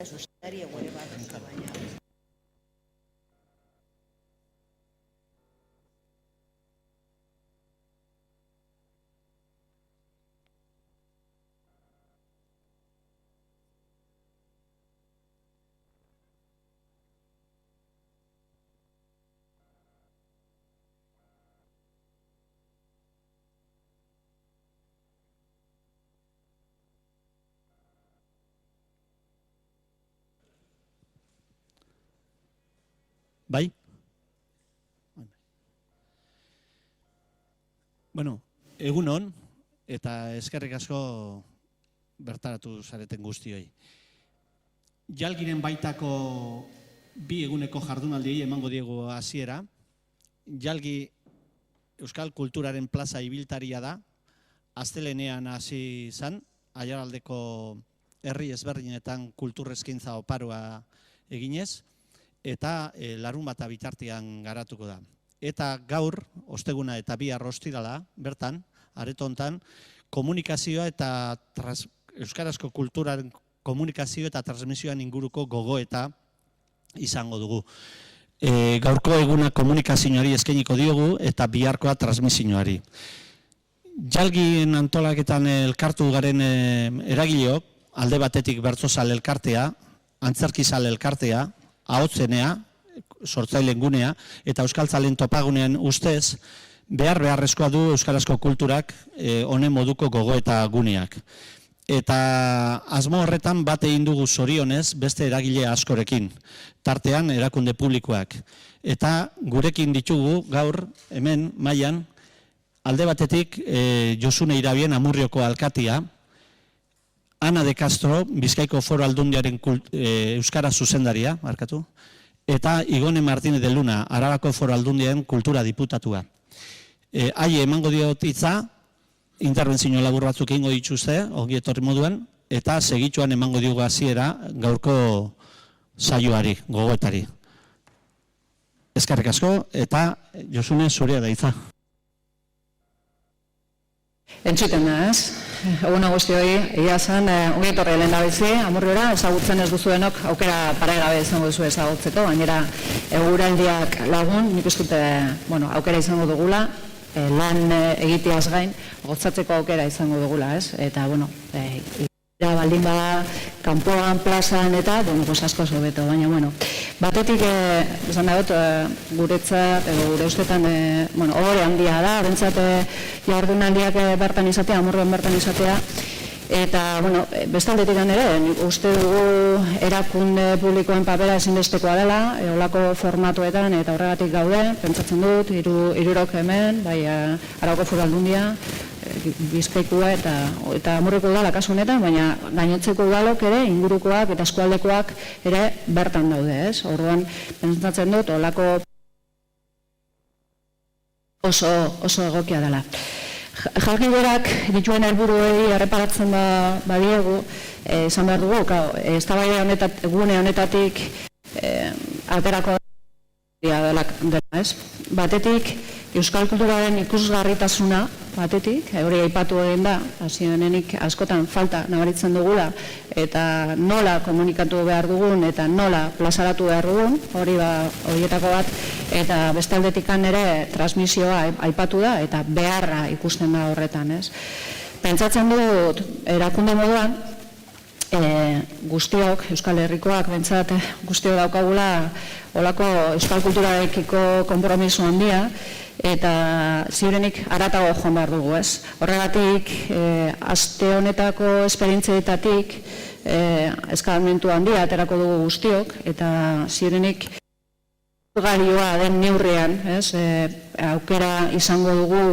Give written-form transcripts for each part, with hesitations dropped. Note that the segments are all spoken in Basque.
Zuzendari egure bat baina. Bai? Bueno, egun on, eta eskerrik asko bertaratu zareten guztioi. Jalgiren baitako bi eguneko jardunaldiei emango diegu hasiera. Jalgi Euskal Kulturaren plaza ibiltaria da, astelehenean hasi izan, Aiaraldeko herri ezberdinetan kulturrezkintza oparoa eginez, eta larunbata bitartean garatuko da. Eta gaur, osteguna eta bihar ostirala, bertan, areto hontan, komunikazioa eta euskarazko kulturaren komunikazio eta transmisioan inguruko gogoeta izango dugu. Gaurko eguna komunikazioari eskainiko diogu eta biharkoa transmisioari. Jalgien antolaketan elkartu garen eragileok, alde batetik bertsozale elkartea, antzerkizale elkartea, ahotzenea, sortzaileen gunea, eta euskaltzaleen topagunean ustez, beharrezkoa du euskarazko kulturak honen moduko gogoeta guneak. Eta asmo horretan bat egin dugu zorionez beste eragile askorekin, tartean erakunde publikoak. Eta gurekin ditugu gaur hemen mailan alde batetik Josune Irabien Amurrioko alkatia, Ana de Castro, Bizkaiko Foru Aldundiaren euskara zuzendaria, markatu, eta Igone Martínez de Luna, Arabako Foru Aldundiaren kultura diputatua. Haie emango diot hitza, interbentzio labur batzuk egingo dituzte, ongi etorri moduan, eta segituan emango diogu hasiera gaurko saioari, gogoetari. Eskerrik asko, eta Josune zurea da hitza. Entzuten da, ez? Egun guztioi, egia zen, ongi etorri lehen da bizi, Amurriora, ezagutzen ez duzuenok, aukera paregabe izango duzu ezagutzeko, gainera eguraldiak lagun, nik uste dute, aukera izango dugula, lan egiteaz gain, gotzatzeko aukera izango dugula, ez? Eta, baldin bada, kanpoan, plazan eta, asko hobeto, baina, batetik, esan dut, guretzat, gure ustetan, ohore handia da, bentsat jardunaldiak bertan izatea, Amurruen bertan izatea, eta, bestaldetik ere, uste dugu erakunde publikoen papera ezinbestekoa dela, olako formatuetan, eta horregatik gaude, pentsatzen dut, hirurok hemen, Arabako Foru Aldundia, Bizkaikoa eta Amurreko udala kasu honetan, baina gainotzeko udalok ere, ingurukoak eta eskualdekoak ere bertan daude, ez? Orduan, pentsatzen dut, olako oso egokia dela. Jalgiberak dituen helburuei erreparatzen badiegu, esan behar dugu, eztabaida gune honetatik aterako dela, ez? Batetik, euskal kulturaren ikusgarritasuna, batetik, hori aipatu egin da, hasienenik askotan falta nabaritzen dugula, eta nola komunikatu behar dugun, eta nola plazaratu behar dugun, horietako bat, eta bestaldetik ere transmisioa aipatu da, eta beharra ikusten da horretan, ez? Pentsatzen dut, erakunde moduan, guztiok, Euskal Herrikoak, bentsat guztiok daukagula, olako euskal kulturarekiko konpromiso handia, eta ziurenik haratago joan behar dugu, ez? Horregatik, aste honetako esperientzietatik eskarmentu handia aterako dugu guztiok, eta ziurenik garioa den neurrean, aukera izango dugu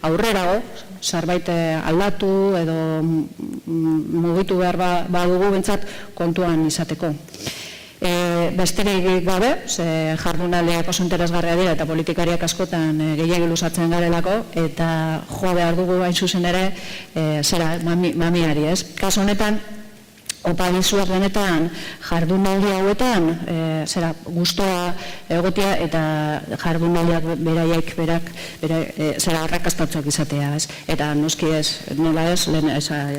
aurrerago, zerbait aldatu edo mugitu behar badugu bentsat kontuan izateko. Besterik gabe, jardunaldiak oso interesgarria dira eta politikariak askotan gehiagi luzatzen garelako, eta joa behar dugu hain zuzen ere mamiari, ez? Kasu honetan, opa dizuak benetan jardunaldi hauetan guztua egotea eta jardunaldiak beraiek arrakastatsuak izatea, ez? Eta noski ez, nola ez, lehen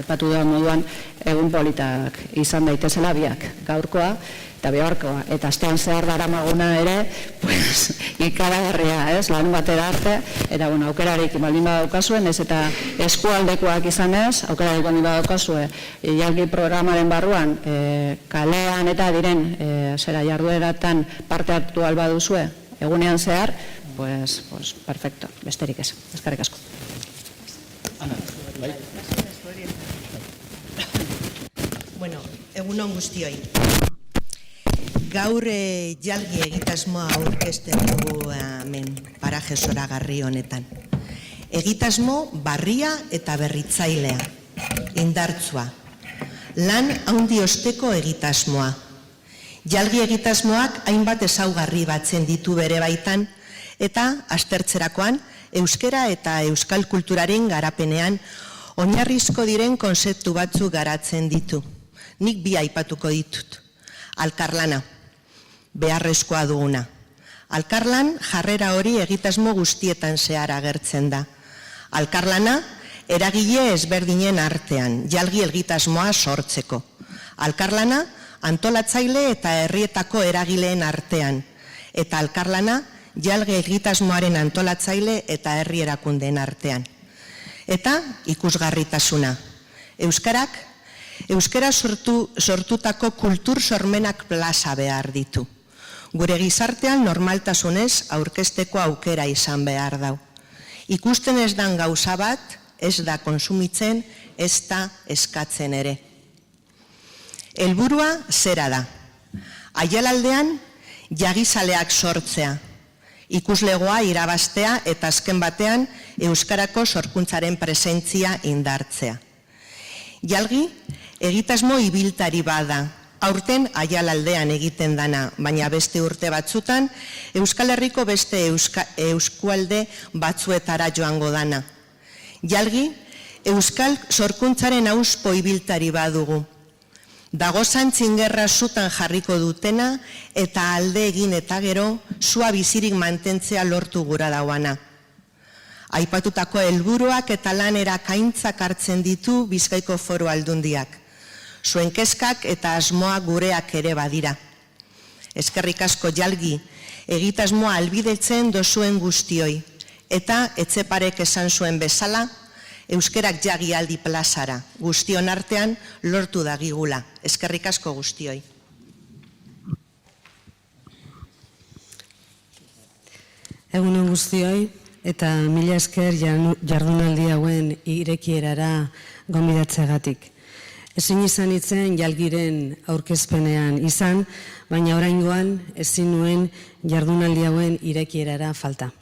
epatu da moduan egun politak izan daitezela biak, gaurkoa eta biharkoa. Eta astean zehar daramaguna ere, pues, ikaragarria, ez, lan batera arte, eta aukerarik baldin badaukazuen, ez eta eskualdekoak izanez, aukerarik baldin badaukazue, jalgi programaren barruan, kalean eta diren jardueratan parte hartu alba duzue, egunean zehar, pues perfecto, besterik ez. Eskerrik asko. Bueno, egunon guztioi. Gaur jalgi egitasmoa aurkezten dugu hemen paraje zoragarri honetan. Egitasmo barria eta berritzailea, indartsua. Lan handi osteko egitasmoa. Jalgi egitasmoak hainbat ezaugarri batzen ditu bere baitan, eta aztertzerakoan euskera eta euskal kulturaren garapenean oinarrizko diren konzeptu batzuk garatzen ditu. Nik bi aipatuko ditut. Alkarlana, beharrezkoa duguna. Alkarlan jarrera hori egitasmo guztietan zehar agertzen da. Alkarlana eragile ezberdinen artean, jalgi egitasmoa sortzeko. Alkarlana antolatzaile eta herrietako eragileen artean. Eta alkarlana jalgi egitasmoaren antolatzaile eta herri erakundeen artean. Eta ikusgarritasuna. Euskara sortutako kultur sormenak plaza behar ditu. Gure gizartean normaltasunez aurkezteko aukera izan behar dau. Ikusten ez dan gauza bat, ez da konsumitzen, ez da eskatzen ere. Helburua zera da. Aialaldean jagizaleak sortzea, ikuslegoa irabaztea eta azken batean euskarako sorkuntzaren presentzia indartzea. Jalgi, egitasmo ibiltari bada, aurten aialaldean egiten dana, baina beste urte batzutan Euskal Herriko beste eskualde batzuetara joango dana. Jalgi, euskal sorkuntzaren auspo ibiltari badugu. Dagozan txingerra zutan jarriko dutena eta alde egin eta gero sua bizirik mantentzea lortu gura dauana. Aipatutako helburuak eta lanera kaintzak hartzen ditu Bizkaiko Foru Aldundiak. Zuen kezkak eta asmoa gureak ere badira. Eskerrik asko jalgi, egitasmoa albidetzen dozuen guztioi. Eta etxeparek esan zuen bezala, euskerak jagi aldi plazara, guztion artean lortu dagigula. Eskerrik asko guztioi. Egunon guztioi, eta mila esker jardunaldi hauen irekierara gonbidatzeagatik. Ezin izan itzen jalgiren aurkezpenean izan, baina oraingoan ezin nuen jardunaldi hauen irekierara falta.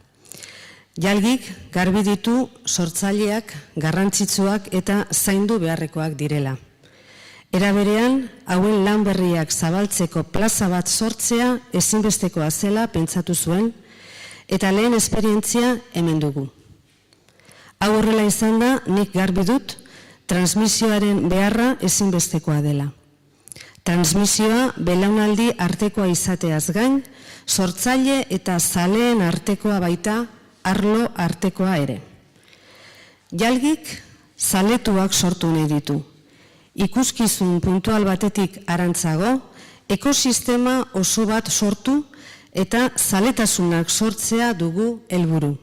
Jalgik garbi ditu sortzaileak, garrantzitsuak eta zaindu beharrekoak direla. Era berean, hauen lan berriak zabaltzeko plaza bat sortzea ezinbestekoa zela pentsatu zuen, eta lehen esperientzia hemen dugu. Hau horrela izan da, nik garbi dut, transmisioaren beharra ezinbestekoa dela. Transmisioa belaunaldi artekoa izateaz gain, sortzaile eta zaleen artekoa baita, arlo artekoa ere. Jalgik zaletuak sortu nahi ditu. Ikuskizun puntual batetik arantzago, ekosistema oso bat sortu eta zaletasunak sortzea dugu helburu.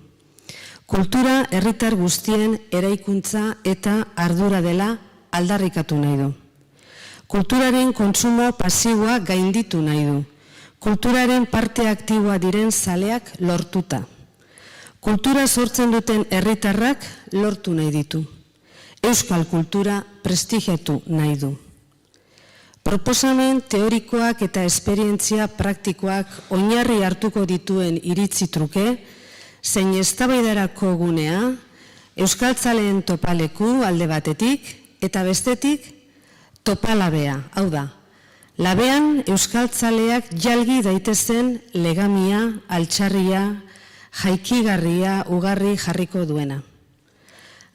Kultura herritar guztien eraikuntza eta ardura dela aldarrikatu nahi du. Kulturaren kontsumo pasiboa gainditu nahi du. Kulturaren parte aktiboa diren zaleak lortuta. Kultura sortzen duten herritarrak lortu nahi ditu. Euskal kultura prestigiatu nahi du. Proposamen teorikoak eta esperientzia praktikoak oinarri hartuko dituen iritzi truke, zein eztabaidarako gunea, euskaltzaleen topaleku alde batetik eta bestetik topalabea, hau da. Labean euskaltzaleak jalgi daitezen legamia, altxarria, jaikigarria ugarri jarriko duena.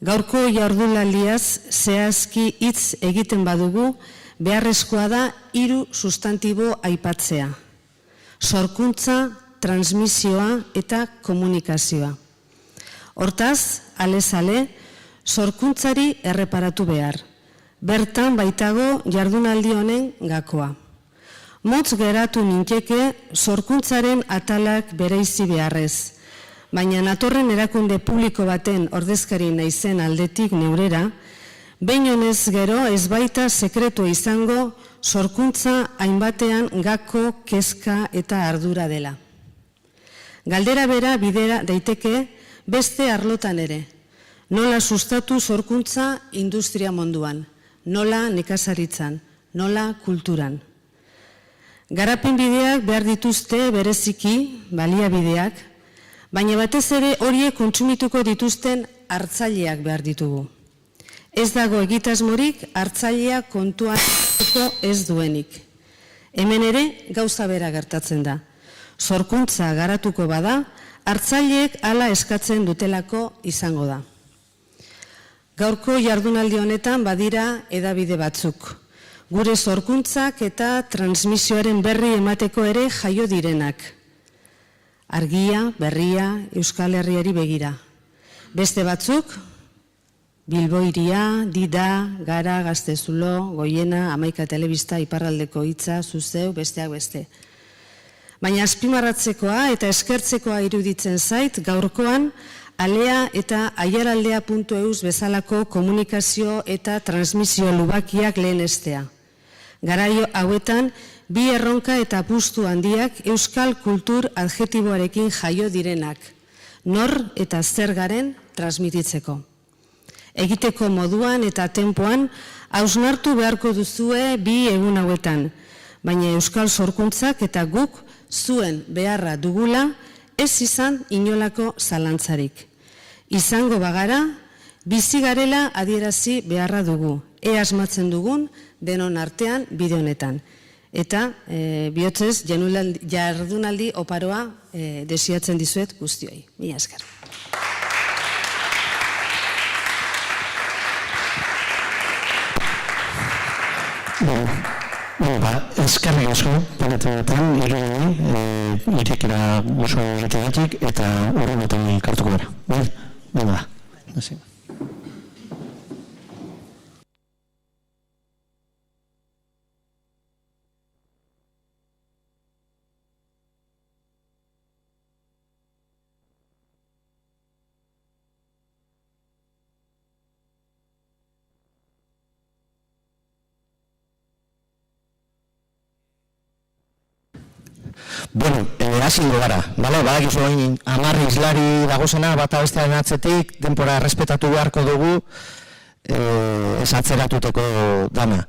Gaurko jardunaldiaz zehazki hitz egiten badugu, beharrezkoa da 3 sustantibo aipatzea. Sorkuntza, transmisioa eta komunikazioa. Hortaz, alezale, sorkuntzari erreparatu behar. Bertan baitago jardunaldi honen gakoa. Motz geratu ninteke sorkuntzaren atalak bereizi beharrez, baina natorren erakunde publiko baten ordezkari naizen aldetik neurera, behin honez gero ez baita sekretua izango sorkuntza hainbatean gako, kezka eta ardura dela. Galdera bera bidera daiteke beste arlotan ere, nola sustatu sorkuntza industria munduan, nola nekazaritzan, nola kulturan. Garapen bideak behar dituzte bereziki, baliabideak, baina batez ere horiek kontsumituko dituzten hartzaileak behar ditugu. Ez dago egitasmorik hartzailea kontuan ez duenik. Hemen ere gauza bera gertatzen da. Sorkuntza garatuko bada, hartzaileek hala eskatzen dutelako izango da. Gaurko jardunaldi honetan badira hedabide batzuk. Gure sorkuntzak eta transmisioaren berri emateko ere jaio direnak. Argia, berria, Euskal Herriari begira. Beste batzuk, Bilbo Hiria, Dida, Gara, Gaztezulo, Goiena, Hamaika Telebista, Iparraldeko Hitza, Zuzeu, besteak beste. Baina azpimarratzekoa eta eskertzekoa iruditzen zait gaurkoan Alea eta aiaraldea.eus bezalako komunikazio eta transmisio lubakiak lehenestea. Garaio hauetan, bi erronka eta apustu handiak euskal kultur adjektiboarekin jaio direnak, nor eta zer garen transmititzeko. Egiteko moduan eta tempoan, hausnartu beharko duzue bi egun hauetan, baina euskal sorkuntzak eta guk zuen beharra dugula, ez izan inolako zalantzarik. Izango bagara, bizi garela adierazi beharra dugu, asmatzen dugun denon artean bide honetan. Eta bihotzez jardunaldi oparoa desiatzen dizuet guztioi. Mila esker. Eskerrik asko, panetetan, irekera oso egitegatik eta horrenetan kartuko gara. Bada. Bueno, hasingo gara, badakizu hain 10 islari dagozena, bata bestearen atzetik, denpora errespetatu beharko dugu, ez atzeratuteko dana.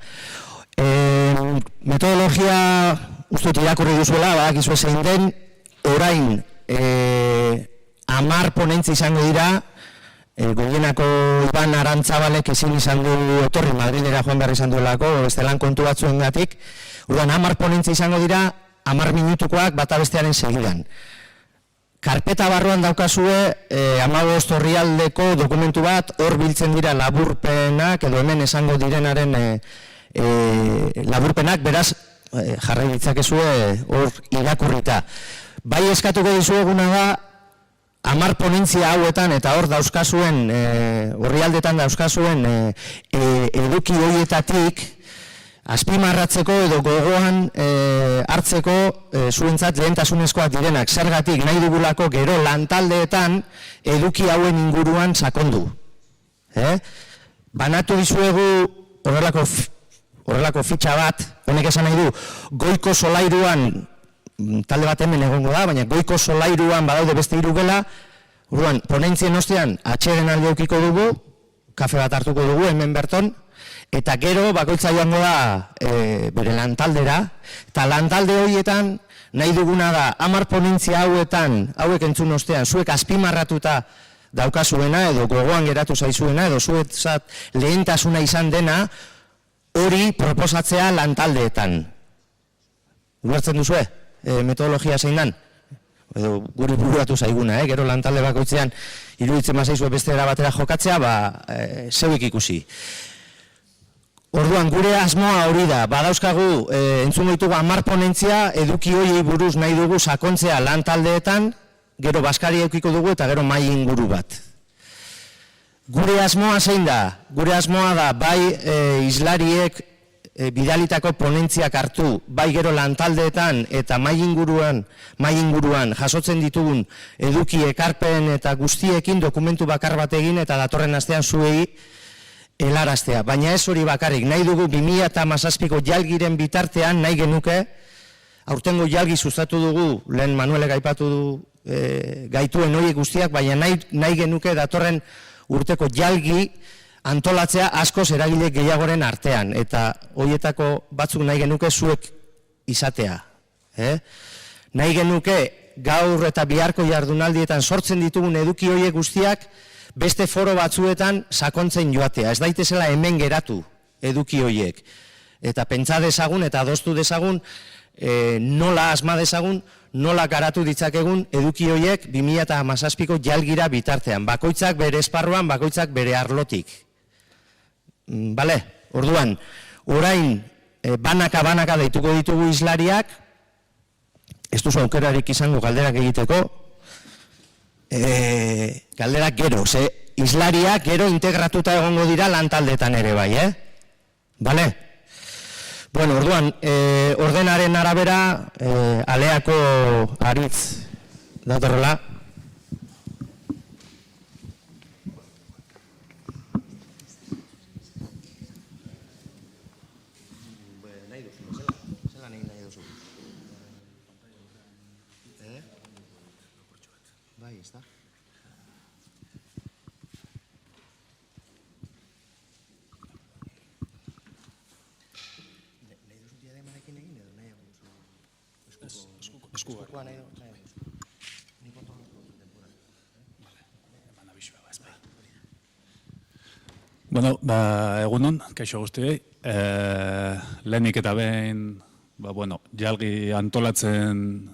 Metodologia, ustut irakurri duzuela, badakizu zein den, orain 10 ponentzi izango dira, Goienako Iban Arantzabalek ezin izan du etorri Madrilera joan behar izan duelako, beste lan kontu batzuengatik, orduan 10 ponentzi izango dira, 10 minutukoak bata bestearen segidan. Karpeta barruan daukazue 15 orrialdeko dokumentu bat, hor biltzen dira laburpenak, edo hemen esango direnaren laburpenak, beraz jarrai ditzakezue hor irakurrita. Bai eskatuko dizueguna da, 10 ponentzia hauetan eta hor dauzkazuen, orrialdetan dauzkazuen eduki horietatik, azpimarratzeko edo gogoan hartzeko zuentzat lehentasunezkoak direnak. Zergatik nahi dugulako gero lantaldeetan eduki hauen inguruan sakondu. Banatu dizuegu horrelako fitxa bat, honek esan nahi du, goiko solairuan, talde bat hemen egongo da, baina goiko solairuan badaude beste 3 gela, ponentzien ostean atxeden alde eukiko dugu, kafe bat hartuko dugu hemen berton, eta gero bakoitza joango da bere lantaldera, eta lantalde horietan nahi duguna da 10 ponentzia hauetan, hauek entzun ostean, zuek azpimarratuta daukazuena edo gogoan geratu zaizuena edo zuetzat lehentasuna izan dena hori proposatzea lantaldeetan. Ulertzen duzue, metodologia zein dan? Edo guri bururatu zaiguna, gero lantalde bakoitzean iruditzen mazaizue beste era batera jokatzea, zeuik ikusi. Orduan, gure asmoa hori da, badauzkagu, entzun ditugu 10 ponentzia, eduki horiei buruz nahi dugu sakontzea lan taldeetan, gero baskari eukiko dugu eta gero mai inguru bat. Gure asmoa zein da? Gure asmoa da bai islariek bidalitako ponentziak hartu, bai gero lantaldeetan eta mai inguruan jasotzen ditugun eduki ekarpen eta guztiekin dokumentu bakar bat egin eta datorren astean zuei helaraztea. Baina ez hori bakarrik, nahi dugu 2017ko jalgiren bitartean nahi genuke, aurtengo jalgi sustatu dugu, lehen Manuelek aipatu du gaituen horiek guztiak, baina nahi genuke datorren urteko jalgi antolatzea askoz eragile gehiagoren artean, eta horietako batzuk nahi genuke zuek izatea. Nahi genuke gaur eta biharko jardunaldietan sortzen ditugun eduki horiek guztiak beste foro batzuetan sakontzen joatea. Ez daitezela hemen geratu eduki horiek. Eta pentsa dezagun eta adostu dezagun nola asma dezagun, nola garatu ditzakegun eduki horiek 2017ko jalgira bitartean. Bakoitzak bere esparruan, bakoitzak bere arlotik. Bale, orduan, orain banaka deituko ditugu islariak, ez duzu aukerarik izango galderak egiteko, galderak gero, ze islariak gero integratuta egongo dira lantaldetan ere bai, Bale? Bueno, orduan, ordenaren arabera, aleako aritz datorrela. Bai, ez da. Nahi duzu diademarekin egin edo nahi duzu? Eskukoa nahi duzu. Ni kontrolatu dut denbora. Eman abisua, bai. Bueno, egunon, kaixo guztiei. Lehenik eta behin, jalgi antolatzen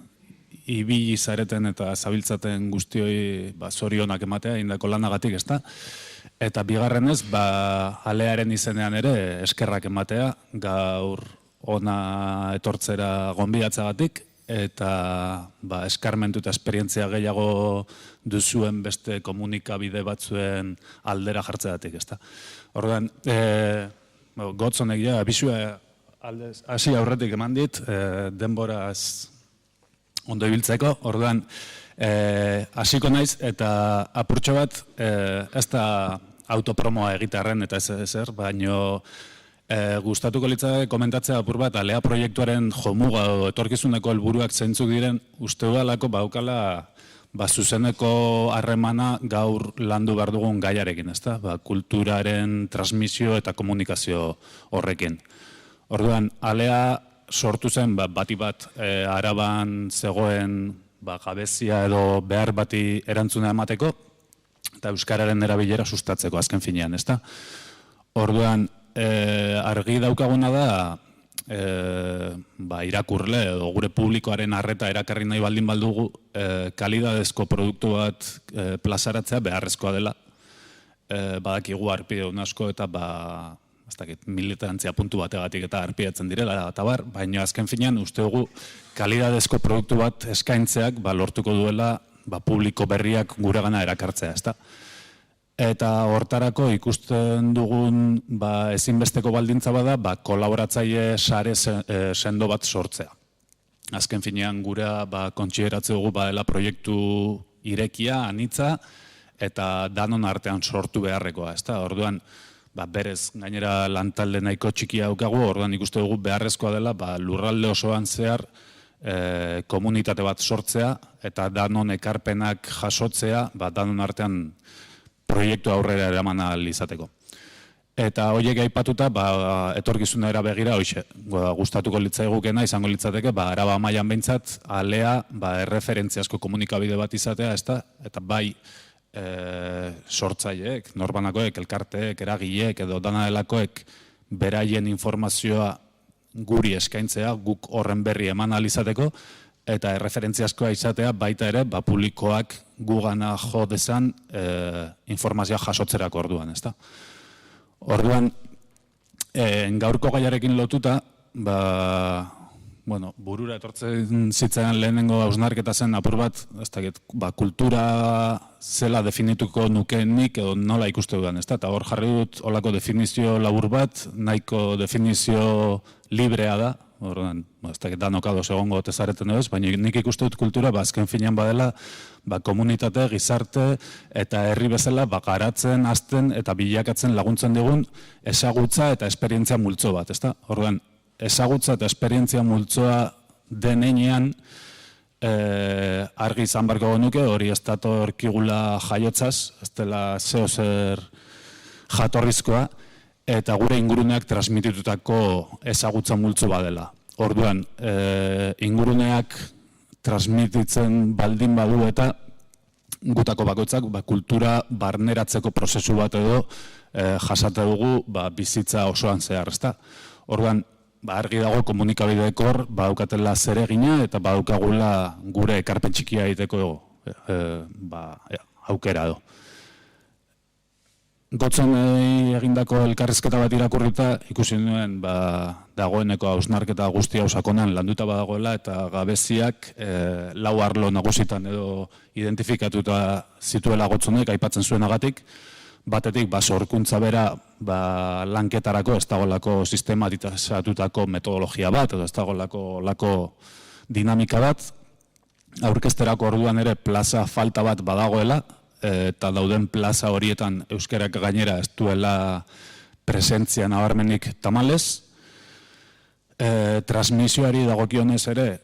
ibili zareten eta zabiltzaten guztioi zorionak ematea, indako lanagatik, ezta? Eta bigarrenez, alearen izenean ere eskerrak ematea, gaur ona etortzera gonbidatzagatik, eta eskarmentu eta esperientzia gehiago duzuen beste komunikabide batzuen aldera jartzeagatik, ezta? Orduan, gotzonek ja, abisua hasi aurretik eman dit, denboraz ondo ibiltzeko, orduan, hasiko naiz eta apurtxo bat, ez da autopromoa egitearren eta ez ezer, baino gustatuko litzake komentatzea apur bat, alea proiektuaren jomuga edo etorkizuneko helburuak zeintzuk diren, uste dudalako baukala zuzeneko harremana gaur landu behar dugun gaiarekin, ezta? Kulturaren transmisio eta komunikazio horrekin. Orduan, alea sortu zen bati bat Araban zegoen gabezia edo behar bati erantzuna emateko eta euskararen erabilera sustatzeko azken finean, ezta? Orduan, argi daukaguna da irakurle edo gure publikoaren arreta erakarri nahi baldin baldugu kalidadezko produktu bat plazaratzea beharrezkoa dela. Badakigu arpideun asko eta militantzia puntu bategatik eta arpidetzen direla eta baina azken finean uste dugu kalidadezko produktu bat eskaintzeak lortuko duela publiko berriak guregana erakartzea, ezta? Eta hortarako ikusten dugun ezinbesteko baldintza bada kolaboratzaile sare sendo bat sortzea. Azken finean gurea kontsideratze dugu dela proiektu irekia, anitza eta danon artean sortu beharrekoa, ezta? Orduan, berez gainera lantalde nahiko txikia daukagu, orduan ikuste dugu beharrezkoa dela lurralde osoan zehar komunitate bat sortzea eta danon ekarpenak jasotzea, danon artean proiektu aurrera eraman ahal izateko. Eta horiek aipatuta, etorkizunera begira, gustatuko litzaigukena izango litzateke, Araba mailan behintzat, alea, erreferentziazko komunikabide bat izatea, eta bai sortzaileek, norbanakoek, elkarteek, eragileek edo dana delakoek beraien informazioa guri eskaintzea, guk horren berri eman ahal izateko, eta erreferentziazkoa izatea baita ere, publikoak gugana jo dezan informazioa jasotzerako orduan, ezta? Orduan, gaurko gaiarekin lotuta, bueno, burura etortzen zitzaidan lehenengo hausnarketa zen apur bat, ez dakit, kultura zela definituko nukeenik edo nola ikuste dudan, ez da? Eta hor jarri dut olako definizio labur bat, nahiko definizio librea da, orduan, ez dakit danok ados egongo tezareten edo ez, baina nik ikuste dut kultura, azken finean badela, komunitate, gizarte eta herri bezala garatzen, hazten eta bilakatzen laguntzen digun ezagutza eta esperientzia multzo bat, ez da? Orduan, ezagutza eta esperientzia multzoa denean argi izan barko genuke, hori ez datorkigula jaiotzaz, ez dela zeo zer jatorrizkoa, eta gure inguruneak transmititutako ezagutza multzo badela. Orduan, inguruneak transmititzen baldin badu eta gutako bakoitzak kultura barneratzeko prozesu bat edo jasate dugu bizitza osoan zehar, ezta? Orduan, argi dago komunikabideek hor badaukatela zeregina eta badaukagula gure ekarpen txikia egiteko aukera edo. Gotzen egindako elkarrizketa bat irakurrita ikusi nuen dagoeneko hausnarketa guztia sakonean landuta badagoela eta gabeziak 4 arlo nagusitan edo identifikatuta zituela Gotzonek aipatzen zuenagatik. Batetik, sorkuntza bera lanketarako ez dagoelako sistematizatutako metodologia bat, edo ez dagoelako dinamika bat. Aurkezterako orduan ere plaza falta bat badagoela, eta dauden plaza horietan euskarak gainera ez duela presentzia nabarmenik tamalez. Transmisioari dagokionez ere,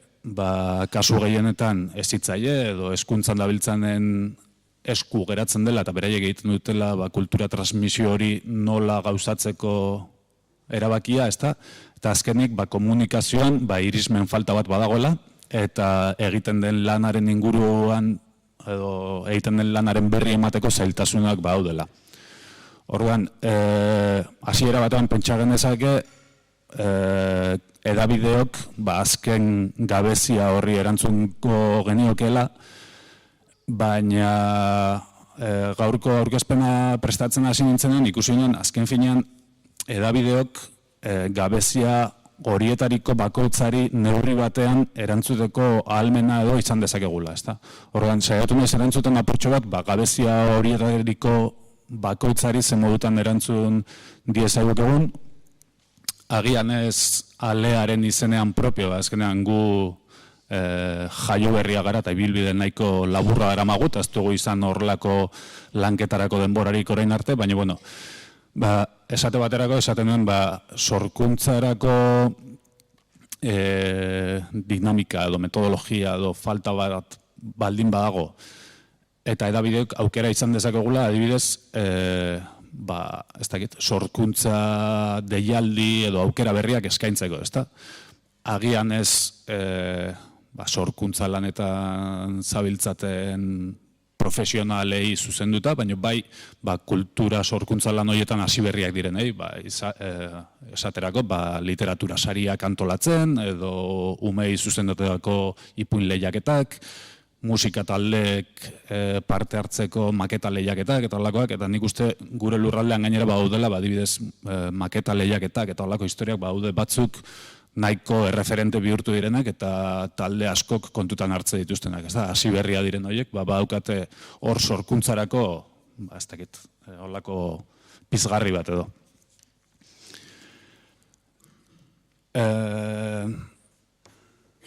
kasu gehienetan ez hitzaile edo hezkuntzan dabiltzanen esku geratzen dela eta beraiek egiten dutela kultura transmisio hori nola gauzatzeko erabakia, ezta? Eta azkenik komunikazioan irismen falta bat badagoela eta egiten den lanaren inguruan edo egiten den lanaren berri emateko zailtasunak badaudela. Orduan, hasiera batean pentsa genezake hedabideok azken gabezia horri erantzungo geniokeela, baina gaurko aurkezpena prestatzen hasi nintzenan ikusi nuen azken finean hedabideok gabezia horietariko bakoitzari neurri batean erantzuteko ahalmena edo izan dezakegula, ezta? Orduan, saiatu naiz erantzuten apurtxo bat, gabezia horietariko bakoitzari zen modutan erantzun diezagut egun, agian ez alearen izenean propio, azkenean gu jaio berria gara eta ibilbide nahiko laburra gara magut, ez dugu izan horrelako lanketarako denborarik orain arte, baina bueno, esate baterako, esaten duen, sorkuntzarako dinamika edo metodologia edo falta bat baldin badago eta edabideok aukera izan dezakegula, adibidez, ez dakit, sorkuntza deialdi edo aukera berriak eskaintzeko, ezta? Agian ez sorkuntza lanetan zabiltzaten profesionalei zuzenduta, baina kultura sorkuntza lan horietan hasi berriak direnei, esaterako literatura sariak antolatzen, edo umei zuzendutako ipuin lehiaketak, musika taldeek parte hartzeko maketa lehiaketak eta holakoak, eta nik uste gure lurraldean gainera badaudela, adibidez maketa lehiaketak eta holako historiak badaude batzuk nahiko erreferente bihurtu direnak eta talde askok kontutan hartze dituztenak, ez da, hasi berria diren horiek, badaukate hor sorkuntzarako, ez dakit, holako pizgarri bat edo.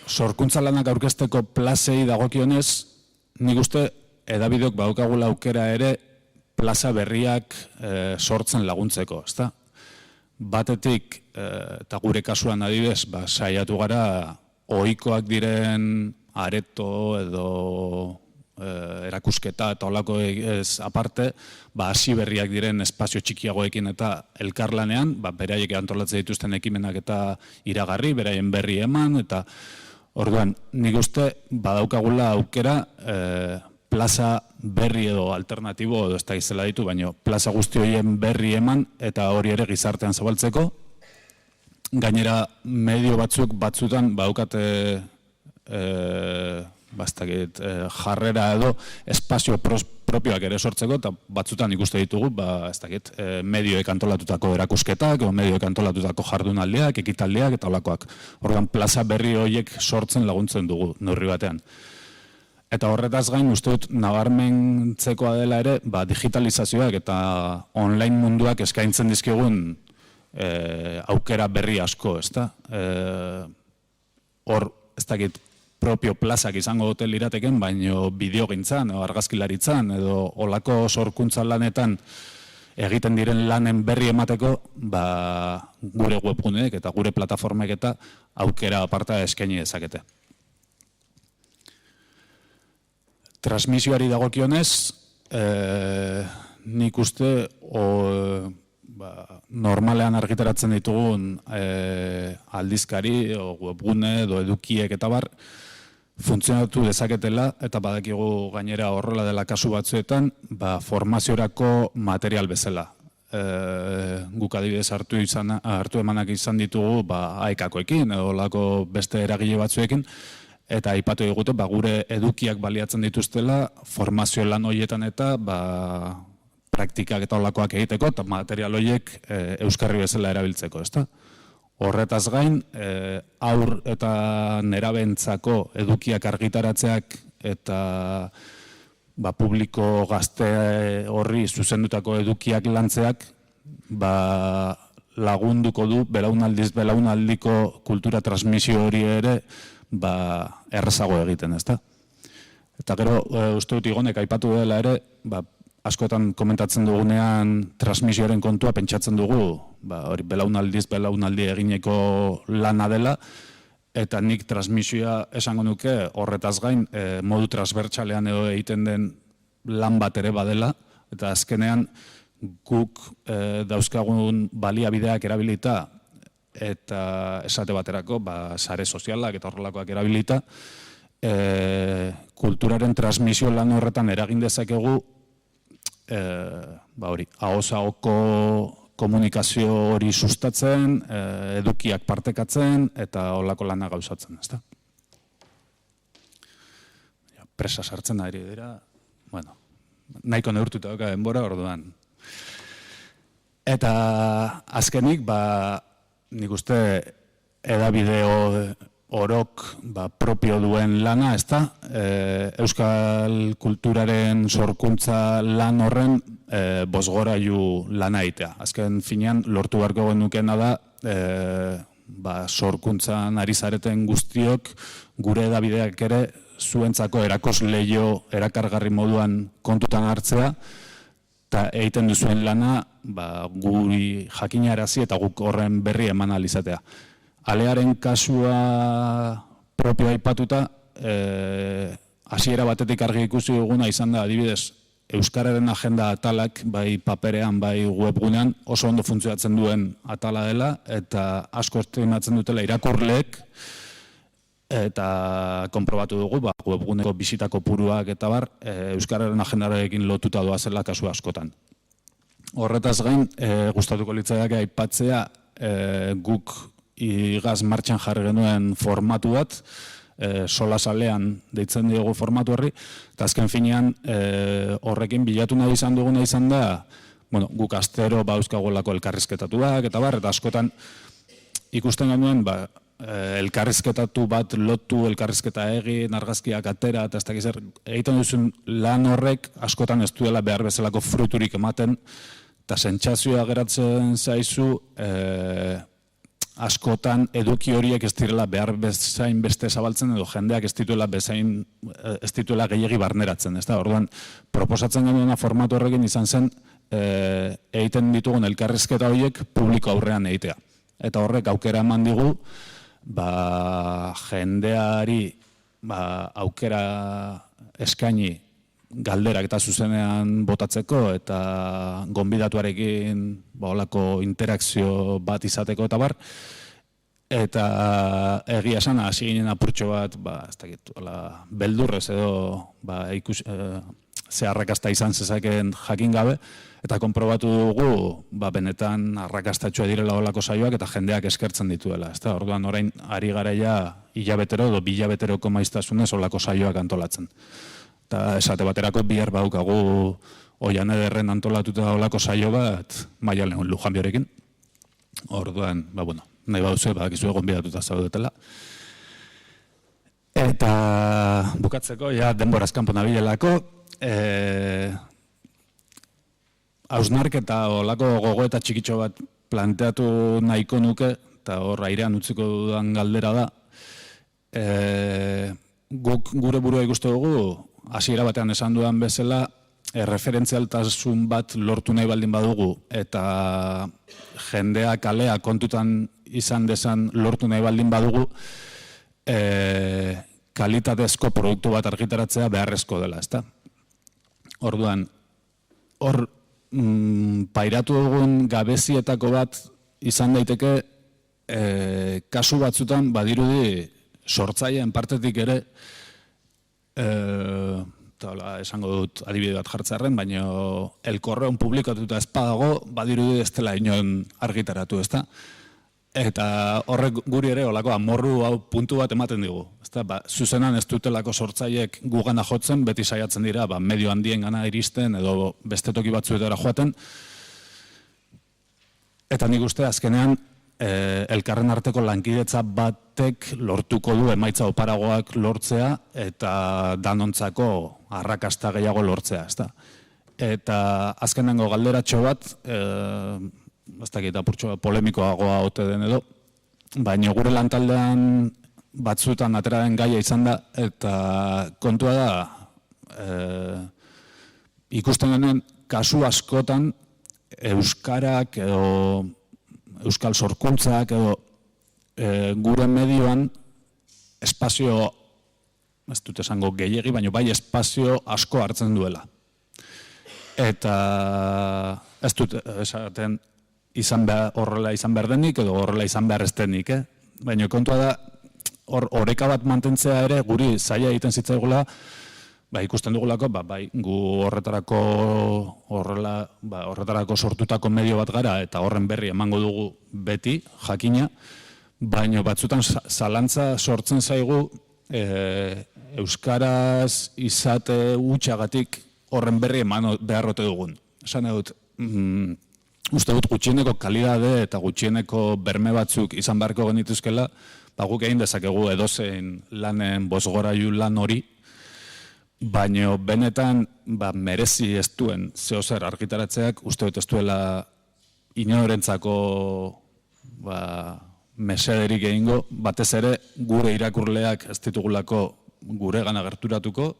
Sorkuntza lanak aurkezteko plazei dagokionez, nik uste edabideok badaukagula aukera ere plaza berriak sortzen laguntzeko, ez da? Batetik, eta gure kasuan adibidez, saiatu gara ohikoak diren areto edo erakusketa eta holako ez aparte, hasi berriak diren espazio txikiagoekin eta elkarlanean, beraiek antolatzen dituzten ekimenak eta iragarri, beraien berri eman, eta orduan, nik uste badaukagula aukera plaza berri edo alternatibo edo ez da izela ditu, baina plaza guzti horien berri eman eta hori ere gizartean zabaltzeko. Gainera, medio batzutan badaukate jarrera edo espazio propioak ere sortzeko, eta batzutan ikuste ditugu, ez dakit, medioek antolatutako erakusketak, o medioek antolatutako jardunaldiak, ekitaldiak, eta holakoak. Orduan, plaza berri horiek sortzen laguntzen dugu, neurri batean. Eta horretaz gain, uste dut, nabarmentzekoa dela ere, digitalizazioak eta online munduak eskaintzen dizkigun aukera berri asko, ezta? Hor, ez dakit, propio plazak izango dute lirateken, baino bideogintzan, argazkilaritzan, edo olako sorkuntza lanetan egiten diren lanen berri emateko, gure webguneek eta gure plataformek eta aukera aparta eskaini dezakete. Transmisioari dagokionez, nik uste normalean argitaratzen ditugun aldizkari, webgune edo edukiek eta bar, funtzionatu dezaketela, eta badakigu gainera horrela dela kasu batzuetan, formaziorako material bezala. Guk adibidez hartu emanak izan ditugu AEKakoekin, edo lako beste eragile batzuekin, eta aipatu digute gure edukiak baliatzen dituztela, formazio lan horietan eta praktikak eta olakoak egiteko, eta material horiek euskarri bezala erabiltzeko, ezta? Horretaz gain, haur eta nerabentzako edukiak argitaratzeak eta publiko gazte horri zuzendutako edukiak lantzeak lagunduko du belaunaldiz belaunaldiko kultura transmisio hori ere errezago egiten, ezta? Eta gero, uste dut Igonek aipatu dela ere, askotan komentatzen dugunean transmisioaren kontua pentsatzen dugu, hori belaunaldiz belaunaldi egineko lana dela, eta nik transmisioa esango nuke horretaz gain modu transbertsalean edo egiten den lan bat ere badela, eta azkenean guk dauzkagun baliabideak erabilita eta esate baterako sare sozialak eta horrelakoak erabilita, kulturaren transmisio lan horretan eragin dezakegu ahozagoko komunikazio hori sustatzen, edukiak partekatzen eta holako lana gauzatzen, ezta? Presa sartzen ari dira, nahiko neurtuta dauka denbora orduan. Eta azkenik, nik uste edabide orok propio duen lana, ezta? Euskal kulturaren sorkuntza lan horren bosgorailu lana egitea. Azken finean, lortu beharko genukena da sorkuntzan ari zareten guztiok gure edabideak ere zuentzako erakosleio erakargarri moduan kontutan hartzea, eta egiten duzuen lana guri jakinarazi eta guk horren berri eman ahal izatea. Alearen kasua propio aipatuta, hasiera batetik argi ikusi duguna izan da, adibidez, Euskararen agenda atalak, bai paperean, bai webgunean, oso ondo funtzionatzen duen atala dela, eta asko estimatzen dutela irakurleek, eta konprobatu dugu, webguneko bisitako puruak eta bar, Euskararen agendarekin lotuta doazela kasu askotan. Horretaz gain, gustatuko litzaiake aipatzea, guk igaz martxan jarri genuen formatu bat, solasalean deitzen diogu formatu horri, eta azken finean horrekin bilatu nahi izan duguna izan da, guk astero euskagolako elkarrizketatuak, eta bar, eta askotan ikusten genuen, elkarrizketatu bat lotu, elkarrizketa egin, argazkiak atera, eta ez dakiz egiten duzun lan horrek askotan ez duela behar bezalako fruturik ematen, eta sentsazioa geratzen zaizu, askotan eduki horiek ez direla behar bezain beste zabaltzen edo jendeak ez dituela gehiegi barneratzen. Orduan, proposatzen genuena formatu horrekin izan zen egiten ditugun elkarrizketa horiek publiko aurrean egitea. Eta horrek aukera eman digu, jendeari aukera eskaini galderak eta zuzenean botatzeko eta gonbidatuarekin holako interakzio bat izateko eta bar. Eta egia esan hasi ginen apurtxo bat, ez dakit, beldurrez edo ze arrakasta izan zezakeen jakin gabe, eta konprobatu dugu benetan arrakastatxoa direla holako saioak eta jendeak eskertzen dituela. Orduan orain ari garaia hilabetero edo bilabeteroko maiztasunez holako saioak antolatzen. Eta esate baterako bihar baukagu Oian Ederren antolatuta olako saio bat Maialen Lujanbiorekin. Orduan, nahi baduzu, badakizu egon bidatuta zaudetela. Eta bukatzeko, denboraz kanpo nabilelako, hausnarketa olako gogoeta txikitxo bat planteatu nahiko nuke, eta hor airean utziko dudan galdera da, guk gure burua ikuste dugu, hasiera batean esan dudan bezala, referentzialtasun bat lortu nahi baldin badugu, eta jendea kalea kontutan izan dezan lortu nahi baldin badugu, kalitatezko produktu bat argitaratzea beharrezko dela, ezta? Orduan, hor pairatu dugun gabezietako bat izan daiteke kasu batzutan badirudi sortzaileen partetik ere esango dut adibide bat jartzearren, baina elkorreon publikatuta ez badago badirudi ez dela inon argitaratu, ezta? Eta horrek guri ere olako amorru hau puntu bat ematen digu. Zuzenan ez dutelako sortzaiek gugana jotzen, beti saiatzen dira medio handien gana iristen edo beste toki batzuetara joaten. Eta nik uste azkenean elkarren arteko lankidetza batek lortuko du emaitza oparagoak lortzea eta danontzako arrakasta gehiago lortzea. Eta azkenengo galderatxo bat, ez dakit apurtxo polemikoagoa ote den edo, baina gure lantaldean batzutan atera den gaia izan da, eta kontua da, ikusten genuen kasu askotan euskarak edo euskal sorkuntzak edo gure medioan espazio, ez dut esango gehiegi, baina bai espazio asko hartzen duela. Eta ez dut esaten horrela izan behar denik edo horrela izan behar ez denik, baina kontua da, oreka bat mantentzea ere guri zaila egiten zitzaigula, ikusten dugulako, gu horretarako sortutako medio bat gara eta horren berri emango dugu beti, jakina, baina batzutan zalantza sortzen zaigu euskaraz izate utxagatik horren berri eman beharrote dugun. Esan dut, uste dut gutxieneko kalidade eta gutxieneko berme batzuk izan beharko genituzkela, guk egin dezakegu edozein lanen bosgorailu lan hori, baina benetan merezi ez duen zehozer argitaratzeak uste dut ez duela inorentzako mesederik egingo, batez ere gure irakurleak ez ditugulako gure gana gerturatuko,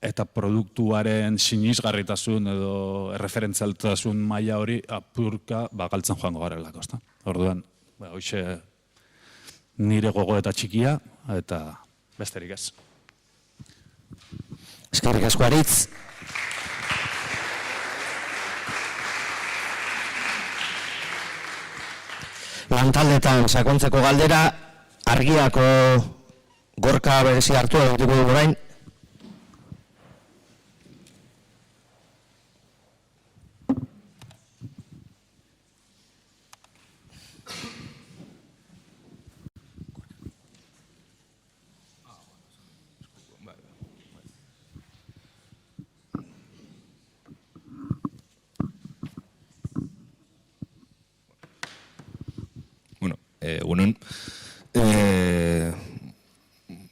eta produktuaren sinisgarritasun edo erreferentzialtasun maila hori apurka galtzen joango garelako. Orduan, hoxe nire gogoeta txikia eta besterik ez. Eskerrik asko Aritz. Lantaldetan sakontzeko galdera, argiako Gorka berezi hartu egiteko dugu orain. Egunon.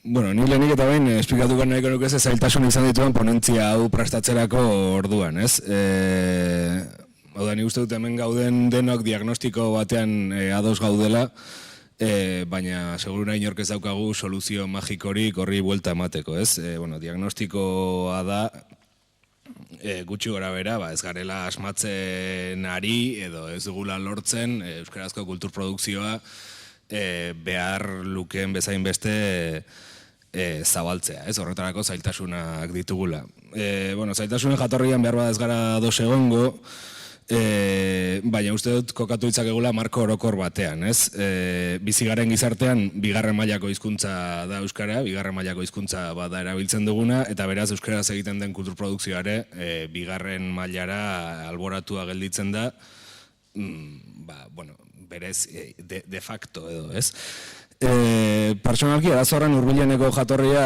Ni lehenik eta behin esplikatuko nahiko nuke ze zailtasun izan dituen ponentzia hau prestatzerako orduan, ez? Nik uste dut hemen gauden denok diagnostiko batean ados gaudela, baina seguruna inork ez daukagu soluzio magikorik horri buelta emateko, ez? Diagnostikoa da gutxi gora bera, ez garela asmatzen ari edo ez dugula lortzen euskarazko kulturprodukzioa behar lukeen bezain beste zabaltzea, ez horretarako zailtasunak ditugula. Zailtasunen jatorrian behar bada ez gara dos egongo, baina uste dut kokatu ditzakegula marko orokor batean, ez? Bizigaren gizartean bigarren mailako hizkuntza da euskara, bigarren mailako hizkuntza bada erabiltzen duguna, eta beraz euskaraz egiten den kulturprodukzioare bigarren mailara alboratua gelditzen da, berez de facto edo, ez? pertsonalki arazo horren hurbileneko jatorria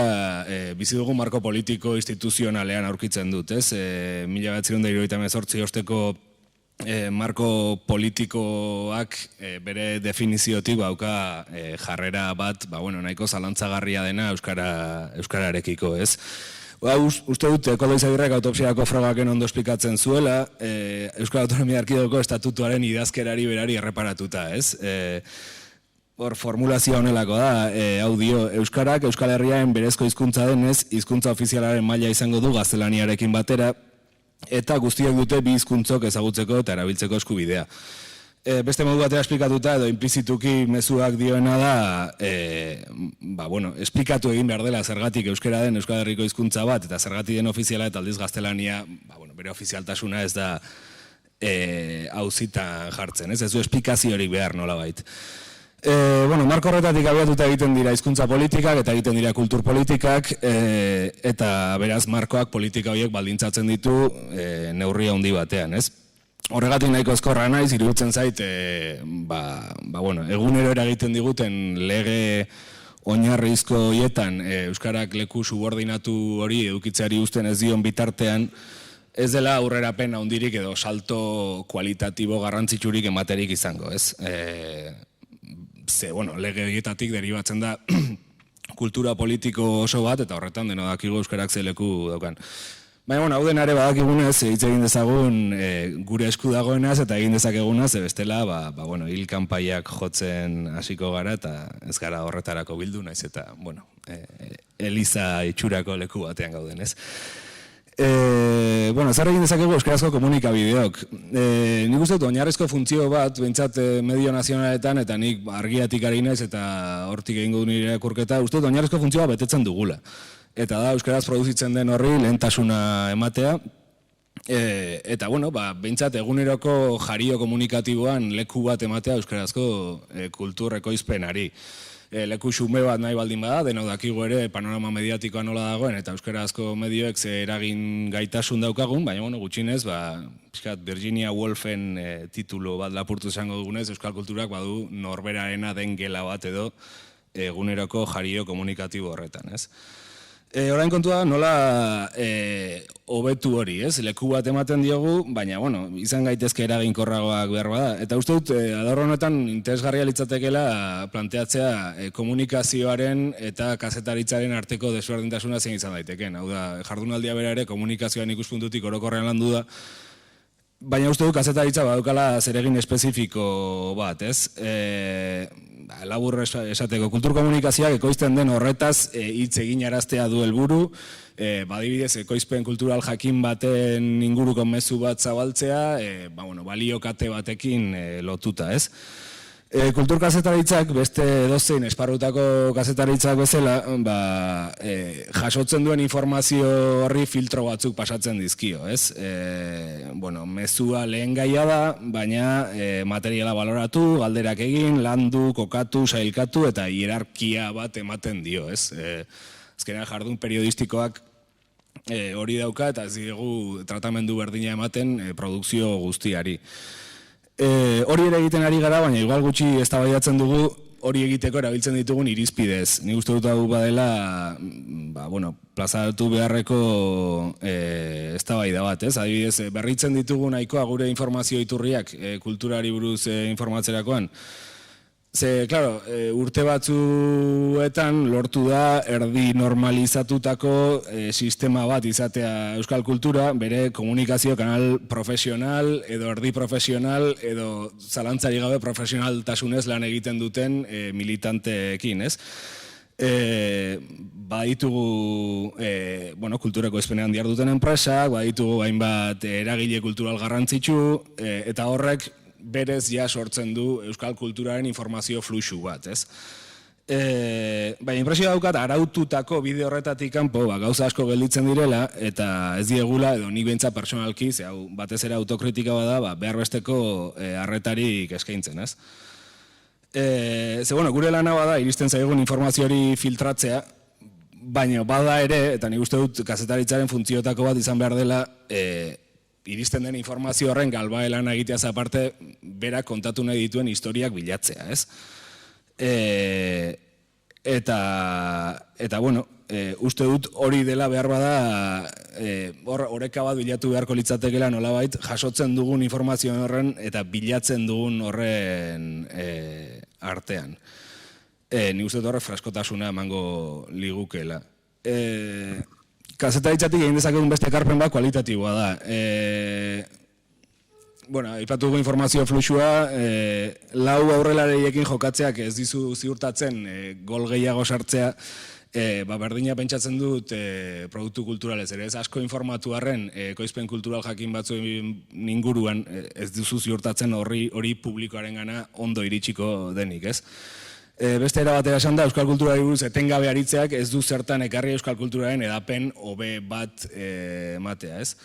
bizi dugu marko politiko instituzionalean aurkitzen dut, ez? 1978 osteko marko politikoak bere definiziotik bauka jarrera bat, nahiko zalantzagarria dena euskararekiko, ez? Uste dut, Koldo Izagirrek autopsiako frogaken ondo esplikatzen zuela, Euskal Autonomia Erkidegoko estatutuaren idazkerari berari erreparatuta, ez? Hor, formulazioa honelako da, hau dio, Euskarak Euskal Herriaren berezko hizkuntza denez, hizkuntza ofizialaren maila izango du gaztelaniarekin batera, eta guztiak dute bi hizkuntzok ezagutzeko eta erabiltzeko eskubidea. Beste modu batera esplikatuta edo implizituki mezuak dioena da, esplikatu egin behar dela zergatik euskara den Euskal Herriko hizkuntza bat, eta zergatik den ofiziala eta aldiz gaztelania, bere ofizialtasuna ez da auzitan jartzen, ez du esplikaziorik behar nolabait. Marko horretatik abiatuta egiten dira hizkuntza politikak eta egiten dira kultur politikak, eta beraz markoak politika horiek baldintzatzen ditu neurri handi batean, ez? Horregatik nahiko ezkorra naiz, iruditzen zait, egunero eragiten diguten lege oinarrizko horietan euskarak leku subordinatu hori edukitzeari uzten ez dion bitartean, ez dela aurrerapen handirik edo salto kualitatibo garrantzitsurik ematerik izango, ez? Lege horietatik deribatzen da kultura politiko oso bat, eta horretan deno dakigu euskarak ze leku daukan. Baina, hau denare badakigunez, hitz egin dezagun gure esku dagoenaz eta egin dezakegunaz, bestela, hil kanpaiak jotzen hasiko gara eta ez gara horretarako bildu naiz eta, Eliza itxurako leku batean gauden, ez? Zer egin dezakegu euskarazko komunikabideok. Nik uste dut, oinarrizko funtzio bat, behintzat medio nazionaletan, eta nik argiatik ari naiz eta hortik egingo du nire kurketa, uste dut, oinarrizko funtzioa betetzen dugula. Eta da, euskaraz produzitzen den horri lehentasuna ematea. Eta, behintzat eguneroko jario komunikatiboan leku bat ematea euskarazko kultur ekoizpenari. Leku xume bat nahi baldin bada, denok dakigu ere panorama mediatikoa nola dagoen, eta euskarazko medioek ze eragin gaitasun daukagun, baina gutxinez, Virginia Woolfen titulu bat lapurtu izango dugunez, euskal kulturak badu norberarena den gela bat edo eguneroko jario komunikatibo horretan, ez? Orain kontua nola hobetu hori, ez? Leku bat ematen diogu, baina, izan gaitezke eraginkorragoak behar bada. Eta uste dut, adar honetan interesgarria litzatekela planteatzea komunikazioaren eta kazetaritzaren arteko desberdintasuna zein izan daiteken. Hau da, jardunaldia bera ere komunikazioan ikuspuntutik orokorrean landu da, baina uste dut kazetaritza badukala zeregin espezifiko bat, ez? Labur esateko, kultur komunikazioak ekoizten den horretaz hitz egin araztea du helburu, badibidez ekoizpen kultural jakin baten inguruko mezu bat zabaltzea, baliokate batekin lotuta, ez? Kultur kazetaritzak, beste edozein esparrutako kazetaritzak bezala, jasotzen duen informazio horri filtro batzuk pasatzen dizkio, ez? Mezua lehen gaia da, baina materiala baloratu, galderak egin, landu, kokatu, sailkatu eta hierarkia bat ematen dio, ez? Azkenean jardun periodistikoak hori dauka eta ez dugu tratamendu berdina ematen produkzio guztiari. Hori ere egiten ari gara, baina igual gutxi eztabaidatzen dugu hori egiteko erabiltzen ditugun irizpidez. Nik uste dut hau badela, plazaratu beharreko eztabaida bat, ez? Adibidez, berritzen ditugu nahikoa gure informazio iturriak kulturari buruz informatzerakoan. Ze, klaro, urte batzuetan lortu da erdi normalizatutako sistema bat izatea euskal kultura, bere komunikazio kanal profesional edo erdi profesional edo zalantzari gabe profesionaltasunez lan egiten duten militanteekin, ez? Baditugu kulturako ezpenean diharduten enpresak, baditugu hainbat eragile kultural garrantzitsu, eta horrek berez ja sortzen du euskal kulturaren informazio fluxu bat, ez? Baina inpresio daukat araututako bide horretatik kanpo gauza asko gelditzen direla eta ez diegula edo nik behintzat pertsonalki, ze hau batez ere autokritika bada, behar besteko arretarik eskaintzen, ez? Gure lana bada iristen zaigun informazioari filtratzea, baina bada ere, eta nik uste dut kazetaritzaren funtzioetako bat izan behar dela, iristen den informazio horren galbaelan egiteaz aparte, berak kontatu nahi dituen historiak bilatzea, ez? Eta bueno, uste dut hori dela behar bada, oreka bat bilatu beharko litzatekela nolabait, jasotzen dugun informazio horren eta bilatzen dugun horren artean. Ni uste dut horre fraskotasuna emango ligukela. Kazetaritzatik egin dezakegun beste ekarpen bat kualitatiboa da. Aipatu dugu informazio fluxua, lau aurrelareiekin jokatzeak ez dizu ziurtatzen gol gehiago sartzea, berdina pentsatzen dut produktu kulturalez ere. Ez asko informatu arren, ekoizpen kultural jakin batzuen inguruan ez duzu ziurtatzen hori publikoaren gana ondo iritsiko denik, ez? Beste era batera esan da, euskal kulturari buruz etengabe aritzeak ez du zertan ekarri euskal kulturaren edapen hobe bat ematea, ez?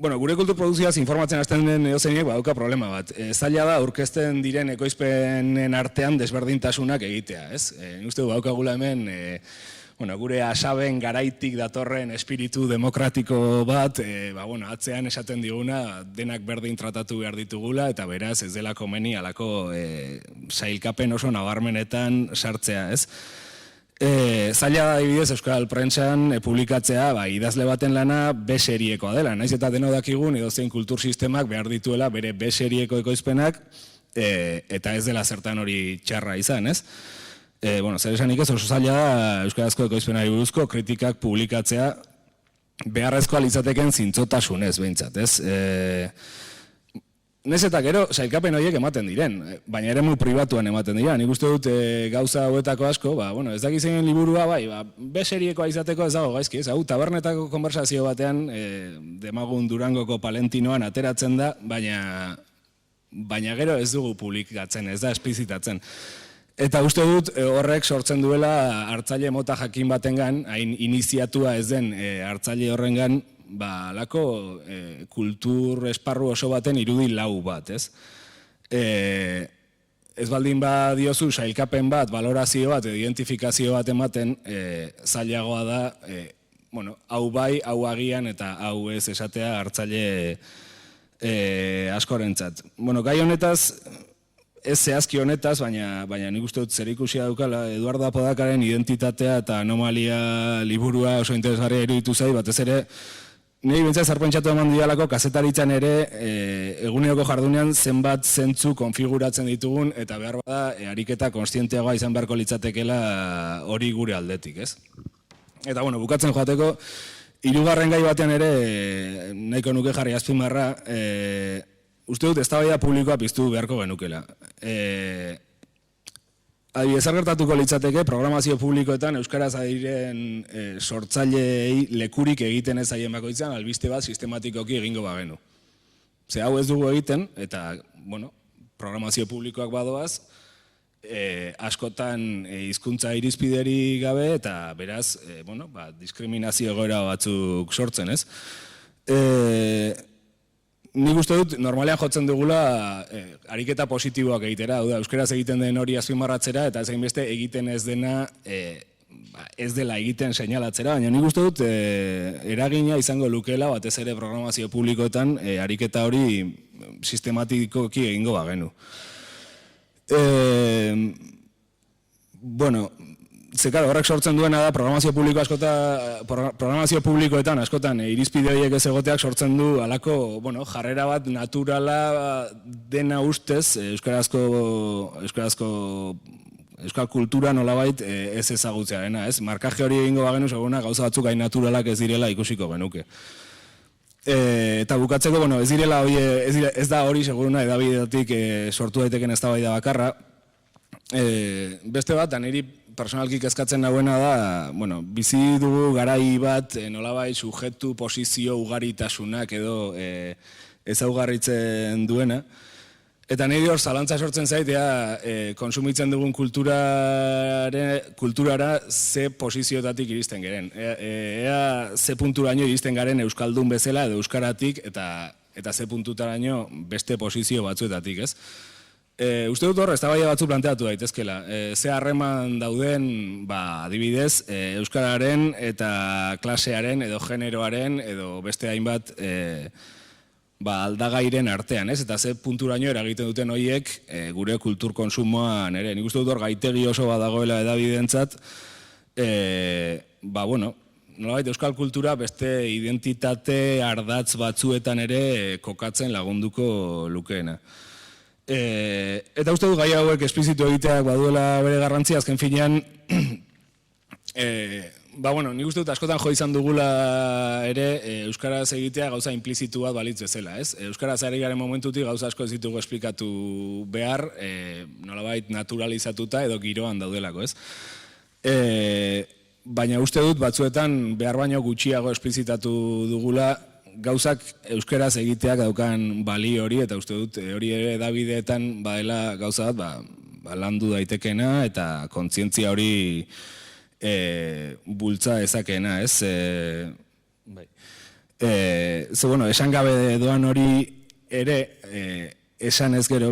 Gure kulturprodukzioaz informatzen hasten den edozeinek badauka problema bat. Zaila da aurkezten diren ekoizpenen artean desberdintasunak egitea, ez? Nik uste du baukagula hemen gure asaben garaitik datorren espiritu demokratiko bat, atzean esaten diguna denak berdin tratatu behar ditugula eta beraz ez dela komeni alako sailkapen oso nabarmenetan sartzea, ez? Zaila da adibidez euskal prentsan publikatzea idazle baten lana B-seriekoa dela, naiz eta deno dakigun edozein kultur sistemak behar dituela bere B-serieko ekoizpenak eta ez dela zertan hori txarra izan, ez? Zer esanik ez oso zaila da euskarazko ekoizpenari buruzko kritikak publikatzea beharrezkoa litzateken zintzotasunez behintzat, ez? Nez eta gero, sailkapen horiek ematen diren, baina ere mu pribatuan ematen dira. Nik uste dut gauza hauetako asko, ez dakizein liburua, B-seriekoa izateko ez dago gaizki, ez? Tabernetako konversazio batean, Demagun Durangoko Palentinoan ateratzen da, baina gero ez dugu publikatzen, ez da esplizitatzen. Eta uste dut horrek sortzen duela hartzaile mota jakin batengan, hain iniziatua ez den hartzaile horrengan, alako kultur esparru oso baten irudi lau bat, ez? Ez baldin badiozu sailkapen bat, valorazio bat, identifikazio bat ematen, zailagoa da, hau bai, hau agian eta hau ez esatea hartzaile askorentzat. Gai honetaz, ez zehazki honetaz, baina nik uste dut zerikusia daukala Eduardo Apodakaren identitatea eta anomalia liburua oso interesgarria iruditu zait, batez ere, niri bintzat zarpentsatu eman didalako kazetaritzan ere eguneroko jardunean zenbat zentzu konfiguratzen ditugun eta behar bada ariketa konstienteagoa izan beharko litzatekela hori gure aldetik, ez? Eta bukatzen joateko, hirugarren gai batean ere nahiko nuke jarri azpimarra, uste dut eztabaida publikoa piztu beharko genukela. Adibidez, gertatuko litzateke programazio publikoetan euskaraz adiren sortzaileei lekurik egiten ez zaien bakoitzan albiste bat sistematikoki egingo bagenu. Ze hau ez dugu egiten eta, programazio publikoak badoaz, askotan hizkuntza irizpideri gabe eta beraz, diskriminazio egoera batzuk sortzen, ez? Nik uste dut, normalean jotzen dugula ariketa positiboak egitera, euskaraz egiten den hori azpimarratzera eta ez beste egiten ez dena ez dela egiten seinalatzera, baina nik uste dut eragina izango lukela batez ere programazio publikoetan ariketa hori sistematikoki egingo bagenu. Horrek sortzen duena da programazio publikoetan askotan irizpide horiek ez egoteak sortzen du halako jarrera bat naturala dena ustez euskal kultura nolabait ez ezagutzearena, ez? Markaje hori egingo bagenu seguruna gauza batzuk hain naturalak ez direla ikusiko genuke. Eta bukatzeko, ez da hori seguruna edabidetik sortu daiteken eztabaida bakarra. Beste bat, niri personalki kezkatzen nagoena da, bizi dugu garai bat nolabait sujetu posizio ugaritasunak edo ezaugarritzen duena. Eta niri hor zalantza sortzen zaitea konsumitzen dugun kulturara ze posizioetatik iristen garen. Ea ze punturaino iristen garen euskaldun bezala edo euskaratik eta ze puntutaraino beste posizio batzuetatik, ez? Uste dut hor, eztabaida batzu planteatu daitezkela. Ze harreman dauden, adibidez, euskararen eta klasearen edo generoaren edo beste hainbat aldagairen artean, ez? Eta ze punturaino eragiten duten horiek gure kultur konsumoan ere. Nik uste dut hor gaitegi oso badagoela edabidentzat, nolabait euskal kultura beste identitate ardatz batzuetan ere kokatzen lagunduko lukeena. Eta uste dut gai hauek esplizitu egiteak baduela bere garrantzia, azken finean, nik uste dut askotan jo izan dugula ere euskaraz egitea gauza implizitu bat balitz bezala, ez? Euskaraz ari garen momentutik gauza asko ez ditugu esplikatu behar, nolabait naturalizatuta edo giroan daudelako, ez? Baina uste dut batzuetan behar baino gutxiago esplizitatu dugula gauzak euskaraz egiteak daukan bali hori, eta uste dut hori ere edabideetan badela gauza bat landu daitekena eta kontzientzia hori bultza ezakena, ez? Esan gabe doan hori ere, esan ez gero,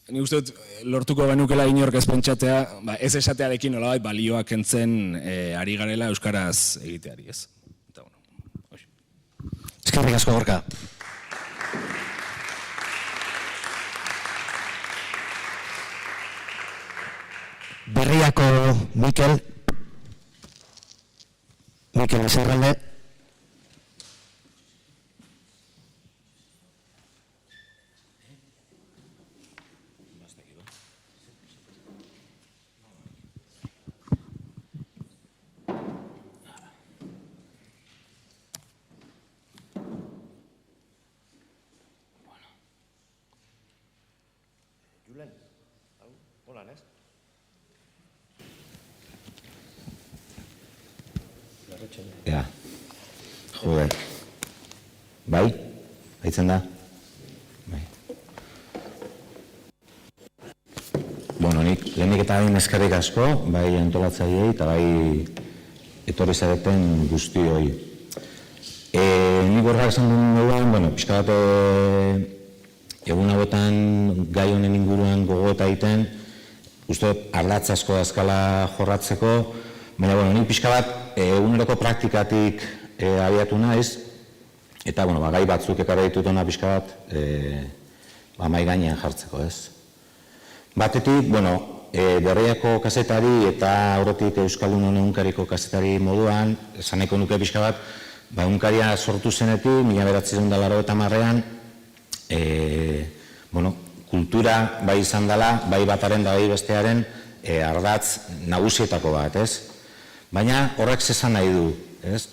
nik uste dut lortuko genukela inork ez pentsatea, ez esatearekin nolabait balioak kentzen ari garela euskaraz egiteari, ez? Eskerrik asko, Gorka. Berriako Mikel Ezerralde. Ja, joder. Bai? Haitzen da? Bai. Nik lehenik eta bain eskerrik asko, bai antolatzaileei eta bai etorri zareten guztioi. Nik Gorka esan duen moduan, pixka bat egun hauetan gai honen inguruan gogoeta egiten, uste ardatz asko dazkala jorratzeko, baina nik pixka bat eguneroko praktikatik abiatu naiz, eta gai batzuk ekarri ditut hona pixka bat mahai gainean jartzeko, ez? Batetik, Berriako kazetari eta aurretik Euskaldunon egunkariko kazetari moduan, esan nahiko nuke pixka bat, egunkaria sortu zenetik, 1980an, kultura bai izan dela, bai bataren da bai bestearen ardatz nagusietako bat, ez? Baina horrek zesan nahi du, ez?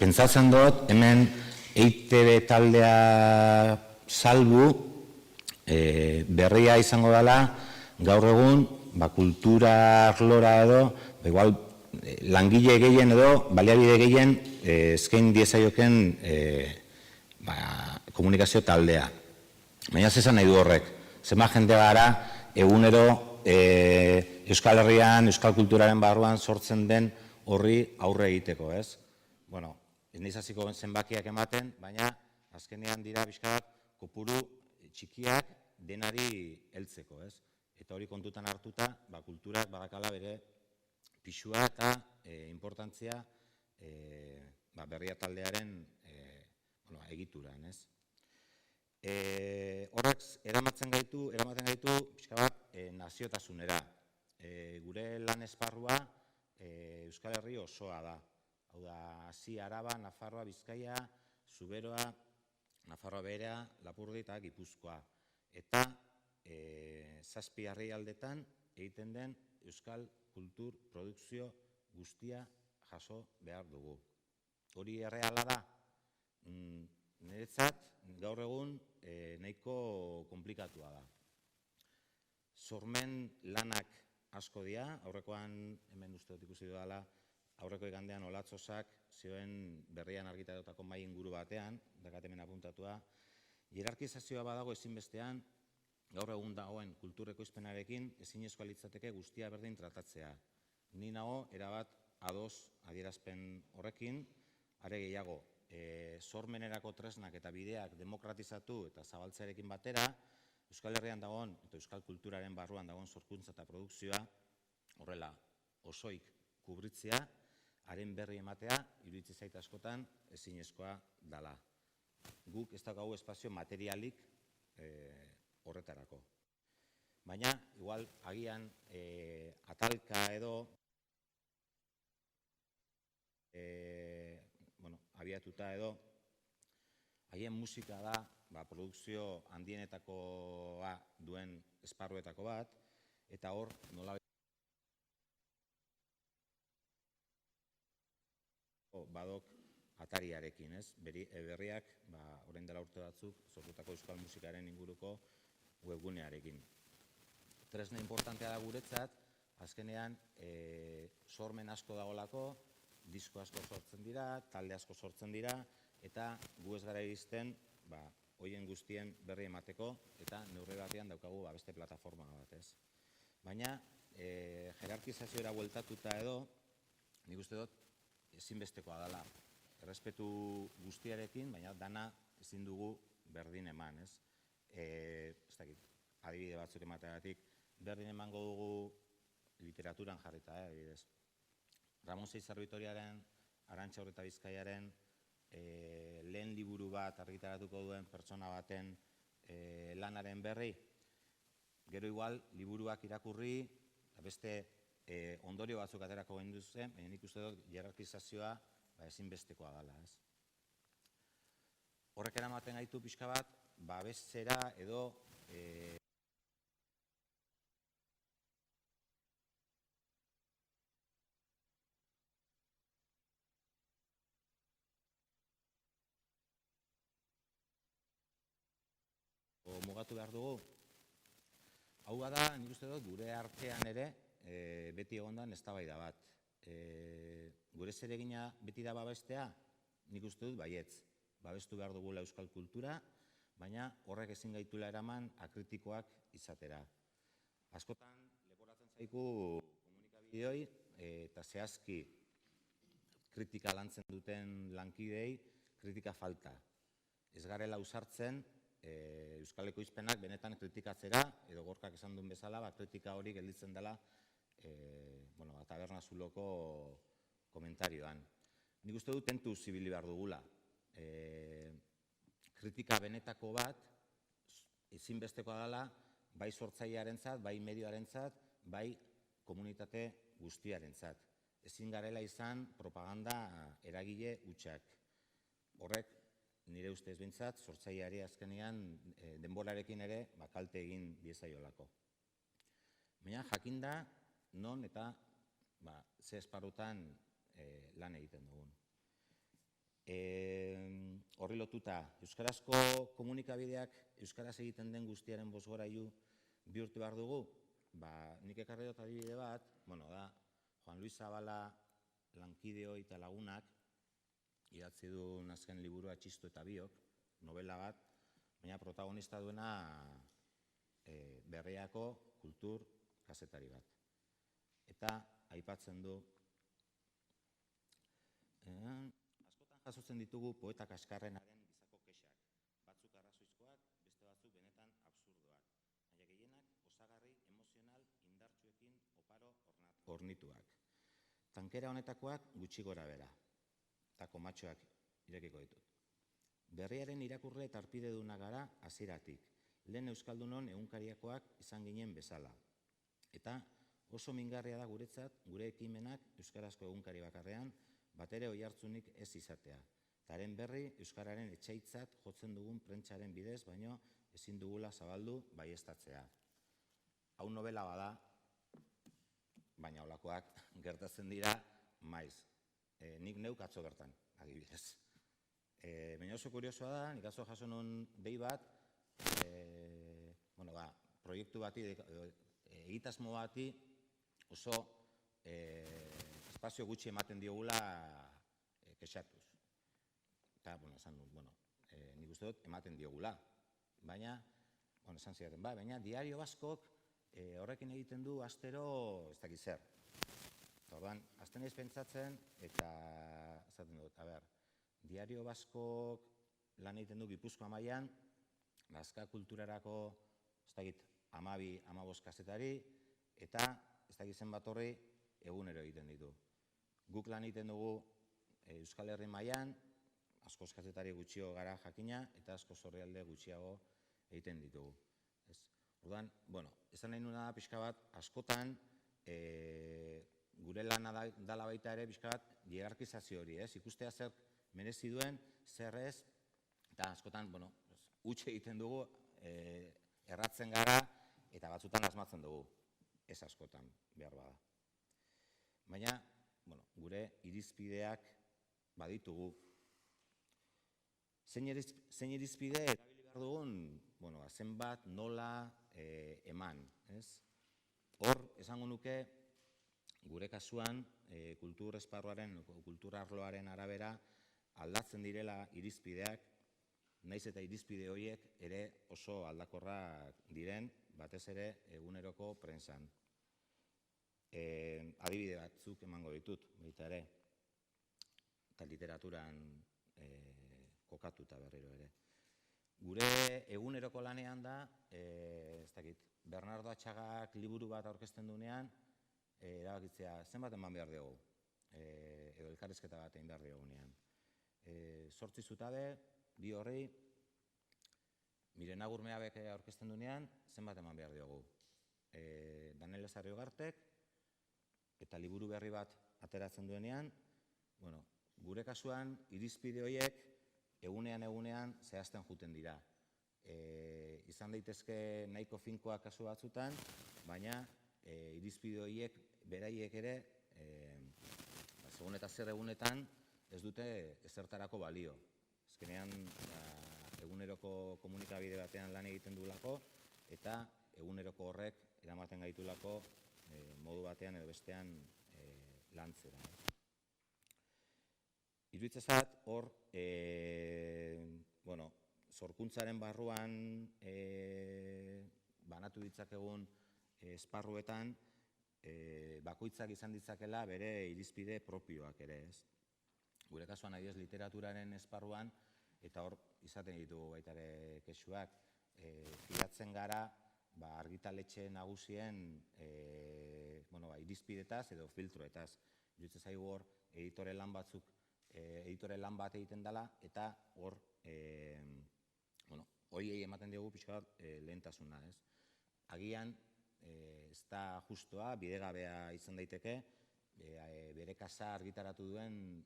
Pentsatzen dut, hemen EITB taldea salbu berria izango dela, gaur egun, kultura arlora edo, langile gehien edo, baliabide gehien eskain diezaioken komunikazio taldea. Baina zesan nahi du horrek, zema jende gara egunero Euskal Herrian, Euskal Kulturaren barruan sortzen den horri aurre egiteko, ez? Ez nahiz hasiko zenbakiak ematen, baina azkenean dira pixka bat kopuru txikiak denari heltzeko, ez? Eta hori kontutan hartuta, kulturak badakala bere pisua eta importantzia berria taldearen egituran, ez? Horrek eramaten gaitu pixka bat naziotasunera. Gure lan esparrua Euskal Herri osoa da. Hau da, Hasi, Araba, Nafarroa, Bizkaia, Zuberoa, Nafarroa Beherea, Lapurdi eta Gipuzkoa. Eta 7 herrialdetan egiten den euskal kultur produkzio guztia jaso behar dugu. Hori erreala da? Niretzat, gaur egun nahiko konplikatua da. Sormen lanak asko dira, aurrekoan hemen uste dut ikusi dudala, aurreko igandean Olatzosak zioen berrian argitaratutako mahai inguru batean, dakat hemen apuntatua, hierarkizazioa badago ezinbestean, gaur egun dagoen kultur ekoizpenarekin ezinezkoa litzateke guztia berdin tratatzea. Ni nago erabat ados adierazpen horrekin, are gehiago, sormenerako tresnak eta bideak demokratizatu eta zabaltzearekin batera, Euskal Herrian dagoen eta Euskal Kulturaren barruan dagoen sorkuntza eta produkzioa horrela osoik kubritzea, haren berri ematea, iruditzen zait askotan ezinezkoa dela. guk ez daukagu espazio materialik horretarako. Baina, igual, agian atalka edo abiatuta edo, haien musika da produkzio handienetakoa duen esparruetako bat, eta hor nola badok Atariarekin, ez? Berriak, orain dela urte batzuk, sortutako euskal musikaren inguruko webgunearekin. Tresna importantea da guretzat, azkenean sormen asko dagoelako, disko asko sortzen dira, talde asko sortzen dira, eta gu ez gara iristen hoien guztien berri emateko, eta neurri batean daukagu beste plataforma bat, ez? Baina, jerarkizazioera bueltatuta edo, nik uste dut, ezinbestekoa dela, errespetu guztiarekin, baina dana ezin dugu berdin eman, ez? Ez dakit, adibide batzuk emateagatik, berdin emango dugu literaturan jarrita, adibidez. Ramon Seizer Vitoriaren, Arantxa Urreta Bizkaiaren, lehen liburu bat argitaratuko duen pertsona baten lanaren berri, gero igual, liburuak irakurri, beste ondorio batzuk aterako genduzen, baina nik uste dut jerarkizazioa ezinbestekoa dela, ez? Horrek eramaten gaitu pixka bat, babestera edo mugatu behar dugu. Hau da, nik uste dut, gure artean ere beti egondan eztabaida bat. Gure zeregina beti da babestea, nik uste dut baietz. Babestu behar dugula euskal kultura, baina horrek ezin gaitula eraman akritikoak izatera. Askotan, leporatzen zaiku komunikabideoi eta zehazki kritika lantzen duten lankideei, kritika falta. Ez garela ausartzen, euskal ekoizpenak benetan kritikatzera, edo Gorkak esan duen bezala, kritika hori gelditzen dela taberna zuloko komentarioan. Nik uste dut tentu zibili behar dugula. Kritika benetako bat, ezinbestekoa dela, bai sortzailearentzat, bai medioarentzat, bai komunitate guztiarentzat. Ezin garela izan propaganda eragile hutsak. Horrek, nire ustez behintzat, sortzaileari azkenean denborarekin ere kalte egin diezaiolako. Baina jakinda, non eta ze esparrutan lan egiten dugun. Horri lotuta, euskarazko komunikabideak euskaraz egiten den guztiaren bozgorailu bihurtu behar dugu? Nik ekarri dut adibide bat, da Juan Luis Zabala lankideo eta lagunak idatzi du azken liburua Txistu eta Biok, novela bat, baina protagonista duena Berriako kultur kazetari bat. Eta aipatzen du, askotan jasotzen ditugu poeta kaskarrenaren gizako kexak, batzuk arrazoizkoak, beste batzuk benetan absurdoak, baina gehienak osagarri emozional indartsuekin oparo hornituak. Tankera honetakoak gutxi gora bera, eta komatxoak irekiko ditut. Berriaren irakurle eta arpideduna gara hasieratik, lehen euskaldunon egunkariakoak izan ginen bezala. Eta oso mingarria da guretzat, gure ekimenak euskarazko egunkari bakarrean, batere oihartzunik ez izatea. Taren berri, euskararen etxaitzat jotzen dugun prentsaren bidez, baino ezin dugula zabaldu baieztatzea. Hau novela bada, baina holakoak gertatzen dira maiz. Nik neuk atzo bertan, adibidez. Baina oso kuriosoa da, nik atzo jaso nun dei bat, proiektu bati, egitasmo bati oso espazio gutxi ematen diogula kexatuz. Eta, esan dut, nik uste dut ematen diogula. Baina, esan zidaten, baina Diario Baskok horrekin egiten du astero ez dakit zer. Orduan, azten ez pentsatzen, eta esaten dut, Diario Baskok lan egiten du Gipuzkoa mailan, Baska kulturarako, ez dakit, 12 kazetari, eta ez dakit zenbat horri egunero egiten ditu. Guk lan egiten dugu Euskal Herri mailan, askoz kazetari gutxiago gara jakina, eta askoz orrialde gutxiago egiten ditugu. Orduan, esan nahi nuna da pixka bat, askotan, gure lana dala baita ere pixka bat hierarkizazio hori, ikustea zer merezi duen, zer ez, eta askotan, huts egiten dugu, erratzen gara, eta batzutan asmatzen dugu, ez askotan, behar bada. Baina, gure irizpideak baditugu. Zein irizpide erabili behar dugun, zenbat, nola, eman. Hor, esango nuke, gure kasuan, kultur esparruaren, kultur arloaren arabera, aldatzen direla irizpideak, naiz eta irizpide horiek ere oso aldakorrak diren, batez ere eguneroko prentsan. Adibide batzuk emango ditut, baita ere, eta literaturan kokatuta berriro ere. Gure eguneroko lanean da, Bernardo Atxagak liburu bat aurkezten duenean, erabakitzea zenbat eman behar dugu, edo elkarrizketa bat egin behar dugunean. 8 zutabe, 2 horri, Mirena Gurmeabek aurkezten duenean, zenbat eman behar dugu. Daniel Sarriogartek, eta liburu berri bat ateratzen duenean, gure kasuan, irizpide horiek egunean zehazten juten dira. Izan daitezke nahiko finkoak kasu batzutan, baina irizpide horiek beraiek ere, segun eta zer egunetan, ez dute ezertarako balio. Azkenean, eguneroko komunikabide batean lan egiten duelako, eta eguneroko horrek eramaten gaitulako modu batean edo bestean lantzera. Iruditzen zait, hor, sorkuntzaren barruan banatu ditzakegun esparruetan, bakoitzak izan ditzakela bere irizpide propioak ere, ez? Gure kasuan adibidez literaturaren esparruan, eta hor izaten ditugu baita ere kexuak, fidatzen gara argitaletxe nagusien irizpidetaz edo filtroetaz. Iruditzen zaigu hor editore lan batzuk, editore lan bat egiten dela, eta hor horiei ematen diogu pixka bat lehentasuna, ez? Agian, ez da justoa, bidegabea izan daiteke, bere kasa argitaratu duen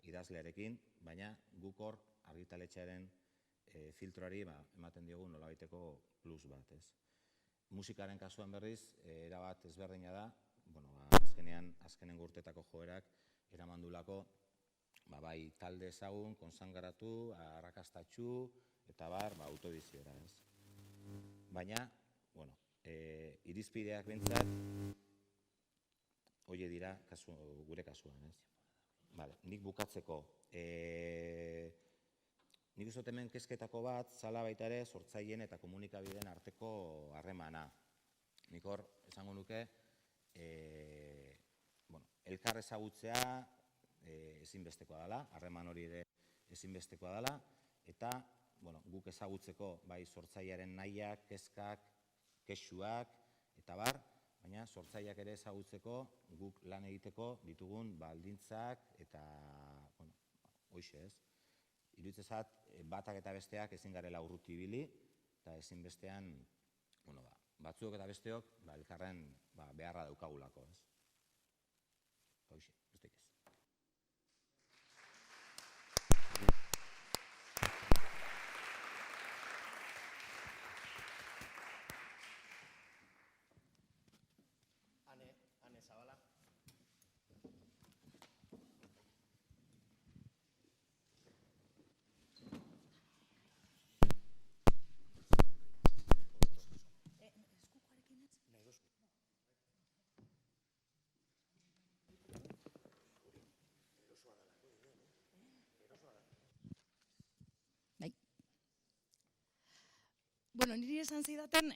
idazlearekin, baina guk hor argitaletxearen filtroari ematen diogu nolabaiteko plus bat, ez? Musikaren kasuan berriz, erabat ezberdina da, azkenengo urtetako joerak eramandulako, bai talde ezagun, konsangaratu, arrakastatxu, eta autoediziora, ez? Baina, irizpideak bintzat, hoie dira gure kasuan, ez? Nik bukatzeko, nik uste hemen kezketako bat, zala baita ere, sortzaileen eta komunikabideen arteko harremana. Nik hor, esango nuke, elkar ezagutzea ezinbestekoa dela, harreman hori ere ezinbestekoa dela, eta guk ezagutzeko bai sortzailearen nahiak, kezkak, kexuak, eta baina sortzaileak ere ezagutzeko guk lan egiteko ditugun baldintzak eta hoixe, ez? Iruditzen zait, batak eta besteak ezin garela urruti ibili, eta ezin bestean, batzuok eta besteok elkarren beharra daukagulako, ez? Hoixe, besteik ez. Ane Zabala. Niri esan zidaten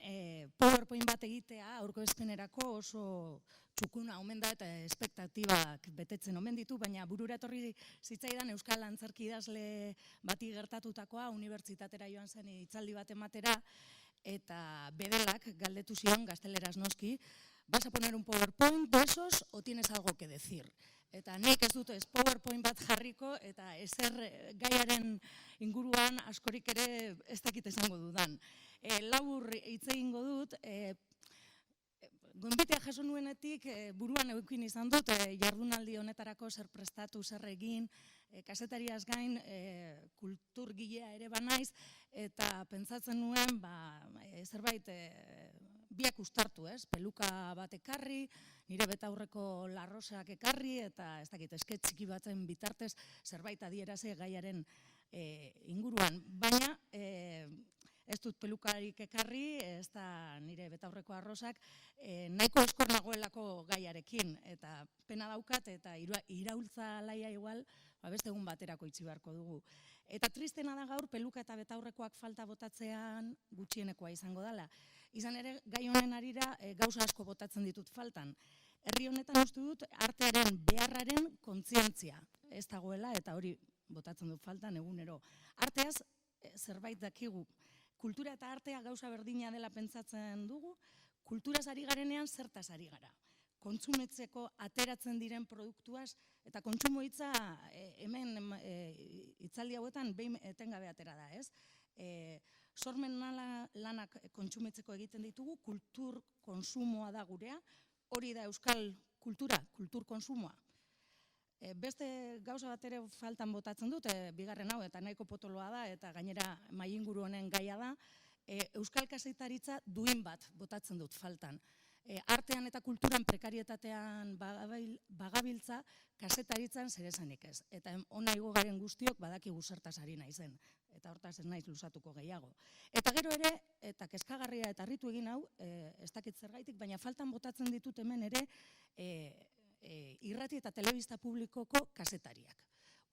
PowerPoint bat egitea aurkezpenerako oso txukuna omen da eta espektatibak betetzen omen ditu, baina burura etorri zitzaidan Euskal Antzerki idazle bati gertatutakoa, unibertsitatera joan zen hitzaldi bat ematera, eta bedelak galdetu zion, gazteleraz noski, ¿vas a poner un PowerPoint de esos o tienes algo que decir? Eta nik ez dut PowerPoint bat jarriko eta ezer gaiaren inguruan askorik ere ez dakit esango dudan. Labur hitz egingo dut, gonbitea jaso nuenetik buruan eukin izan dut jardunaldi honetarako zer prestatu, zer egin, kazetariaz gain kulturgilea ere banaiz, eta pentsatzen nuen zerbait biak ustartu, peluka bat ekarri, nire betaurreko larrosak ekarri, eta ez dakit, eske txiki baten bitartez zerbait adieraze gaiaren inguruan. Baina ez dut pelukarik ekarri, ez da nire betaurreko arrosak, nahiko eskor nagoelako gaiarekin, eta pena daukat, eta iraultza laia igual, beste egun baterako itxi beharko dugu. Eta tristena da gaur, peluka eta betaurrekoak falta botatzean gutxienekoa izango dela. Izan ere, gai honen arira gauza asko botatzen ditut faltan. Herri honetan uste dut, artearen beharraren kontzientzia ez dagoela, eta hori botatzen dut faltan egunero. Arteaz, zerbait dakigu. Kultura eta artea gauza berdina dela pentsatzen dugu, kulturaz ari garenean zertaz ari gara. Kontsumetzeko ateratzen diren produktuaz, eta kontsumo hitza hemen hitzaldi hauetan behin etengabe atera da, ez? Sormen lanak kontsumetzeko egiten ditugu, kultur konsumoa da gurea, hori da euskal kultura, kultur konsumoa. Beste gauza bat ere faltan botatzen dut, bigarren hau, eta nahiko potoloa da, eta gainera mainguru honen gaia da, euskal kazetaritza duin bat botatzen dut faltan. Artean eta kulturan prekarietatean bagabiltza, kazetaritzan zeresanik ez. Eta ona igo garen guztiok badakigu zertaz ari naizen, eta hortaz ez naiz luzatuko gehiago. Eta gero ere, eta kezkagarria eta harritu egin hau, ez dakit zergaitik, baina faltan botatzen ditut hemen ere, irrati eta telebista publikoko kazetariak.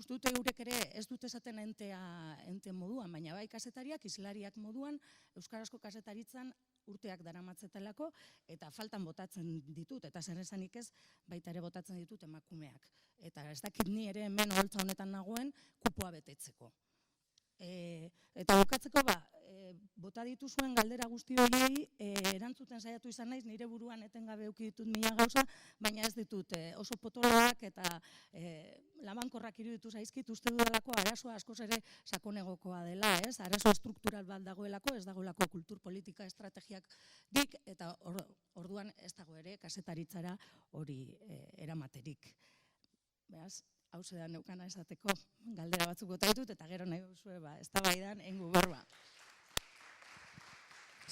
Uste dute eurek ere ez dut esaten ente moduan, baina bai kazetariak, islariak moduan, euskarazko kazetaritzan urteak daramatzetelako, eta faltan botatzen ditut, eta zer esanik ez, baita ere botatzen ditut emakumeak. Eta ez dakit ni ere hemen oholtza honetan nagoen, kupoa betetzeko. Eta bukatzeko, bota dituzuen galdera guzti horiei erantzuten saiatu izan naiz, nire buruan etengabe eduki ditut mila gauza, baina ez ditut oso potoloak eta labankorrak iruditu zaizkit, uste dudalako arazoa askoz ere sakonegokoa dela, ez? Arazo estruktural bat dagoelako, ez dagoelako kultur politika estrategiak dik, eta orduan ez dago ere kazetaritzara hori eramaterik. Beraz, hau da neukana esateko galdera batzuk bota ditut, eta gero nahi duzue, eztabaidan engu berba.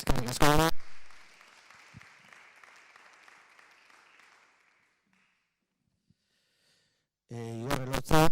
Eskerrik asko. Igor Elotza.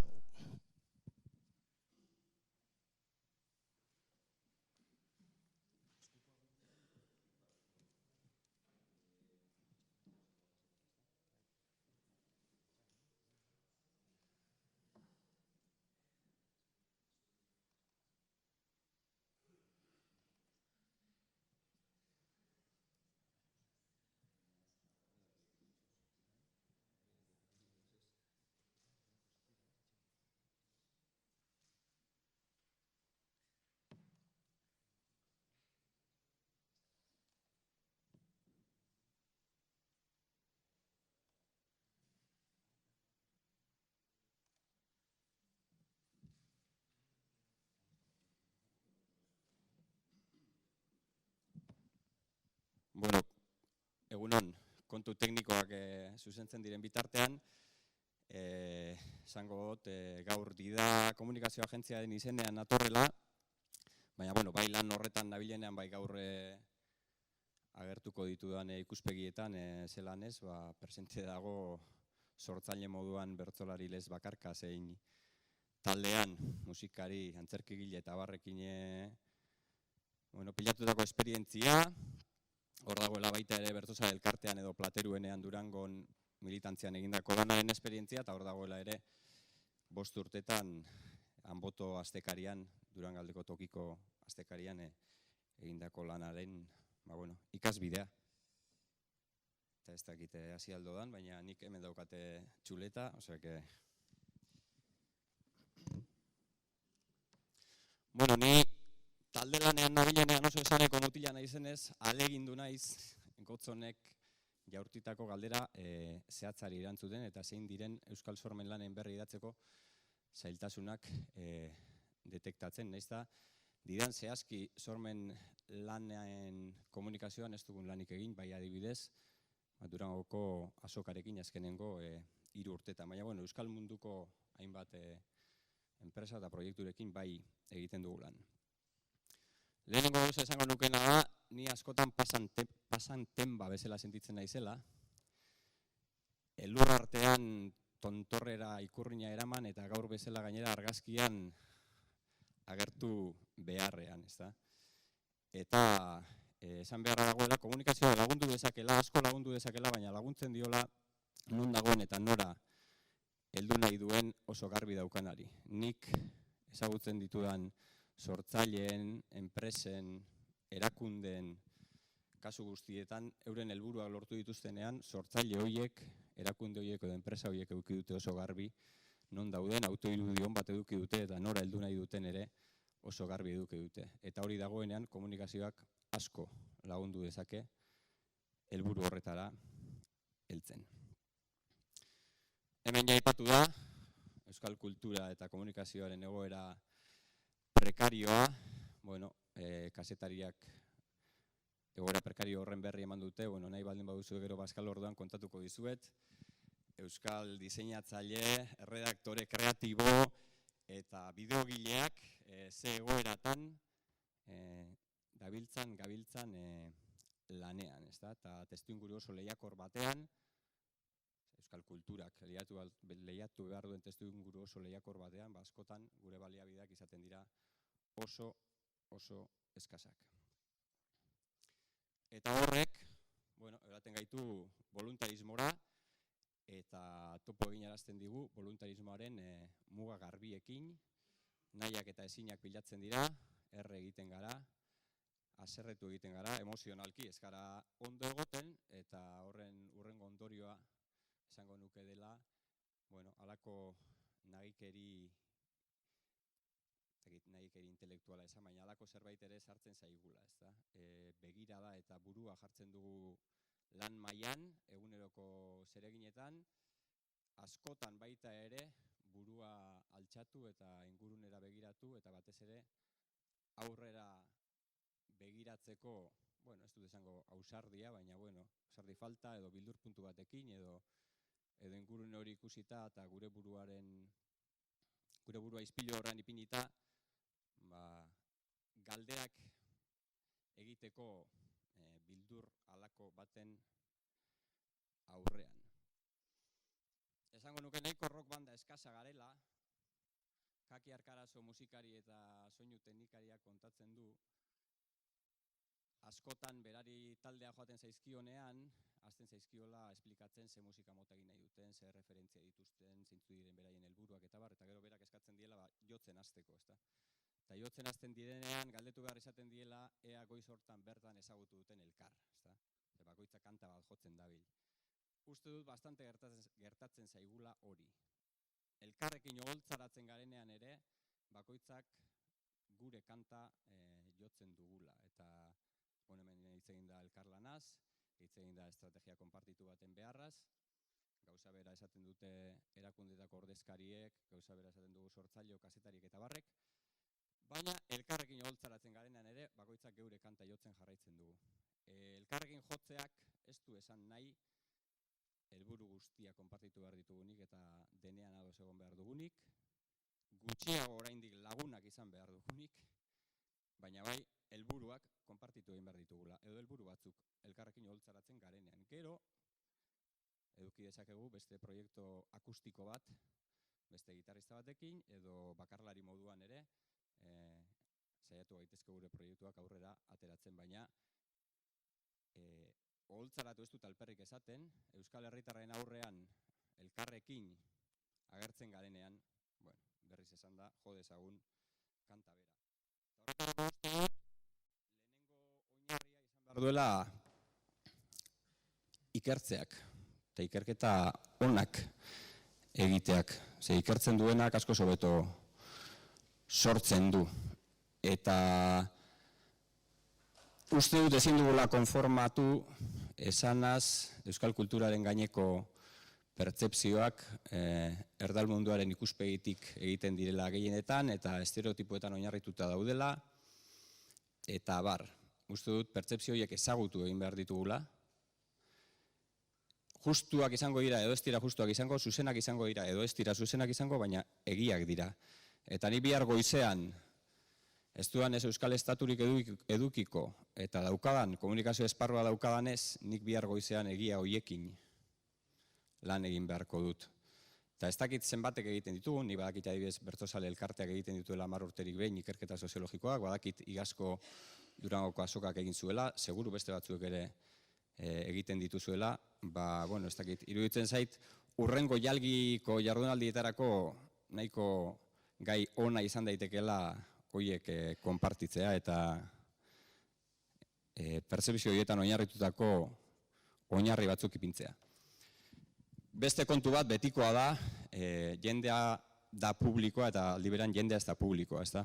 Bueno, egunon, kontu teknikoak zuzentzen diren bitartean, esango dut gaur Dida komunikazio agentziaren izenean natorrela, baina bai lan horretan nabilenean bai gaur agertuko ditudan ikuspegietan zelan ez, presente dago sortzaile moduan bertsolari lez bakarka zein taldean musikari, antzerkigile eta barrekin pilatutako esperientzia, hor dagoela baita ere bertsozale elkartean edo Plateruenean Durangon militantzian egindako lanaren esperientzia, eta hor dagoela ere 5 urtetan Anboto astekarian, Durangaldeko tokiko astekarian egindako lanaren ikasbidea. Eta ez dakite hasi aldo dan, baina nik hemen daukate txuleta, osea ni talde lanean nabilenean oso esaneko mutila naizenez, alegindu naiz, gotzonek jaurtitako galdera zehatzari erantzuten eta zein diren euskal sormen lanen berri idatzeko zailtasunak detektatzen. Nahiz da, didan zehazki sormen lanen komunikazioan ez dugun lanik egin, bai adibidez, Durangoko azokarekin azkenengo 3 urtetan. Baina, euskal munduko hainbat enpresa eta proiekturekin bai egiten dugu lan. Lehenengo gauza esango nukena da, ni askotan pasan tenba bezala sentitzen naizela. Elur artean tontorrera ikurrina eraman eta gaur bezala gainera argazkian agertu beharrean, ezta? Eta esan beharra dagoela komunikazioa lagundu dezakela, asko lagundu dezakela, baina laguntzen diola non dagoen eta nora heldu nahi duen oso garbi daukanari. Nik ezagutzen ditudan sortzaileen, enpresen, erakundeen kasu guztietan, euren helburuak lortu dituztenean, sortzaile horiek, erakunde horiek edo enpresa horiek eduki dute oso garbi, non dauden, autoirudion bat eduki dute eta nora heldu nahi duten ere oso garbi eduki dute. Eta hori dagoenean komunikazioak asko lagundu dezake helburu horretara heltzen. Hemen ja aipatu da, euskal kultura eta komunikazioaren egoera prekarioa, kazetariak egoera prekario horren berri eman dute, nahi baldin baduzu gero Bazkal Orduan kontatuko dizuet, euskal diseinatzaile, erredaktore kreatibo eta bideogileak ze egoeratan gabiltzan lanean, ezta? Eta testuinguru oso lehiakor batean, euskal kulturak lehiatu behar duen testuinguru oso lehiakor batean, askotan gure baliabideak izaten dira oso eskasak. Eta horrek, eraten gaitu voluntarismora, eta topo eginarazten digu voluntarismoaren muga garbiekin, nahiak eta ezinak bilatzen dira, erre egiten gara, haserretu egiten gara, emozionalki ez gara ondo egoten, eta horren urrengo ondorioa esango nuke dela, halako nahikeri intelektuala esan, baina halako zerbait ere sartzen zaigula, ezta? Begirada eta burua jartzen dugu lan mailan, eguneroko zereginetan, askotan baita ere burua altxatu eta ingurunera begiratu, eta batez ere aurrera begiratzeko, ez dut esango ausardia, baina ausardi falta edo bildur puntu batekin, edo ingurune hori ikusita eta gure burua ispilu horrean ipinita, galderak egiteko bildur halako baten aurrean. Esango nuke nahiko rock banda eskasa garela, Kaki Arkarazo musikari eta soinu teknikariak kontatzen du, askotan berari taldea joaten zaizkionean, hasten zaizkiola esplikatzen ze musika mota egin nahi duten, ze referentzia dituzten, zeintzu diren beraien helburuak eta bar, eta gero berak eskatzen diela jotzen hasteko, ezta? Eta jotzen hasten direnean, galdetu behar izaten diela, ea goiz hortan bertan ezagutu duten elkar, ezta? Bakoitza kanta bat jotzen dabil. Uste dut bastante gertatzen zaigula hori. Elkarrekin oholtzaratzen garenean ere, bakoitzak gure kanta jotzen dugula. Eta hemen hitz egin da elkarlanaz, hitz egin da estrategia konpartitu baten beharraz, gauza bera esaten dute erakundetako ordezkariek, gauza bera esaten dugu sortzaileo, kazetariek eta barrek, baina elkarrekin oholtzaratzen garenean ere, bakoitzak geure kanta jotzen jarraitzen dugu. Elkarrekin jotzeak ez du esan nahi, helburu guztia konpartitu behar ditugunik eta denean ados egon behar dugunik, gutxiago oraindik lagunak izan behar dugunik, baina bai, helburuak konpartitu egin behar ditugula, edo helburu batzuk elkarrekin oholtzaratzen garenean. Gero, eduki dezakegu beste proiektu akustiko bat, beste gitarrista batekin, edo bakarlari moduan ere, saiatu gaitezke gure proiektuak aurrera ateratzen, baina oholtzaratu ez dut alperrik esaten, Euskal Herritarren aurrean elkarrekin agertzen garenean, berriz esan da, jo dezagun kanta bera. Horretarako uste dut, lehenengo oinarria izan behar duela ikertzeak, eta ikerketa onak egiteak. Ze ikertzen duenak asko hobeto sortzen du. Eta uste dut ezin dugula konformatu esanaz euskal kulturaren gaineko pertzepzioak erdalmunduaren ikuspegitik egiten direla gehienetan eta estereotipoetan oinarrituta daudela, eta bar, uste dut pertzepzio horiek ezagutu egin behar ditugula. Justuak izango dira edo ez dira justuak izango, zuzenak izango dira edo ez dira zuzenak izango, baina egiak dira. Eta ni bihar goizean, ez duan ez euskal estaturik edukiko eta daukadan, komunikazio esparrua daukadanez, nik bihar goizean egia hoiekin lan egin beharko dut. Eta ez dakit zenbatek egiten ditugu, ni badakit adibidez Bertsozale elkarteak egiten dituela 10 urterik behin ikerketa soziologikoak, badakit Igazko Durangoko azokak egin zuela, seguru beste batzuk ere egiten dituzuela, bueno, ez dakit, iruditzen zait, urrengo jalgiko jardunaldietarako nahiko gai ona izan daitekela horiek konpartitzea eta pertzepzio horietan oinarritutako oinarri batzuk ipintzea. Beste kontu bat betikoa da, jendea da publikoa eta aldi berean jendea ez da publikoa, ez da?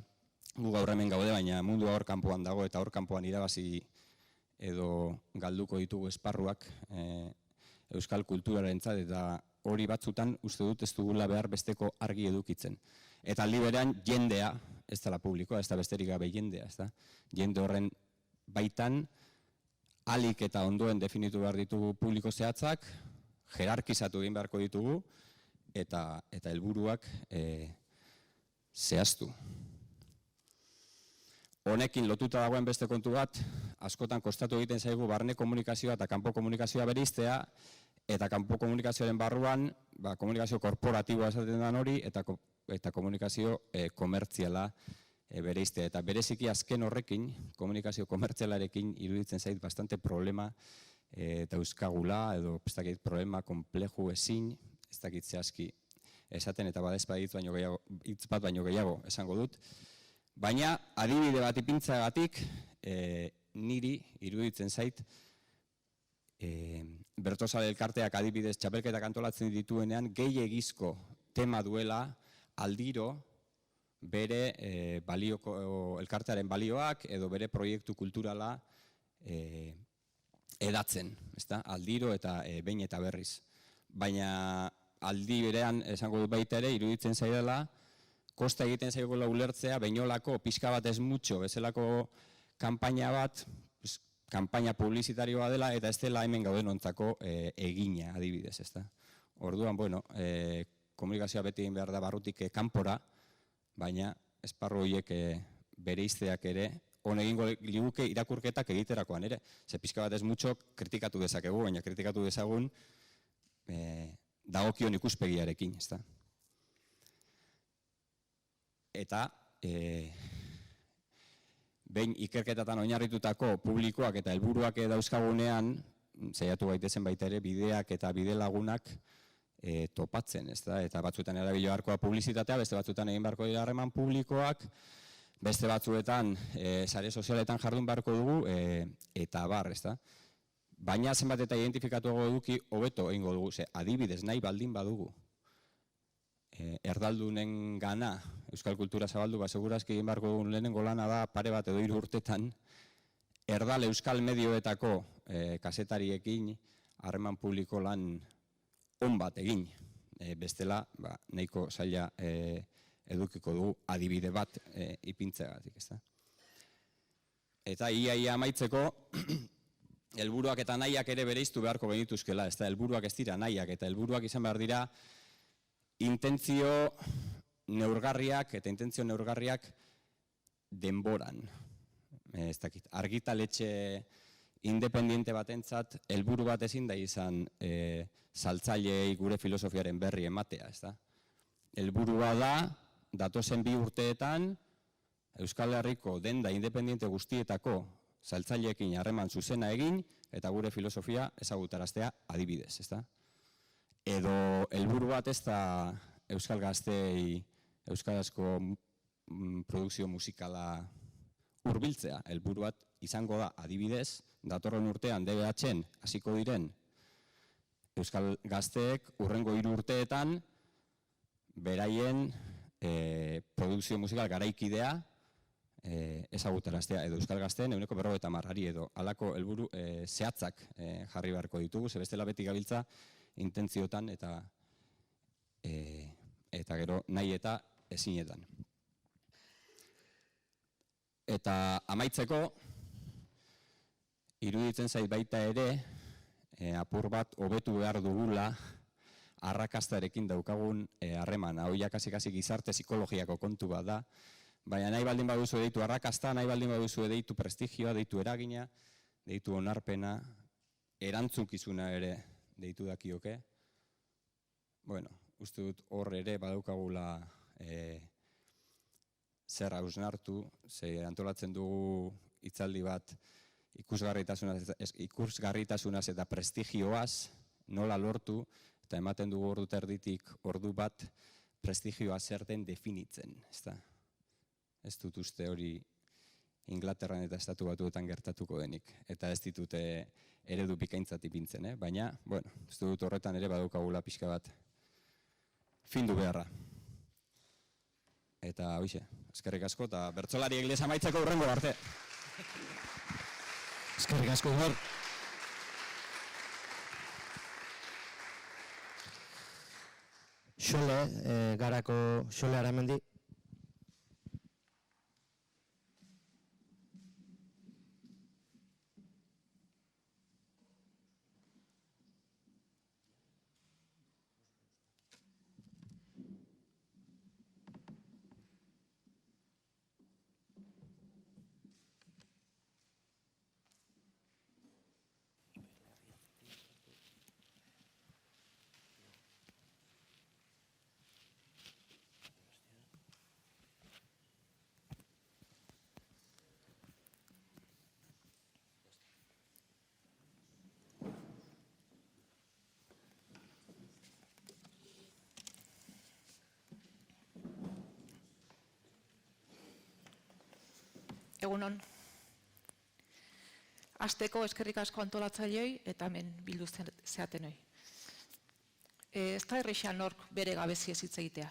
Gu gaur hemen gaude, baina mundua hor kanpoan dago eta hor kanpoan irabazi edo galduko ditugu esparruak euskal kulturarentzat eta hori batzutan uste dut ez dugula behar besteko argi edukitzen. Eta aldi berean jendea ez dela publikoa, ez da besterik gabe jendea, ez da? Jende horren baitan alik eta ondoen definitu behar ditugu publiko zehatzak, jerarkizatu egin beharko ditugu eta helburuak zehaztu. Honekin lotuta dagoen beste kontu bat, askotan kostatu egiten zaigu barne komunikazioa eta kanpo komunikazioa bereiztea, eta kanpo komunikazioaren barruan, komunikazio korporatiboa esaten den hori, eta komunikazio komertziala bereiztea. Eta bereziki azken horrekin, komunikazio komertzialarekin iruditzen zait bastante problema dauzkagula, edo ez dakit problema kompleju ezin, ez dakit zehazki esaten eta badezpa hitz bat baino gehiago esango dut. Baina adibide bat ipintzagatik niri iruditzen zait Bertsozale elkarteak adibidez txapelketak antolatzen dituenean gehiegizko tema duela aldiro bere elkartearen balioak edo bere proiektu kulturala edatzen, aldiro eta behin eta berriz. Baina aldi berean esango dut baita ere iruditzen zaidala kosta egiten zaigula ulertzea behinolako pixka bat ez mutxo bezalako kanpaina bat, kanpaina publizitarioa dela eta ez dela hemen gauden ontzako egina adibidez, ezta. Orduan, bueno, komunikazioa beti egin behar da barrutik kanpora, baina esparru horiek bereizteak ere hon egingo liguke irakurketak egiterakoan ere. Ze pixka bat ez mutxo kritikatu dezakegu, baina kritikatu dezagun dagokion ikuspegiarekin, ezta. Eta behin ikerketatan oinarritutako publikoak eta helburuak dauzkagunean, saiatu gaitezen baita ere bideak eta bide lagunak topatzen, ezta? Eta batzuetan erabili beharkoa publizitatea, beste batzuetan egin beharko dira harreman publikoak, beste batzuetan sare sozialetan jardun beharko dugu eta bar, ezta? Baina zenbat eta identifikatuago eduki hobeto egingo dugu, ze adibidez nahi baldin badugu. Erdaldunen gana euskal kultura zabaldu, segurazki egin beharko dugun lehenengo lana da pare bat edo 3 urtetan erdal euskal medioetako kazetariekin harreman publiko lan on bat egin. Bestela nahiko zaila edukiko dugu adibide bat ipintzegatik, ezta. Eta ia amaitzeko helburuak eta nahiak ere bereiztu beharko genituzkela, ezta. Helburuak ez dira nahiak eta helburuak izan behar dira intentzio neurgarriak eta intentzio neurgarriak denboran. Ez dakit, argitaletxe independiente batentzat helburu bat ezin da izan saltzaileei gure filosofiaren berri ematea, ez da? Helburua da, datozen 2 urteetan, Euskal Herriko denda independiente guztietako saltzaileekin harreman zuzena egin eta gure filosofia ezagutaraztea adibidez, ez da? Edo helburu bat ez da euskal gaztei euskarazko produkzio musikala hurbiltzea. Helburu bat izango da adibidez, datorren urtean DBH-en hasiko diren euskal gazteek hurrengo 3 urteetan beraien produkzio musikal garaikidea ezagutaraztea, edo euskal gazteen 50%-ari edo halako helburu zehatzak jarri beharko ditugu, ze bestela beti gabiltza intentziotan eta gero nahi eta ezinetan. Eta amaitzeko, iruditzen zait baita ere, apur bat hobetu behar dugula arrakastarekin daukagun harreman. Hau jakasi gizarte psikologiako kontu bat da, baina nahi baldin baduzu deitu arrakasta, nahi baldin baduzu deitu prestigioa, deitu eragina, deitu onarpena, erantzukizuna ere deitu dakioke. Bueno, uste dut hor ere badaukagula zer hausnartu, ze antolatzen dugu hitzaldi bat ikusgarritasunaz eta prestigioaz, nola lortu, eta ematen dugu ordu terditik ordu bat prestigioa zer den definitzen. Ez dut uste hori Inglaterran eta Estatu Batuetan gertatuko denik, eta ez ditute eredu bikaintzat ipintzen, baina, bueno, ez dut horretan ere badaukagula pixka bat findu beharra. Eta hoize, eskerrik asko, eta bertsolari eglesa amaitzeko hurrengo arte. Eskerrik asko, Igor. Xole, garako Xole Aramendi. Egunon. Hasteko eskerrik asko antolatzaileoi eta hemen bildu zeatenoi. Ez da erresa nork bere gabeziez hitz egitea.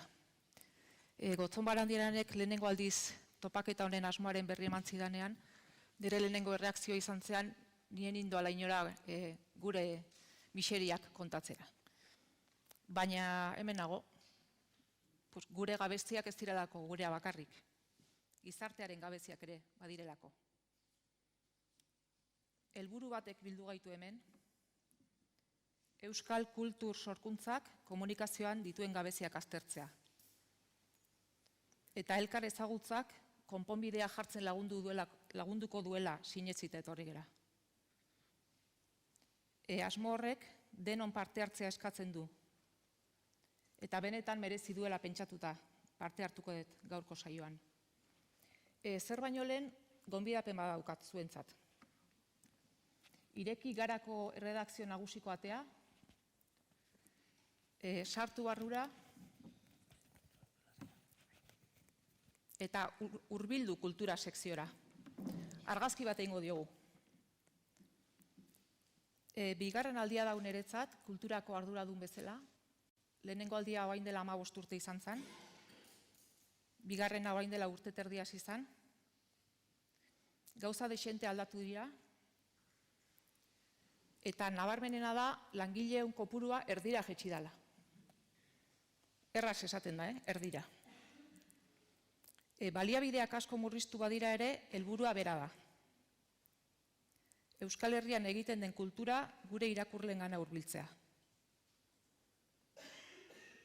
Gotzon Barandiaranek lehenengo aldiz topaketa honen asmoaren berri eman zidanean, nire lehenengo erreakzioa izan zean, nien indoala inora gure miseriak kontatzera. Baina hemen nago, gure gabeziak ez direlako gurea bakarrik. Gizartearen gabeziak ere badirelako. Helburu batek bildu gaitu hemen, euskal kultur sorkuntzak komunikazioan dituen gabeziak aztertzea. Eta elkar ezagutzak konponbidea jartzen lagunduko duela sinetzita etorri gera. Asmo horrek denon parte hartzea eskatzen du. Eta benetan merezi duela pentsatuta parte hartuko dut gaurko saioan. Zer baino lehen, gonbidapen badaukat zuentzat. Ireki garako erredakzio nagusiko atea, sartu barrura, eta hurbildu kultura sekziora. Argazki bat egingo diogu. Bigarren aldia da niretzat, kulturako arduradun bezala. Lehenengo aldia orain dela 15 urte izan zen. Bigarrena orain dela urte terdi hasi izan. Gauza dexente aldatu dira. Eta nabarmenena da, langileun kopurua erdira jaitsi dela. Erraz esaten da, erdira. Baliabideak asko murriztu badira ere, helburua bera da. Euskal Herrian egiten den kultura gure irakurlengana hurbiltzea.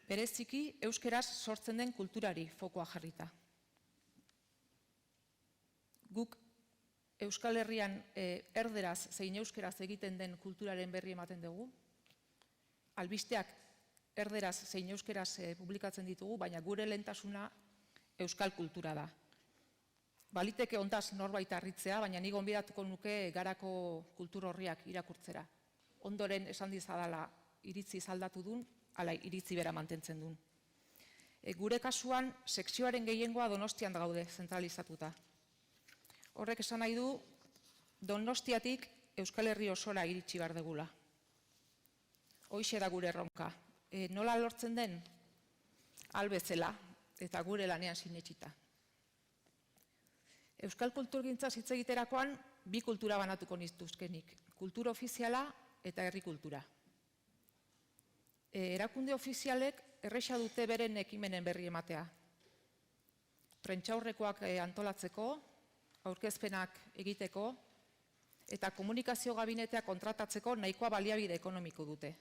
Bereziki, euskeraz sortzen den kulturari fokoa jarrita. Guk Euskal Herrian erderaz zein euskeraz egiten den kulturaren berri ematen dugu. Albisteak erderaz zein euskeraz publikatzen ditugu, baina gure lehentasuna euskal kultura da. Baliteke hontaz norbait harritzea, baina ni gonbidatuko nuke garako kultur horriak irakurtzera. Ondoren esan dizadala iritzi aldatu dun, ala iritzi bera mantentzen duen. Gure kasuan, sekzioaren gehiengoa Donostian gaude zentralizatuta. Horrek esan nahi du, Donostiatik Euskal Herri osora iritsi behar degula. Hoixe da gure erronka. Nola lortzen den? Albezela, eta gure lanean sinetsita. Euskal kulturgintza hitz egiterakoan bi kultura banatuko nituzkenik, kultura ofiziala eta herri kultura. Erakunde ofizialek erresa dute beren ekimenen berri ematea. Prentsaurrekoak antolatzeko, aurkezpenak egiteko eta komunikazio gabinetea kontratatzeko nahikoa baliabide ekonomiko dute.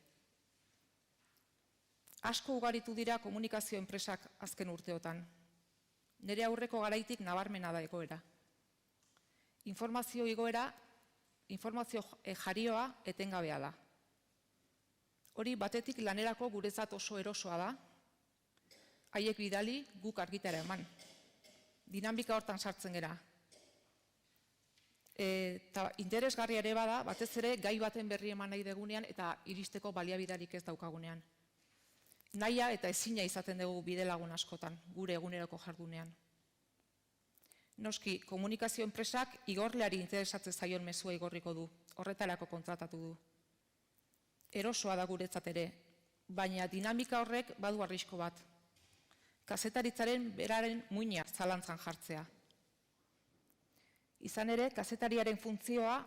Asko ugaritu dira komunikazio enpresak azken urteotan. Nire aurreko garaitik nabarmena da egoera. Informazio jarioa etengabea da. Hori batetik lanerako guretzat oso erosoa da, haiek bidali guk argitara eman. Dinamika hortan sartzen gera. Eta interesgarria ere bada, batez ere gai baten berri eman nahi degunean eta iristeko baliabidarik ez daukagunean. Nahia eta ezina izaten dugu bidelagun askotan, gure eguneroko jardunean. Noski, komunikazio enpresak igorleari interesatzen zaion mezua igorriko du, horretarako kontratatu du. Erosoa da guretzat ere, baina dinamika horrek badu arrisko bat. Kazetaritzaren beraren muina zalantzan jartzea. Izan ere, kazetariaren funtzioa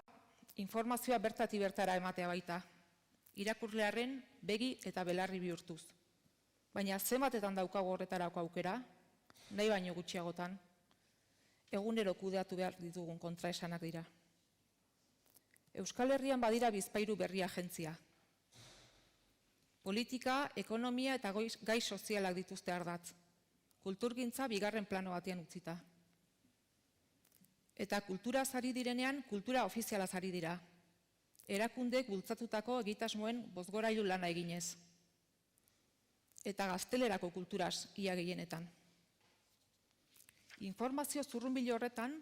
informazioa bertatik bertara ematea baita, irakurlearen begi eta belarri bihurtuz. Baina zenbatetan daukagu horretarako aukera, nahi baino gutxiagotan, egunero kudeatu behar ditugun kontraesanak dira. Euskal Herrian badira bizpahiru berri agentzia. Politika, ekonomia eta gai sozialak dituzte ardatz. Kulturgintza bigarren plano batean utzita. Eta kultura ari direnean, kultura ofiziala ari dira. Erakundek bultzatutako egitasmoen bozgorailu lana eginez. Eta gaztelerako kulturaz ia gehienetan. Informazio zurrunbilo horretan,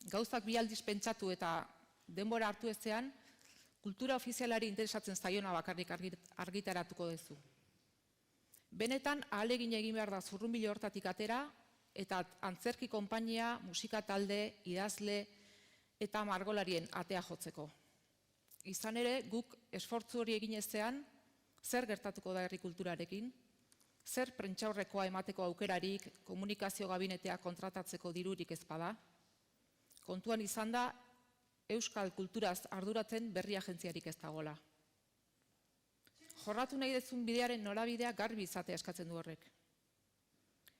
gauzak bi aldiz pentsatu eta denbora hartu ezean, kultura ofizialari interesatzen zaiona bakarrik argitaratuko duzu. Benetan, ahalegin egin behar da zurrunbilo hortatik atera, eta antzerki konpainia, musika talde, idazle eta margolarien atea jotzeko. Izan ere, guk esfortzu hori egin ezean, zer gertatuko da herri kulturarekin, zer prentsaurrekoa emateko aukerarik, komunikazio gabinetea kontratatzeko dirurik ez bada, kontuan izan da, euskal kulturaz arduratzen berri agentziarik ez dagoela. Jorratu nahi dezun bidearen norabidea garbi izatea eskatzen du horrek.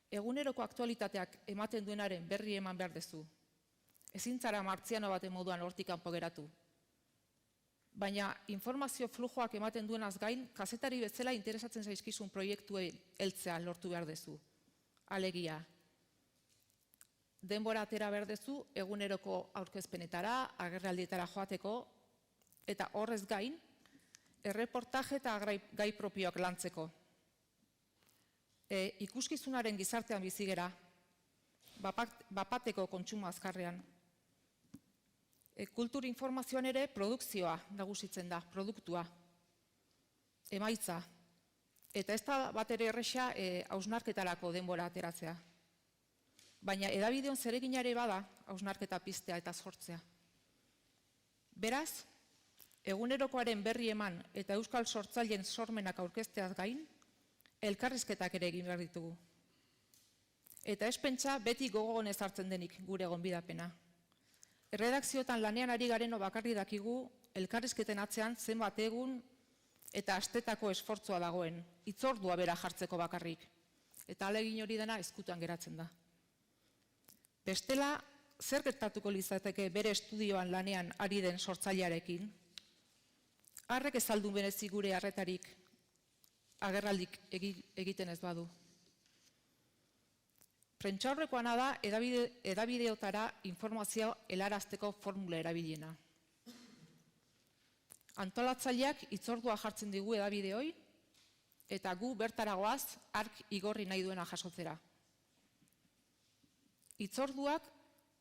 Eguneroko aktualitateak ematen duenaren berri eman behar dezu. Ezin zara martziano baten moduan hortik kanpo geratu. Baina informazio flujoak ematen duenaz gain, kazetari bezala interesatzen zaizkizun proiektuei heltzea lortu behar dezu. Alegia, denbora atera behar dezu eguneroko aurkezpenetara, agerraldietara joateko, eta horrez gain, erreportaje eta gai propioak lantzeko. Ikuskizunaren gizartean bizigera, bapateko kontsumo azkarrean. Kultur informazioan ere produkzioa nagusitzen da, produktua, emaitza. Eta ez da bat ere erresa hausnarketarako denbora ateratzea. Baina edabideon zereginare bada hausnarketa piztea eta sortzea. Beraz, egunerokoaren berri eman eta euskal sortzaileen sormenak aurkezteaz gain, elkarrizketak ere egin behar ditugu. Eta ez pentsa beti gogoan ezartzen denik gure gonbidapena. Erredakzioetan lanean ari gareno bakarri dakigu, elkarrizketen atzean zenbat egun eta astetako esfortzua dagoen, hitzordua bera jartzeko bakarrik. Eta ahalegin hori dena ezkutuan geratzen da. Bestela, zer gertatuko litzateke bere estudioan lanean ari den sortzailearekin? Harrek ez aldun berezi gure harretarik agerraldik egiten ez badu. Prentsaurrekoana da edabideotara informazio helarazteko formula erabiliena. Antolatzaileak hitzordua jartzen digu edabideoi eta gu bertara goaz hark igorri nahi duena jasotzera. Hitzorduak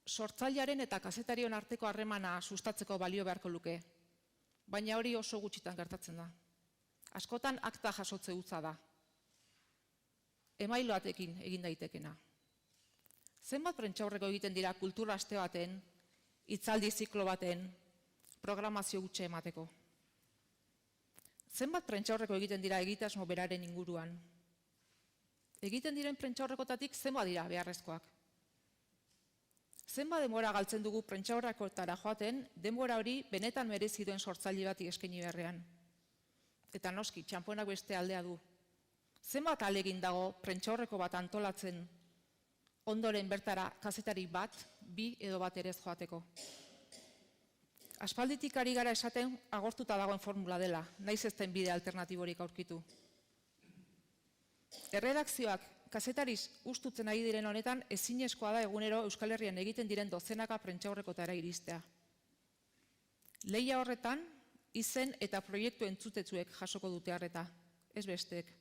sortzailearen eta kazetarion arteko harremana sustatzeko balio beharko luke, baina hori oso gutxitan gertatzen da. Askotan akta jasotze hutsa da. Emailoatekin egin daitekena. Zenbat prentsaurreko egiten dira kultura aste baten, hitzaldi ziklo baten, programazio gutxe emateko. Zenbat prentsaurreko egiten dira egitasmo beraren inguruan. Egiten diren prentsaurrekotatik zenbat dira beharrezkoak. Zenba denbora galtzen dugu prentsaurrekoetara joaten, denbora hori benetan merezi duen sortzaile bati eskaini beharrean. Eta noski, txanponak beste aldea du. Zenbat ahalegin dago prentsaurreko bat antolatzen ondoren bertara kazetari bat, bi edo bat ere ez joateko. Aspalditik ari gara esaten agortuta dagoen formula dela, naiz ez den bide alternatiborik aurkitu. Erredakzioak kazetariz ustutzen ari diren honetan ezinezkoa da egunero Euskal Herrian egiten diren dozenaka prentsaurrekotara iristea. Lehia horretan, izen eta proiektu entzutetzuek jasoko dute harreta, ez besteek.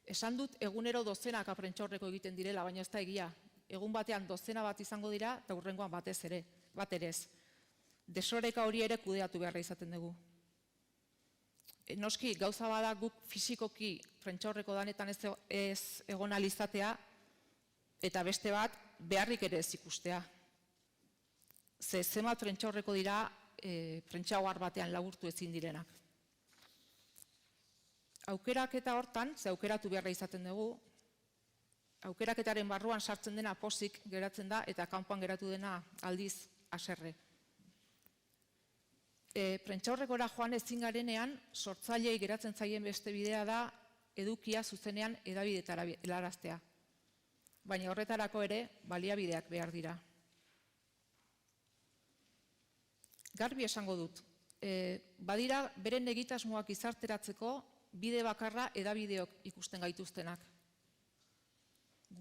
Esan dut egunero dozenaka prentsaurreko egiten direla, baina ez da egia. Egun batean dozena bat izango dira, eta hurrengoan bat ere ez. Desoreka hori ere kudeatu beharra izaten dugu. Noski, gauza bada guk fisikoki prentsaurreko danetan ez egon alizatea, eta beste bat beharrik ere ez ikustea. Zenbat prentsaurreko dira prentsaoar batean laburtu ezin direnak. Aukeraketa hortan, ze aukeratu beharra izaten dugu, aukeraketaren barruan sartzen dena pozik geratzen da eta kanpoan geratu dena aldiz haserre. Prentsaurrekora joan ezin garenean, sortzaileei geratzen zaien beste bidea da edukia zuzenean hedabidetara helaraztea. Baina horretarako ere baliabideak behar dira. Garbi esango dut, badira beren egitasmoak izarteratzeko bide bakarra hedabideok ikusten gaituztenak.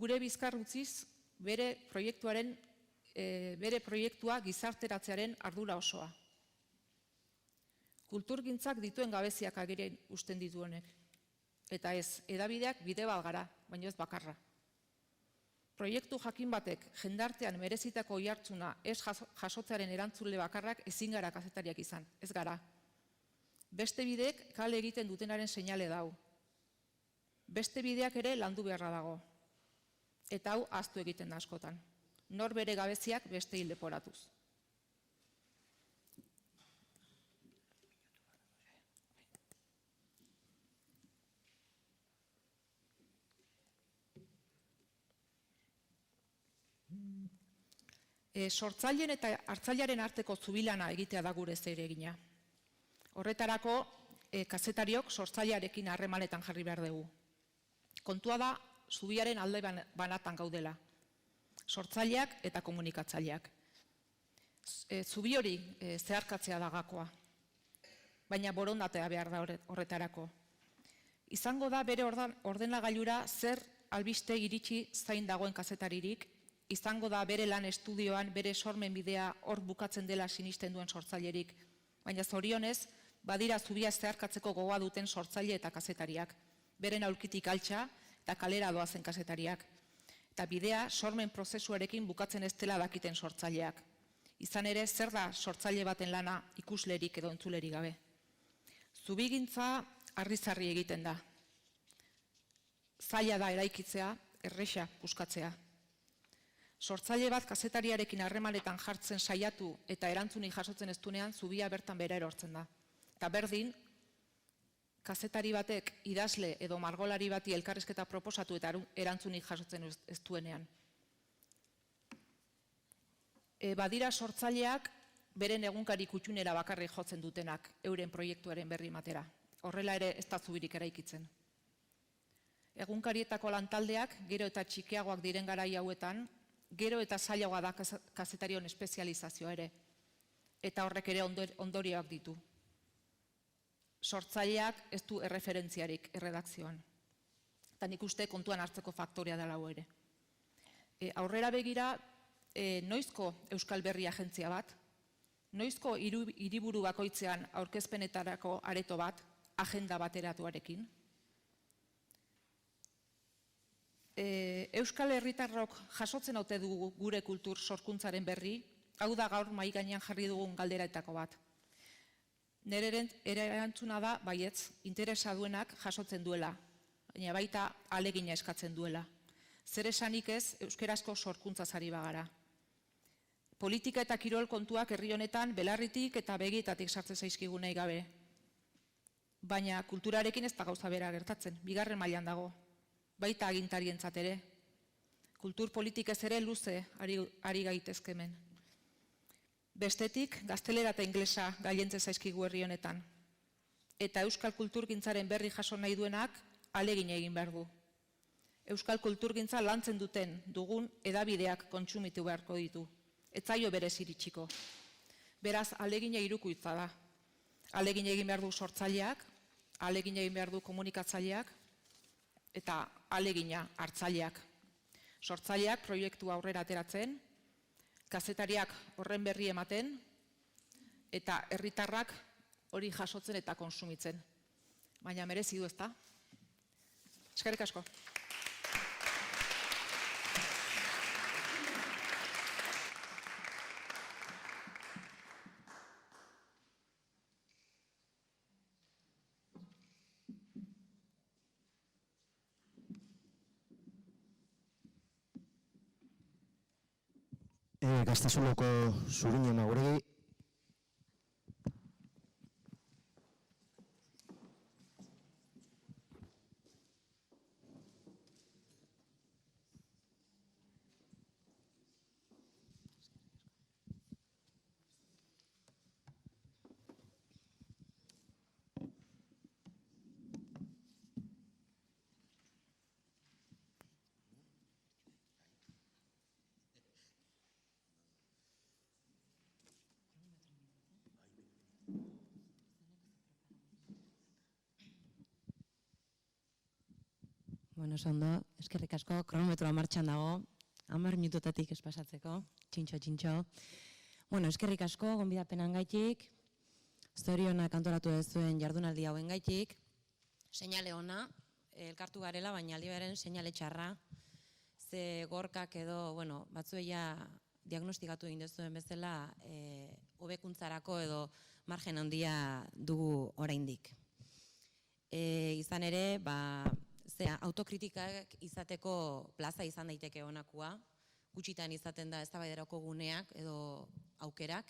Gure bizkar utziz bere proiektua gizarteratzearen ardura osoa. Kulturgintzak dituen gabeziak agerian usten ditu honek. Eta ez, hedabideak bide bat gara, baina ez bakarra. Proiektu jakin batek jendartean merezitako oihartzuna ez jasotzearen erantzule bakarrak ezin gara kazetariak izan, ez gara. Beste bideek kale egiten dutenaren seinale dau. Beste bideak ere landu beharra dago. Eta hau ahaztu egiten da askotan. Nor bere gabeziak beste leporatuz. Sortzaileen eta hartzailearen arteko zubilana egitea da gure zeregina. Horretarako, kazetariok sortzailearekin harremanetan jarri behar dugu. Kontua da, zubiaren alde banatan gaudela. Sortzaileak eta komunikatzaileak. Zubi hori zeharkatzea da gakoa. Baina borondatea behar da horretarako. Izango da bere ordenagailura zer albiste iritsi zain dagoen kazetaririk, izango da bere lan estudioan, bere sormen bidea hor bukatzen dela sinisten duen sortzailerik. Baina zorionez, badira zubia zeharkatzeko gogoa duten sortzaile eta kazetariak. Beren aulkitik altxa eta kalera doazen kazetariak. Eta bidea sormen prozesuarekin bukatzen ez dela dakiten sortzaileak. Izan ere, zer da sortzaile baten lana ikuslerik edo entzulerik gabe. Zubigintza harrizarri egiten da. Zaila da eraikitzea, erresa puskatzea. Sortzaile bat kazetariarekin harremanetan jartzen saiatu eta erantzunik jasotzen ez duenean zubia bertan bera erortzen da. Eta berdin, kazetari batek idazle edo margolari bati elkarrizketa proposatu eta erantzunik jasotzen ez duenean. Badira sortzaileak beren egunkari kutxunera bakarrik jotzen dutenak euren proiektuaren berri ematera. Horrela ere ez da zubirik eraikitzen. Egunkarietako lantaldeak gero eta txikiagoak diren garai hauetan, gero eta zailagoa da kazetarion espezializazioa ere, eta horrek ere ondorioak ditu. Sortzaileak ez du erreferentziarik erredakzioan. Eta nik uste kontuan hartzeko faktorea dela hau ere. Aurrera begira, noizko Euskal Berri agentzia bat, noizko hiriburu bakoitzean aurkezpenetarako areto bat, agenda bateratuarekin. Euskal Herritarrok jasotzen ote dugu gure kultur sorkuntzaren berri, hau da gaur mahai gainean jarri dugun galderetako bat. Nere erantzuna da, baietz, interesa duenak jasotzen duela, baina baita ahalegina eskatzen duela. Zer esanik ez, euskerazko sorkuntzaz ari bagara. Politika eta kirol kontuak herri honetan belarritik eta begietatik sartzen zaizkigunei gabe. Baina kulturarekin ez da gauza bera gertatzen, bigarren mailan dago. Baita agintarientzat ere. Kultur politikez ere luze ari gaitezke hemen. Bestetik, gaztelera eta inglesa gailentze zaizkigu herri honetan. Eta euskal kulturgintzaren berri jaso nahi duenak ahalegin egin behar du. Euskal kulturgintza lantzen dugun hedabideak kontsumitu beharko ditu. Ez zaio berez iritsiko. Beraz, ahalegina hirukoitza da. Ahalegin egin behar du sortzaileak, ahalegin egin behar du komunikatzaileak, eta ahalegina hartzaileak. Sortzaileak proiektu aurrera ateratzen, kazetariak horren berri ematen, eta herritarrak hori jasotzen eta konsumitzen. Baina merezi du, ezta? Eskerrik asko. Gaztezuloko Zuriñe Maguregi. Bueno, ondo, eskerrik asko, kronometroa martxan dago, 10 minututatik espasatzeko, txintxo. Bueno, eskerrik asko, gonbidapenan gaitik, zorionak antolatu duzuen jardunaldi hauen gaitik, seinale ona, elkartu garela, baina aldi beren seinale txarra, ze gorkak edo, bueno, batzueia diagnostikatu egin duzuen bezala, hobekuntzarako edo margen handia dugu oraindik. Izan ere, autokritikak izateko plaza izan daiteke honakua, gutxitan izaten da eztabaidarako guneak edo aukerak,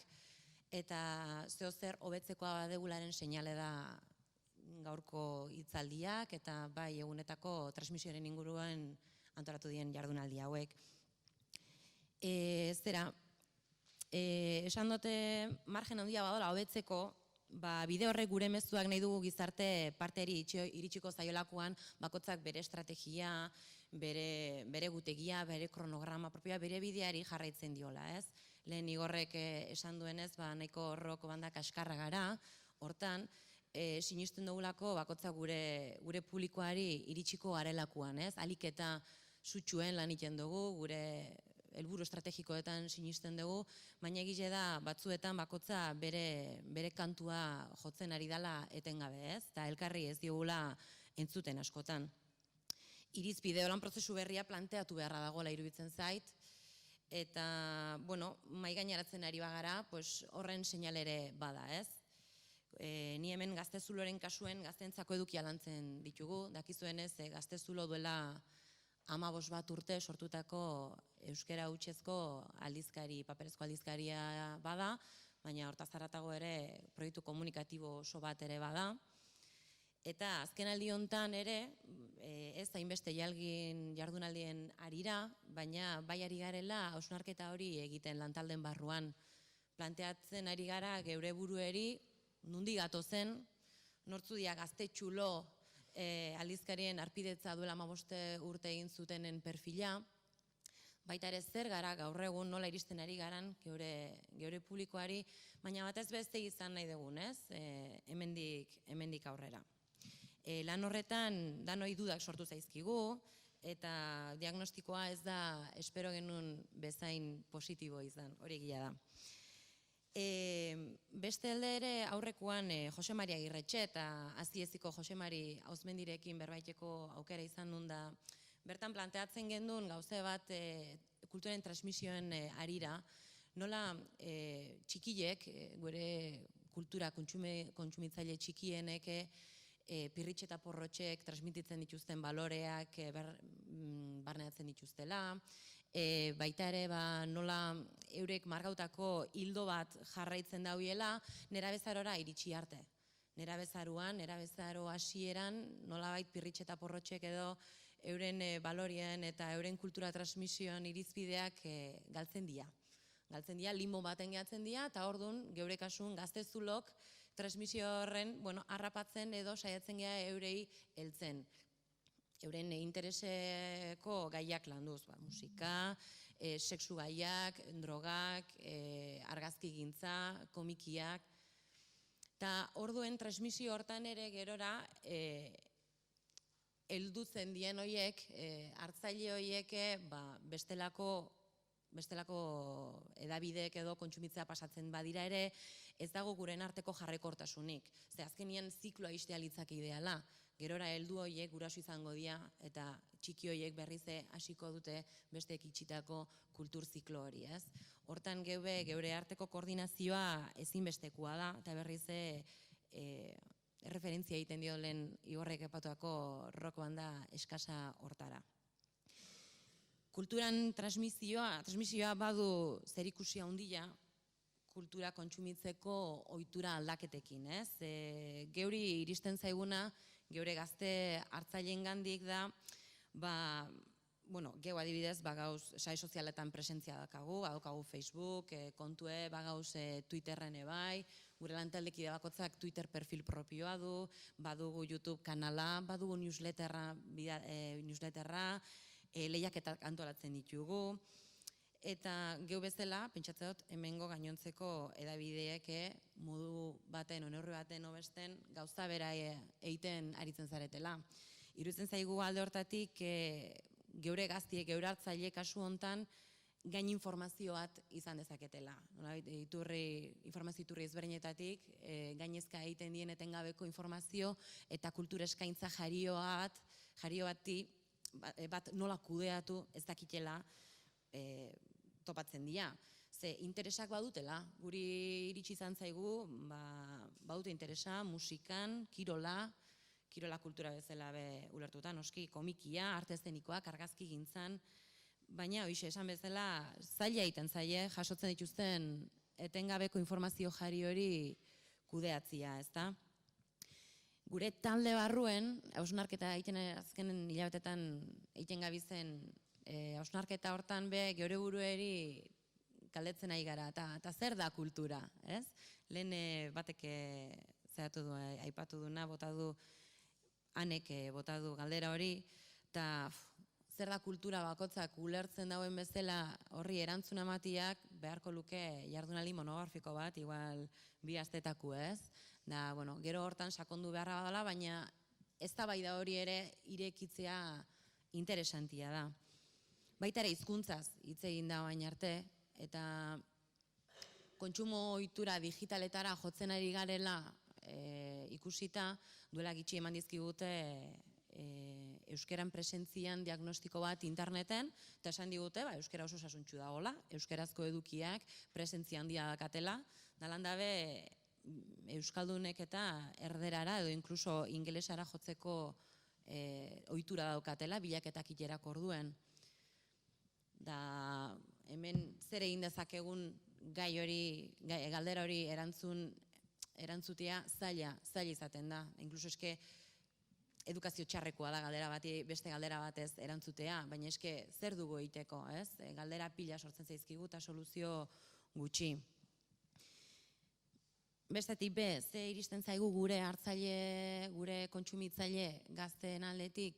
eta zer hobetzekoa badegularen seinale da gaurko hitzaldiak eta bai egunetako transmisioaren inguruan antolatu dien jardunaldi hauek. Esan dute margen handia badola hobetzeko, bide horrek gure mezuak nahi dugu gizarte parteri iritsiko zaiolakoan bakotzak bere estrategia, bere gutegia, bere kronograma propioa, bere bideari jarraitzen diola, ez? Lehen Igorrek esan duenez, nahiko rock banda kaskarra gara, hortan, sinisten dugulako bakotzak gure publikoari iritsiko garelakoan, ez? Alik eta sutxuen lan egiten dugu, gure helburu estrategikoetan sinisten dugu, baina egile da batzuetan bakotza bere kantua jotzen ari dela etengabe, ez? Eta elkarri ez diogula entzuten askotan. Irizpide lan prozesu berria planteatu beharra dagoela iruditzen zait, eta, bueno, mahai gaineratzen ari bagara, horren seinalere bada, ez? Ni hemen Gaztezuloren kasuen gazteentzako edukia lantzen ditugu, dakizuenez Gaztezulo duela 15 bat urte sortutako euskera hutsezko aldizkari, paperezko aldizkaria bada, baina hortaz haratago ere proiektu komunikatibo oso bat ere bada. Eta azken aldi honetan ere, ez hainbeste jardunaldien arira, baina bai ari garela hausnarketa hori egiten lantalden barruan. Planteatzen ari gara geure burueri, nundi gatozen, nortzu dia Gaztetxulo aldizkarien arpidetza duela 15 urte egin zutenen perfila, baita ere zer gara gaur egun nola iristen ari garan geure publikoari, baina batez beste izan nahi dugun, ez? Hemendik aurrera. Lan horretan danoi dudak sortu zaizkigu, eta diagnostikoa ez da espero genuen bezain positibo izan, hori egia da. Beste alde ere aurrekoan Jose Mari Agirretxe eta Azieziko Jose Mari Auzmendirekin berbaiteko aukera izan nun da, bertan planteatzen gendun gauze bat kulturen transmisioen arira, nola txikilek, gure kultura kontsumitzaile txikienek, pirritxe eta porrotxek transmititzen dituzten baloreak barneatzen dituztela, baita ere nola eurek margautako hildo bat jarraitzen dauiela nerabezarora iritsi arte. Nerabezaroan, nerabezaro hasieran, nolabait pirritxe eta porrotxek edo euren balorien eta euren kultura transmisioan irizpideak galtzen dira. Galtzen dira, limbo baten gehatzen dira, eta orduan, geure kasun gaztezulok transmisio horren, harrapatzen edo saiatzen gea eurei heltzen. Euren intereseko gaiak landuz, musika, sexu gaiak, drogak, argazki gintza, komikiak. Eta orduen transmisio hortan ere gerora heldutzen dien horiek, hartzaile horiek bestelako edabideek edo kontsumitzea pasatzen badira ere, ez dago guren arteko jarrekortasunik. Ze azkenien zikloa istea litzake ideala. Gerora heldu horiek guraso izango dira eta txiki horiek berriz hasiko dute besteek itxitako kultur ziklo hori, ez? Hortan geure arteko koordinazioa ezinbestekoa da eta berriz referentzia egiten dio lehen Igorrek aipatuako rock banda eskasa hortara. Kulturan transmisioa badu zerikusia handia kultura kontsumitzeko ohitura aldaketekin, ez? Geuri iristen zaiguna, geure gazte hartzaileengandik da, geu adibidez, gauz sare sozialetan presentzia daukagu Facebook, kontue, gauz Twitterren ebai, gure lantaldekide bakotzak Twitter perfil propioa du, badugu YouTube kanala, badugu newsletterra, lehiaketak antolatzen ditugu, eta geu bezala, pentsatzen dut, hemengo gainontzeko edabideek modu baten, onorri baten obesten, gauza bera egiten aritzen zaretela. Iruditzen zaigu alde hortatik, geure gaztiek, geure hartzaile kasu hontan, gain informazio bat izan dezaketela. Informazio iturri ezberdinetatik, gainezka egiten dien etengabeko informazio eta kultura eskaintza jario bati bat nola kudeatu ez dakitela topatzen dira. Ze interesak badutela, guri iritsi izan zaigu, badute interesa musikan, kirola kultura bezala ulertuta, noski, komikia, arte eszenikoak, argazki gintzan, baina hoize esan bezala zaila egiten zaie jasotzen dituzten etengabeko informazio jari hori kudeatzia, ezta? Gure talde barruen, hausnarketa egiten azkenen hilabetetan egiten gabizen hausnarketa hortan geure burueri galdetzen ari gara, eta zer da kultura, ez? Lehen batek aipatu duna, hanek bota du galdera hori, eta zer da kultura bakotzak ulertzen dauen bezala horri erantzun ematiak beharko luke jardunaldi monografiko bat, igual 2 astetako, ez? Da, gero hortan sakondu beharra badala, baina eztabaida hori ere irekitzea interesantia da. Baita ere hizkuntzaz hitz egin da baina arte, eta kontsumo ohitura digitaletara jotzen ari garela ikusita, duela gitxi eman dizkigute euskeran presentzian diagnostiko bat interneten, eta esan digute, euskera oso osasuntsu dagoela, euskerazko edukiak presentzia handia dakatela, dalan dabe euskaldunek eta erderara edo inkluso ingelesara jotzeko ohitura daukatela, bilaketak iterak orduen. Da, hemen zer egin dezakegun galdera hori erantzutea zaila izaten da. Inkluso eske edukazio txarrekoa da galdera bati beste galdera batez erantzutea, baina eske zer dugu egiteko, ez? Galdera pila sortzen zaizkigu eta soluzio gutxi. Bestetik ze iristen zaigu gure hartzaile, gure kontsumitzaile gazteen aldetik,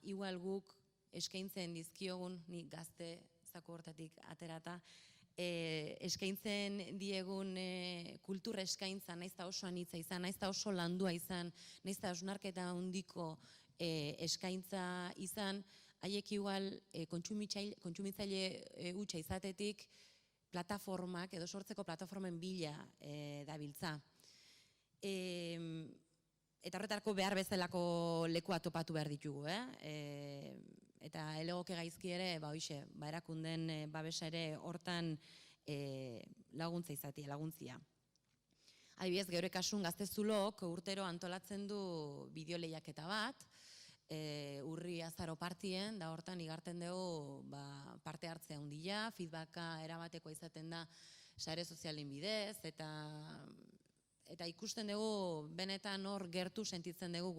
igual guk eskaintzen dizkiogun, ni gazte zako hortatik aterata, eskaintzen diegun kultur eskaintza, naiz eta oso anitza izan, naiz eta oso landua izan, naiz eta osnarketa handiko eskaintza izan, haiek igual kontsumitzaile hutsa izatetik plataformak, edo sortzeko plataformen bila dabiltza. Eta horretarako behar bezalako lekua topatu behar ditugu, eta elegoke gaizki ere, erakunden babesa ere hortan laguntza izatea, laguntzia. Adibidez, geure kasun Gaztezulok urtero antolatzen du bideo lehiaketa bat, urri azaro partien, da hortan igarten dugu parte hartzea handia, feedbacka eramateko izaten da sare sozialen bidez, eta ikusten dugu benetan hor gertu sentitzen dugu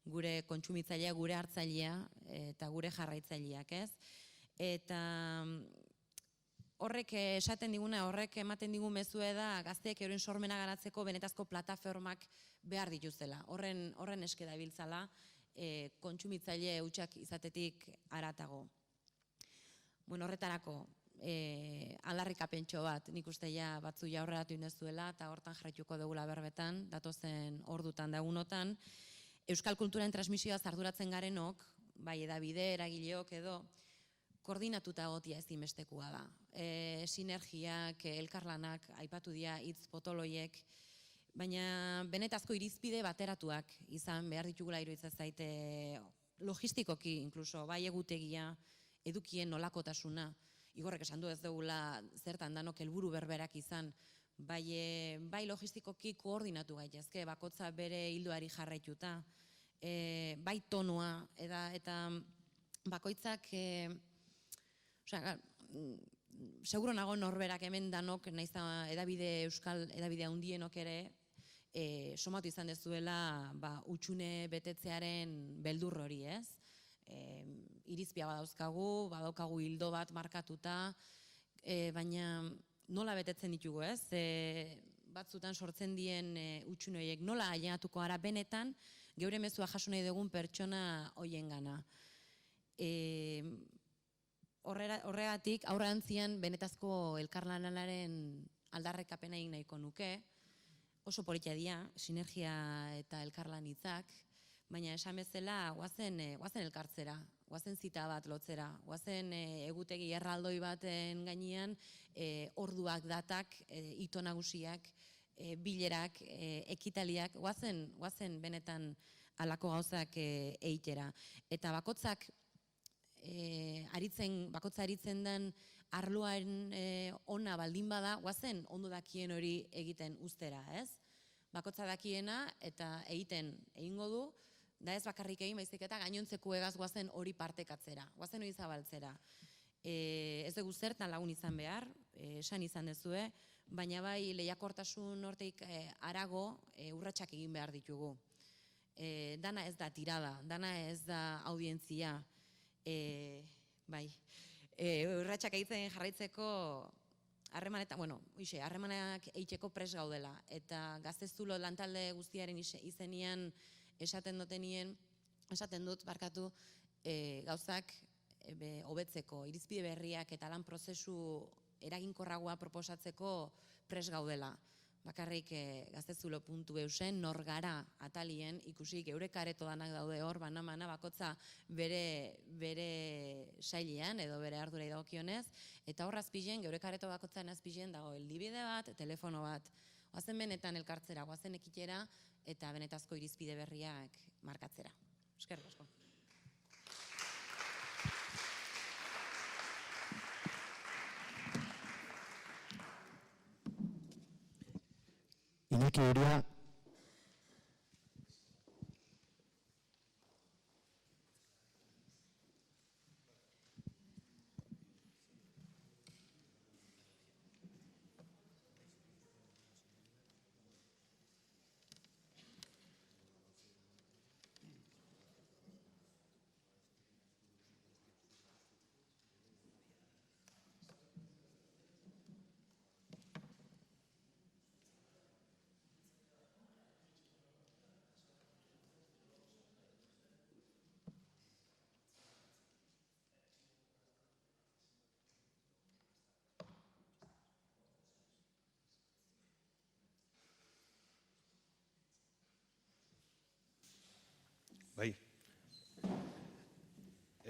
gure kontsumitzailea, gure hartzailea eta gure jarraitzaileak, ez? Eta horrek esaten diguna, horrek ematen digun mezue da gazteek euren sormena garatzeko benetazko plataformak behar dituzela. Horren eske dabiltzala kontsumitzaile hutsak izatetik haratago. Bueno, horretarako aldarrikapentxo bat, nik uste ja batzu ja horreratu indezuela eta hortan jarraituko dugula berbetan, datozen ordutan da egunotan. Euskal kulturaren transmisioa arduratzen garenok, bai edabide, eragileok edo, koordinatuta egotia ezinbestekoa da. Sinergiak, elkarlanak, aipatu dira hitz potoloiek, baina benetazko irizpide bateratuak izan behar ditugula iruditzen zaite logistikoki, inkluso, bai egutegia, edukien nolakotasuna, Igorrek esan du ez dugula zertan danok helburu berberak izan, bai logistikoki koordinatu gaitezke, bakotza bere hildoari jarraituta, bai tonua, eta bakoitzak, seguro nago norberak hemen danok, naiz euskal edabide handienok ere, somatu izan dezuela utxune betetzearen beldur hori, ez? Irizpia badaukagu hildo bat markatuta, baina nola betetzen ditugu, ez? Batzutan sortzen dien utxunoiek nola ailegatuko gara benetan geure mezua jaso nahi dugun pertsona hoiengana. Horregatik aurrerantzian benetazko elkarlanaren aldarrekapena egin nahiko nuke, oso politia dira, sinergia eta elkarlan hitzak, baina esan bezala guazen elkartzera, guazen zita bat lotzera, guazen egutegi erraldoi baten gainean orduak, datak, ito nagusiak, bilerak, ekitaliak, guazen benetan halako gauzak eitera. Eta bakotza aritzen den arloaren ona baldin bada, guazen ondo dakien hori egiten ustera, ez? Bakotza dakiena eta egingo du, da ez bakarrik egin baizik eta gainontzeko egaz guazen hori partekatzera, guazen hori zabaltzera. Ez dugu zertan lagun izan behar, esan izan dezue, baina bai lehiakortasun hortik harago urratsak egin behar ditugu. Dana ez da tirada, dana ez da audientzia, urratsak egiten jarraitzeko harremanak eiteko pres gaudela, eta Gaztezulo lantalde guztiaren izenian esaten dut gauzak hobetzeko, irizpide berriak eta lan prozesu eraginkorragoa proposatzeko pres gaudela. Bakarrik gaztezulo.eusen nor gara atalien ikusi geure kareto danak daude hor, bana bakotza bere sailean edo bere ardurai dagokionez, eta hor azpilen, geure kareto bakotzaren azpilen dago eldibide bat, telefono bat, guazen benetan elkartzera, guazen ekitera, eta benetazko irizpide berriak markatzera. Eskerrik asko. Iñaki Uria. Bai,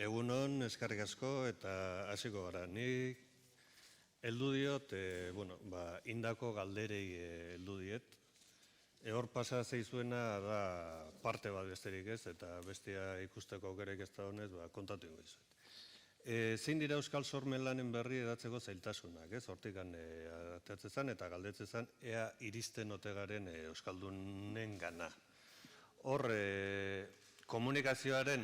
egunon eskerrik asko eta hasiko gara. Nik heldu diot, indako galderei heldu diet. Hor pasa zeizuena da parte bat besterik ez, eta bestia ikusteko aukerek ez da honez, kontatu ingo izuet. Zein dira euskal sormen lanen berri edatzeko zailtasunak, ez? Hortik ateatzezan eta galdetzezan ea iristen ote garen euskaldunen gana. Hor, komunikazioaren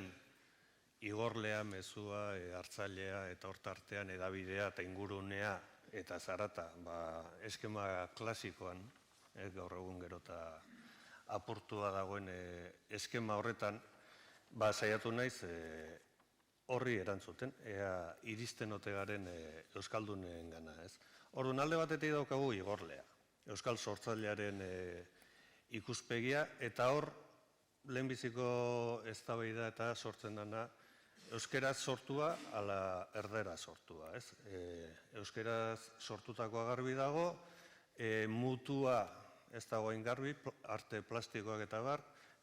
igorlea, mezua, hartzailea eta hortartean edabidea eta ingurunea eta zarata, eskema klasikoan, gaur egun gero eta apurtua dagoen eskema horretan, saiatu naiz horri erantzuten, ea iristen ote garen Euskaldunen gana, ez? Orduan alde batetik daukagu Igorlea, Euskal sortzailearen ikuspegia, eta hor lehenbiziko eztabaida eta sortzen dana euskeraz sortua ala erderaz sortua, ez? Euskeraz sortutakoa garbi dago, mutua ez dagoen garbi, arte plastikoak eta bar,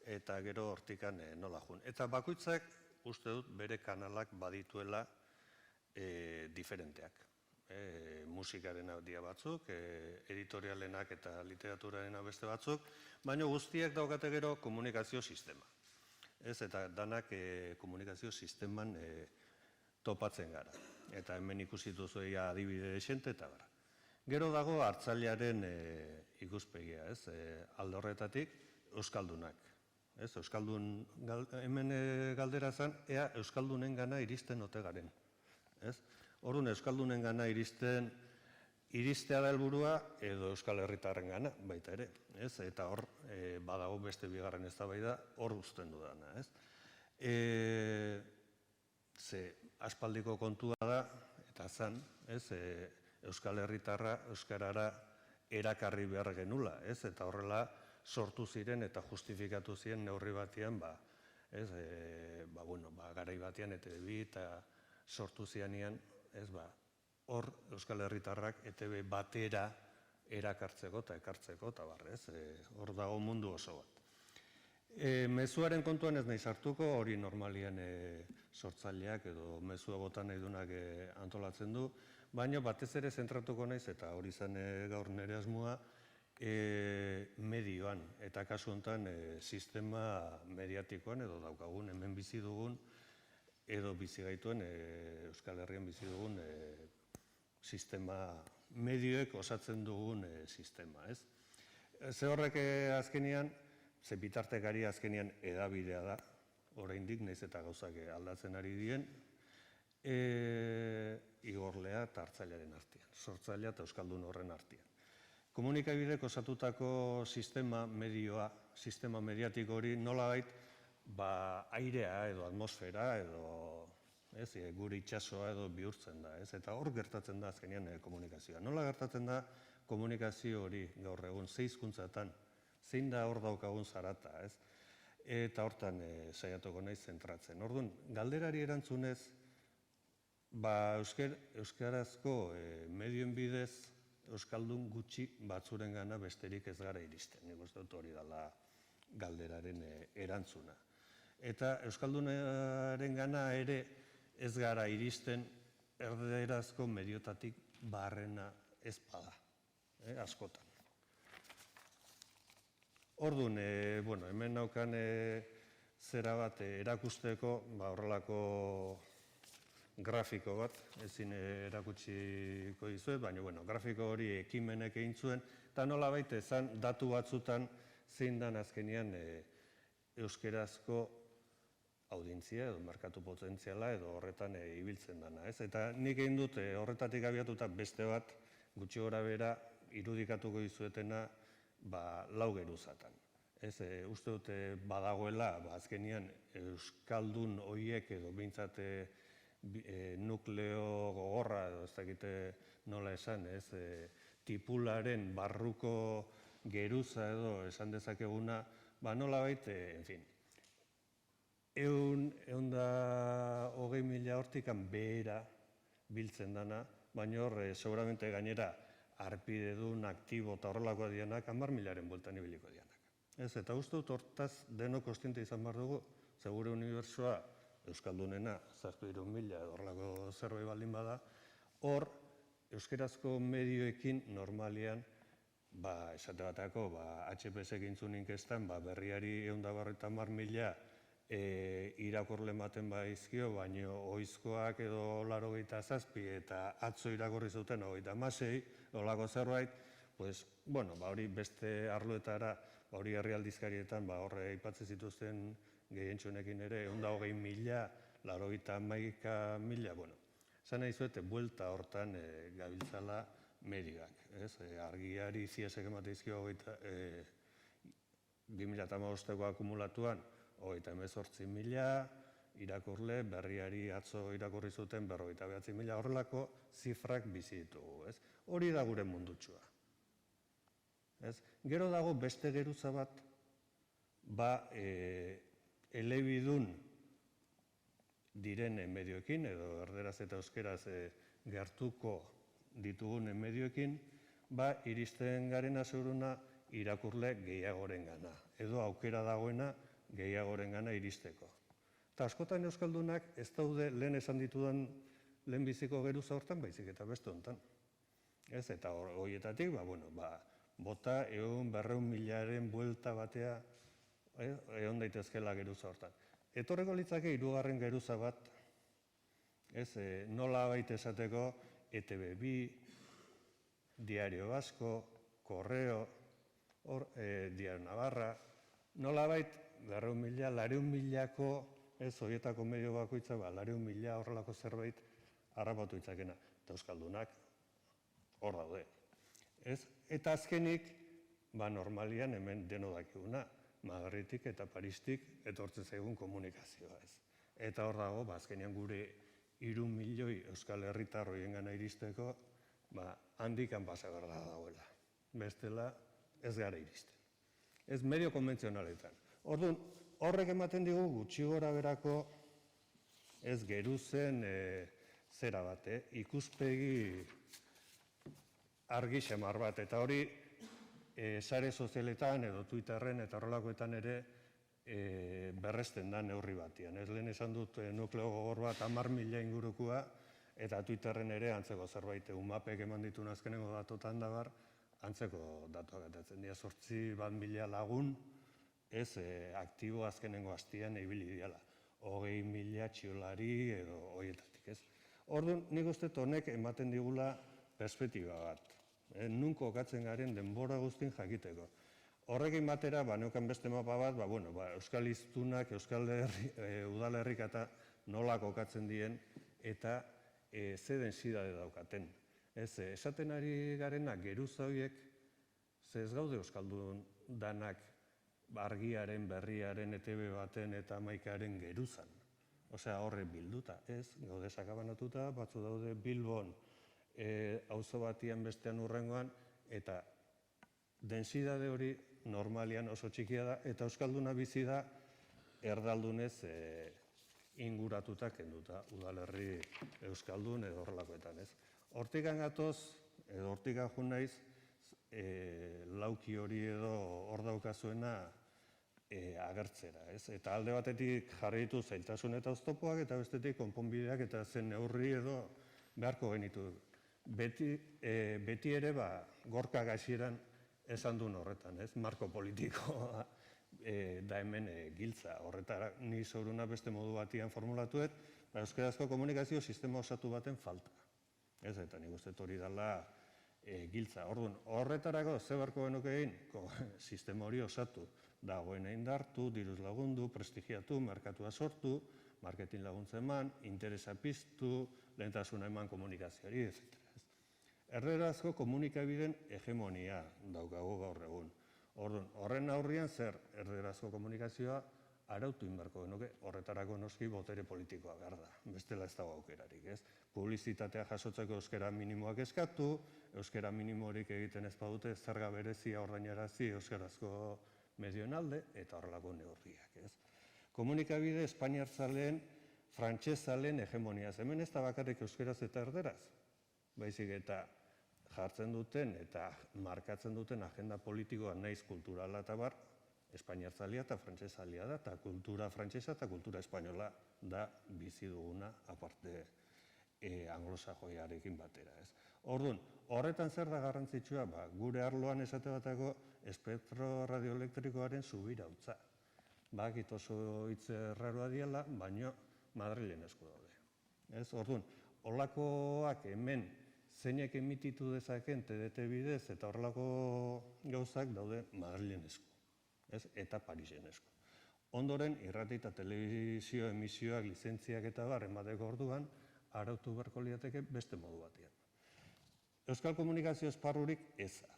eta gero hortikan nola jun. Eta bakoitzak uste dut bere kanalak badituela diferenteak. Musikaren dia batzuk, editorialenak eta literaturaren beste batzuk, baina guztiak daukate gero komunikazio sistema. Ez, eta danak komunikazio sisteman topatzen gara. Eta hemen ikusi duzuea adibide desente eta bara. Gero dago hartzailearen ikuspegia, ez? Alde horretatik, Euskaldunak. Ez, Euskaldun, hemen galdera zen, ea Euskaldunen gana iristen ote garen. Ez? Orduan, Euskaldunen gana iristea da helburua edo Euskal Herritarren gana, baita ere. Ez? Eta hor, badago beste bigarren eztabaida hor uzten dudana. Ez? Ze aspaldiko kontua da, eta zan, ez? Euskal Herritarra, Euskarara erakarri behar genula, ez? Eta horrela sortu ziren eta justifikatu ziren neurri batean, garai batean ETB eta sortu zianean, ez hor Euskal Herritarrak ETB batera erakartzeko eta ekartzeko, eta barrez, hor dago mundu oso bat. Mezuaren kontuan ez nahi sartuko, hori normalian sortzaileak edo mezua bota nahi dunak antolatzen du, baina batez ere zentratuko naiz, eta hori zen gaur nire asmoa, medioan, eta kasu honetan sistema mediatikoan edo daukagun hemen bizi dugun, edo bizi gaituen Euskal Herrian bizi dugun sistema, medioek osatzen dugun sistema, ez? Ze horrek azkenean, ze bitartekari azkenean edabidea da, oraindik naiz eta gauzak aldatzen ari dien, Igorlea eta hartzailearen artean, sortzailea eta Euskaldun horren artean. Komunikabidek osatutako sistema medioa, sistema mediatiko hori nolabait airea edo atmosfera edo gure itxasoa edo bihurtzen da. Eta hor gertatzen da azkenean komunikazioa. Nola gertatzen da komunikazio hori gaur egun, ze hizkuntzatan, zein da hor daukagun zarata, eta hortan saiatuko naiz zentratzen. Orduan, galderari erantzunez, euskarazko medioen bidez Euskaldun gutxi batzuren gana besterik ez gara iristen. Nik uste dut hori dela galderaren erantzuna. Eta Euskaldunaren gana ere ez gara iristen erderazko mediotatik barrena ez bada, askotan. Orduan, hemen naukan zera bat erakusteko, horrelako grafiko bat, ezin erakutsiko dizuet, baina grafiko hori ekimenek egin zuen, eta nola baita ezan datu batzutan zein dan azkenean euskerazko audientzia edo merkatu potentziala edo horretan ibiltzen dana. Eta nik egin dut horretatik abiatuta beste bat gutxi gora bera irudikatuko dizuetena 4 geruzatan. Uste dut badagoela azkenean euskaldun horiek edo behintzat nukleo gogorra edo ez dakite nola esan, tipularen barruko geruza edo esan dezakeguna, nola baita, en fin, 120.000 hortikan behera biltzen dana, baina hor, seguramente gainera, arpidedun, aktibo eta horrelako dianak, 10.000-aren bueltan ibiliko dianak. Eta uste dut hortaz denok kontziente izan behar dugu, segure unibertsoa, Euskaldunena, 3.000 horrelako zerbait baldin bada, hor, euskerazko medioekin normalian, esate batako, HPS egintzun inkestan, berriari 150.000 irakurle ematen baizkio, baina oizkoak edo 87 eta atzo irakurri zuten 36, horrelako zerbait, hori beste arloetara, hori herrialdizkarietan, horre aipatzen zituzten gehientsunekin ere, 120.000, 91.000, zan nahi zuete, buelta hortan gabiltzala medioak. Argiari ziesek emateizkio 2015ko akumulatuan 38.000, irakurle berriari atzo irakurri zuten 59.000, horrelako zifrak bizi ditugu, ez? Hori da gure mundutxua. Gero dago beste geruza bat, elebidun diren medioekin, edo erderaz eta euskeraz gertuko ditugun medioekin, iristen garen azuruna irakurle gehiagoren gana, edo aukera dagoena gehiagoren gana iristeko. Eta askotan euskaldunak ez daude lehen esan ditudan lehenbiziko geruza hortan, baizik eta beste hontan. Eta horietatik, bota 100.000-200.000 buelta batea egon daitezkela geruza hortan. Etorreko litzake hirugarren geruza bat, nola baita esateko ETB2, Diario Vasco, Correo, Diario Navarra, nola baita 200.000-300.000ko, horietako medio bakoitza, 200.000 horrelako zerbait harrapatu itzakena. Eta euskaldunak hor daude. Eta azkenik, normalian hemen deno dakiguna, Madridik eta Paristik etortzen zaigun komunikazioa ez. Eta hor dago, azkenean gure 3 milioi euskal herritar horien gana iristeko, handikan pasa behar dagoela. Bestela ez gara iristen. Ez medio konbentzionaletan. Orduan, horrek ematen digu gutxi gora berako ez geruzen zera bat, ikuspegi argi xamar bat, eta hori sare sozialetan edo Twitterren eta horrelakoetan ere berresten da neurri batian. Ez lehen esan dut nukleo gogor bat 10.000 ingurukua, eta Twitterren ere antzeko zerbait UMAPek eman ditun azkenengo datotan dabar, antzeko datuak atatzen dira 8.000 lagun, ez aktibo azkenengo hastian ibili diala. 20.000 txiolari edo horietatik, ez? Orduan, nik uste honek ematen digula perspektiba bat. Nun kokatzen garen denbora guztin jakiteko. Horrekin batera, neukan beste mapa bat, euskal hiztunak, euskal udalerrik eta nola kokatzen dien, eta ze densidade daukaten. Esaten ari garenak geruza horiek, ze ez gaude euskaldun danak argiaren, berriaren, ETB baten eta Amaikaren geruzan. Osea, horre bilduta, ez, gaude sakabanatuta, batzu daude Bilbon, auzo batian bestean urrengoan, eta densidade hori normalian oso txikia da, eta euskalduna bizi da erdaldunez inguratuta kenduta, udalerri euskaldun edo horrelakoetan, ez. Hortikan gatoz, edo hortikan jun naiz, lauki hori edo hor daukazuena agertzera, ez. Eta alde batetik jarri ditu zailtasun eta oztopoak, eta bestetik konponbideak eta zen neurri edo beharko genitu. Beti ere, gorka gaxieran esan duen horretan, ez? Marko politikoa da hemen giltza. Horretara, ni zoruna beste modu batian formulatuet, euskarazko komunikazio sistema osatu baten falta. Ez, eta nik uste hori dela giltza. Orduan, horretarako ze beharko genuke egin, sistema hori osatu. Dagoena indartu, diruz lagundu, prestigiatu, merkatua sortu, marketing laguntza eman, interesa piztu, lehentasuna eman komunikazioari, etc. Erderazko komunikabideen hegemonia daukagu gaur egun. Orduan, horren aurrian zer erderazko komunikazioa arautu inberko genuke, horretarako noski botere politikoa behar da. Bestela ez dago aukerarik, ez? Publizitatea jasotzeko euskara minimoak eskatu, euskara minimorik egiten ez badute zerga berezia ordainarazi euskarazko medioen alde, eta horrelako neurriak, ez? Komunikabide espainiartzaleen, frantsesaleen hegemoniaz. Hemen ez da bakarrik euskaraz eta erderaz. Baizik eta jartzen duten eta markatzen duten agenda politikoa naiz kulturala eta bar, espainiartzalia eta frantsesalia da, eta kultura frantsesa eta kultura espainola da bizi duguna aparte anglosajoiarekin batera, ez. Orduan, horretan zer da garrantzitsua, gure arloan esate batako espektro radioelektrikoaren subirautza. Bakit oso hitz erraroa diela, baino Madrilen esku daude. Orduan, holakoak hemen zeinek emititu dezaken TDT bidez eta horrelako gauzak daude Madrilen esku, eta Parisen esku. Ondoren, irrati eta telebizio emisioak, lizentziak eta bar, emateko orduan, arautu beharko liateke beste modu batean. Euskal komunikazio esparrurik eza.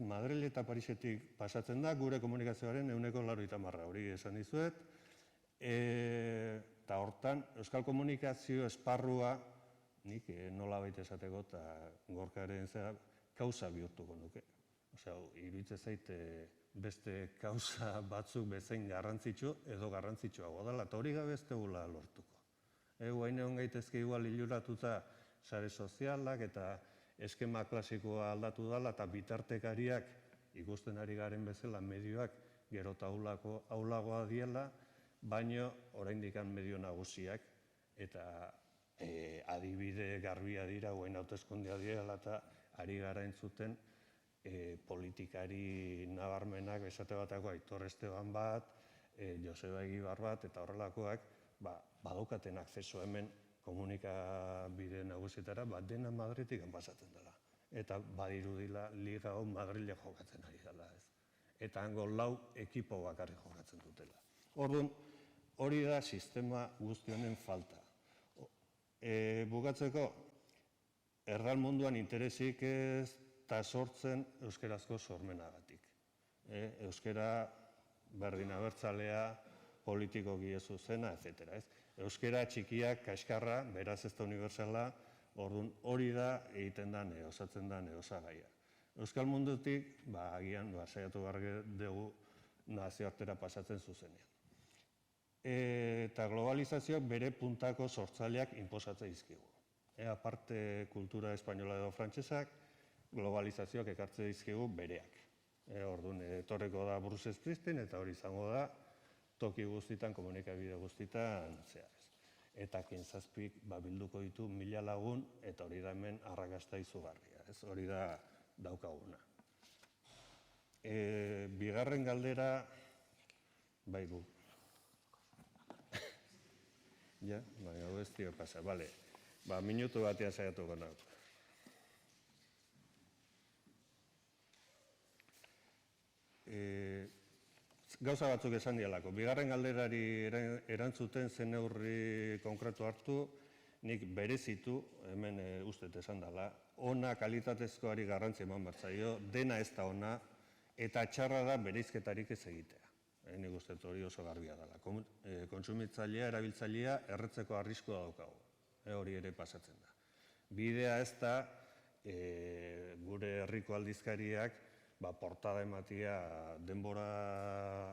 Madril eta Parisetik pasatzen da, gure komunikazioaren 80% hori esan dizuet, Eta hortan, euskal komunikazio esparrua, nik nola baita esateko eta gorkaren zera, kauza bihurtuko nuke. Osea, iruditzen zait beste kauza batzuk bezain garrantzitsu edo garrantzitsuago dela, eta hori gabe ez tegula lortuko. Guain egon gaitezke igual iluratuta sare sozialak eta eskema klasikoa aldatu dela eta bitartekariak ikusten ari garen bezala medioak gero eta aulagoa diela, baino oraindik medio nagusiak eta adibide garbia dira, guain hauteskundea direla eta ari gara entzuten politikari nabarmenak esate batako Aitor Esteban bat, Joseba Egibar bat eta horrelakoak badaukaten akzeso hemen komunikabide nagusietara, dena Madridik pasatzen dela. Eta badirudila liga hau Madrile jokatzen ari dela ez. Eta hango 4 ekipo bakarrik jokatzen dutela. Orduan, hori da sistema guztionen falta. Bukatzeko, erdal munduan interesik ez eta sortzen euskerazko sormenagatik. Euskera berdin abertzalea, politikoki ez zuzena, etc. Euskera txikiak, kaskarra, beraz ez da universala, orduan hori da egiten da, osatzen da osagaia. Euskal mundutik, agian, saiatu behar dugu nazioartera pasatzen zuzenean. Eta globalizazioak bere puntako sortzaileak inposatzen dizkigu. Aparte kultura espainola edo frantsesak, globalizazioak ekartzen dizkigu bereak. Orduan, etorreko da Bruce Springsteen eta hori izango da toki guztitan, komunikabide guztitan, eta Kinzazpik bilduko ditu 1000 lagun eta hori da hemen arrakasta izugarria. Hori da daukaguna. Bigarren galdera, bai gu. Ja, hau ez dio pasa, bale. Minutu batean saiatuko nahi. Gauza batzuk esan dialako. Bigarren galderari erantzuten zen neurri konkretu hartu, nik berezitu, hemen ustet esan dela, ona kalitatezkoari garrantzi eman bertzaio, dena ez da ona, eta txarra da bereizketarik ez egitea. Nik ustet hori oso garbia dela. Kontsumitzailea, erabiltzailea, erretzeko arriskua daukagu. Hori ere pasatzen da. Bidea ez da, gure herriko aldizkariak, portada ematia denbora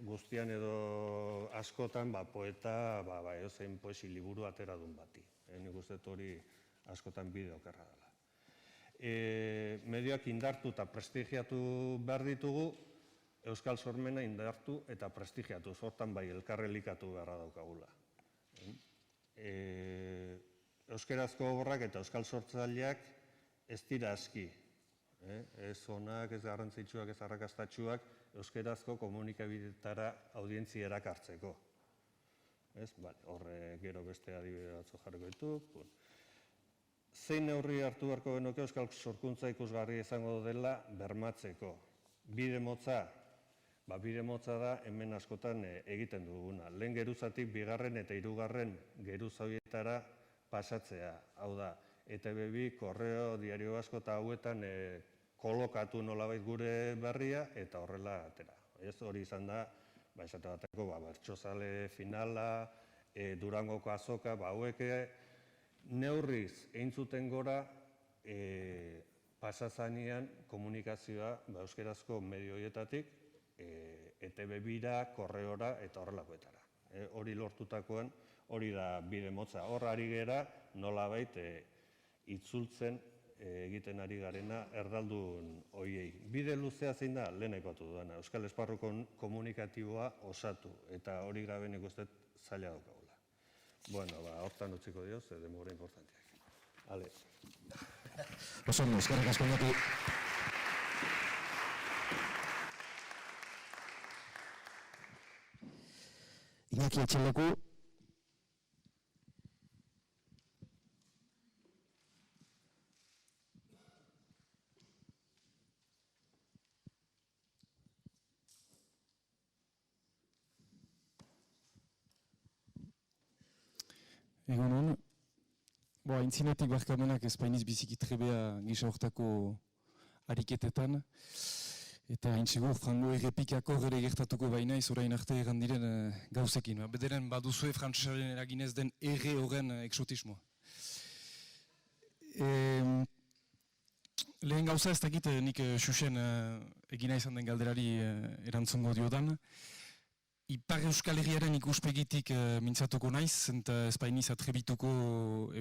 guztian edo askotan poeta edozein poesi liburu atera duen bati. Nik uste hori askotan bide okerra dela. Medioak indartu eta prestigiatu behar ditugu, euskal sormena indartu eta prestigiatu, hortan elkarrelikatu beharra daukagula. Euskerazko obrak eta euskal sortzaileak ez dira aski. Ez onak, ez garrantzitsuak, ez arrakastatsuak, euskerazko komunikabidetara audientzia erakartzeko. Horre gero beste adibide batzu jarriko ditu. Zein neurri hartu beharko genuke euskal sorkuntza ikusgarri izango dela bermatzeko. Bide motza? Bide motza da hemen askotan egiten duguna. Lehen geruzatik bigarren eta hirugarren geruza horietara pasatzea. Hau da, ETB2, Korreo, Diario Vasco eta hauetan kolokatu nolabait gure berria eta horrela atera. Hori izan da, esate bateko, Bertsozale finala, Durangoko azoka, hauek neurriz eintzuten gora pasazanean komunikazioa euskerazko medio horietatik ETB2ra, Korreora eta horrelakoetara. Hori lortutakoan, hori da bide motza. Hor ari gera nolabait itzultzen egiten ari garena erdaldun horiei. Bide luzea zein da, lehen aipatu dudana, euskal esparru komunikatiboa osatu, eta hori gabe nik uste zaila daukagula. Hortan utziko dioz, denbora importanteak. Ale. Oso, eskerrik asko Iñaki. Iñaki Etxeleku. Egunon, aintzinetik barkamenak espainiz biziki trebea gisa hortako ariketetan. Eta hain segur, frango errepikako gure gertatuko bainaiz orain arte egan diren gauzekin. Bederen baduzue frantsesaren eraginez den erre horren eksotismoa. Lehen gauza ez dakit nik xuxen egina izan den galderari erantzungo diodan. Ipar Euskal Herriaren ikuspegitik mintzatuko naiz, eta espainiz atrebituko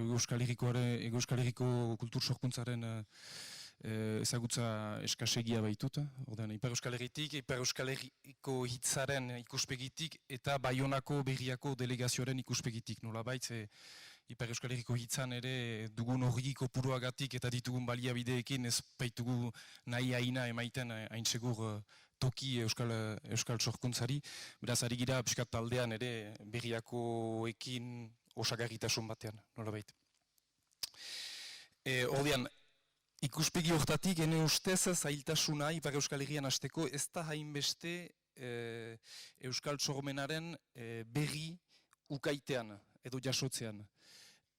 Euskal Herriko kultur sorkuntzaren ezagutza eskasegia baitut. Ordean, Ipar Euskal Herritik, Ipar Euskal Herriko hitzaren ikuspegitik eta Baionako Berriako delegazioaren ikuspegitik. Nolabait, Ipar Euskal Herriko hitzan ere dugun horri kopuruagatik eta ditugun baliabideekin ez baitugu nahi haina emaiten hain segur toki Euskal sorkuntzari. Beraz, ari gira piskat taldean ere Berriakoekin osagarritasun batean, nolabait. Ordean, ikuspegi hortatik, ene ustez zailtasuna Ipar Euskal Herrian hasteko ez da hainbeste Euskal sormenaren berri ukaitean edo jasotzean.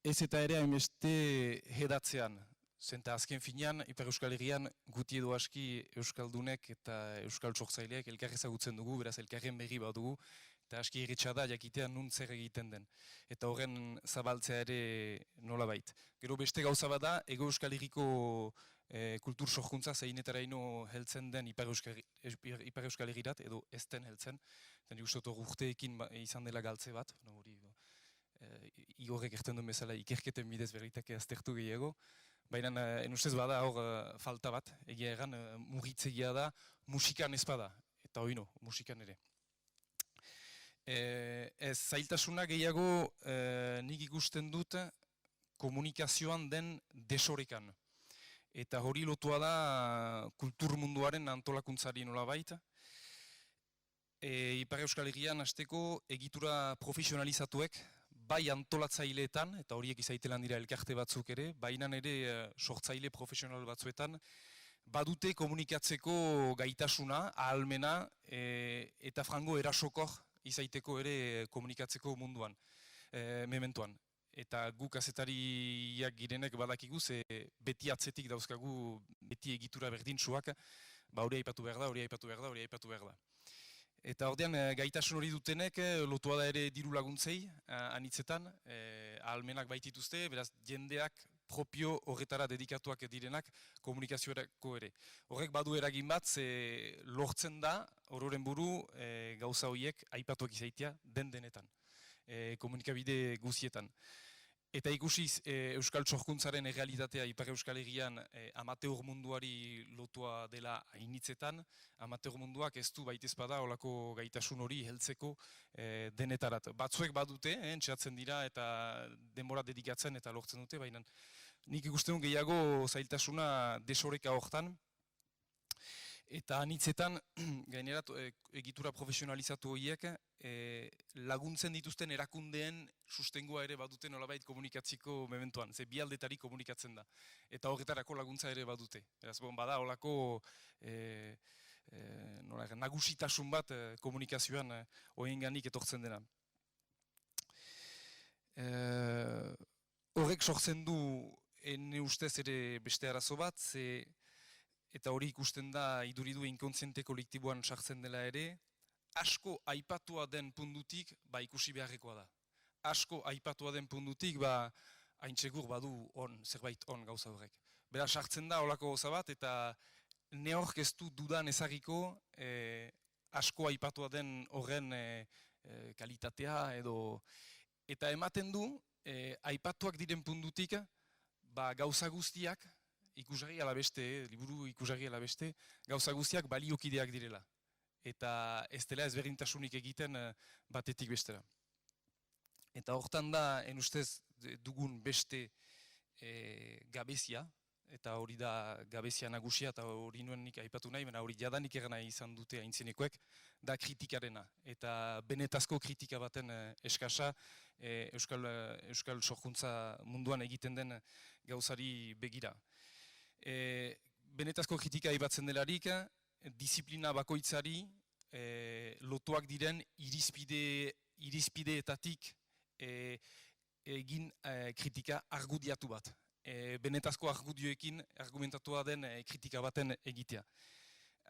Ez eta ere hainbeste hedatzean. Zenta azken finean, Ipar Euskal Herrian guti edo aski Euskaldunek eta Euskal sortzaileak elkar ezagutzen dugu, beraz elkarren berri bat dugu, eta aski irritsa da jakitean nun zer egiten den. Eta horren zabaltzea ere nolabait. Gero beste gauza bada, Ego Euskal Herriko kultur sorkuntza zeinetaraino heltzen den Ipar Euskal Herrirat, edo ez den heltzen. Eta nik uste urteekin izan dela galtze bat, Igorrek erten duen bezala ikerketen bidez berritake aztertu gehiago. Baina ustez bada hor falta bat, egia egan mugitzegia da musikan ez bada, eta oino, musikan ere. Ez zailtasuna gehiago nik ikusten dut komunikazioan den desorekan. Eta hori lotua da kultur munduaren antolakuntzari nolabait. Ipar Euskal Herrian hasteko egitura profesionalizatuek, bai antolatzaileetan, eta horiek izaitelan dira elkarte batzuk ere, baina ere sortzaile profesional batzuetan, badute komunikatzeko gaitasuna, ahalmena, eta frango erasokor izaiteko ere komunikatzeko munduan, mementuan. Eta gu kazetariak girenek badakigu, ze beti atzetik dauzkagu, beti egitura berdintsuak, hori aipatu behar da, hori aipatu behar da, hori aipatu behar da. Eta ordean gaitasun hori dutenek lotua da ere diru laguntzei anitzetan, ahalmenak baitituzte, beraz jendeak propio horretara dedikatuak direnak komunikaziorako ere. Horrek badu eragin bat, lortzen da ororen buru gauza horiek aipatuak izaitia denetan, komunikabide guzietan. Eta ikusiz Euskal sorkuntzaren errealitatea Ipar Euskal Herrian amateur munduari lotua dela hainitzetan, amateur munduak ez du baitez bada olako gaitasun hori heltzeko denetarat. Batzuek badute, entxeatzen dira eta denbora dedikatzen eta lortzen dute, baina nik ikusten gehiago zailtasuna desoreka hortan, eta anitzetan, gainerat, egitura profesionalizatu horiek laguntzen dituzten erakundeen sustengoa ere badute nolabait komunikatziko mementuan, ze bi aldetari komunikatzen da. Eta horretarako laguntza ere badute. Eraz, bada, holako nagusitasun bat komunikazioan oenganik etortzen dena. Horrek sortzen du, ene ustez ere beste arazo bat, eta hori ikusten da iduridu inkontziente kolektiboan sartzen dela ere, asko aipatua den pundutik ikusi beharrekoa da. Asko aipatua den pundutik haintsegur badu zerbait on gauza horrek. Bera sartzen da holako gauza bat eta ne hork ez du dudan ezagiko asko aipatua den horren kalitatea edo eta ematen du aipatuak diren pundutik gauza guztiak ikusgarri ala beste, liburu ikusgarri ala beste, gauza guztiak baliokideak direla. Eta ez dela ezberdintasunik egiten batetik bestera. Eta hortan da, ustez dugun beste gabezia, eta hori da gabezia nagusia, eta hori nuen nik aipatu nahi, baina hori jadanik egana izan dute aintzinekoek, da kritikarena. Eta benetazko kritika baten eskasa Euskal sorkuntza munduan egiten den gauzari begira. Benetazko kritika aipatzen delarik, disiplina bakoitzari lotuak diren irizpideetatik egin kritika argudiatu bat. Benetazko argudioekin argumentatua den kritika baten egitea.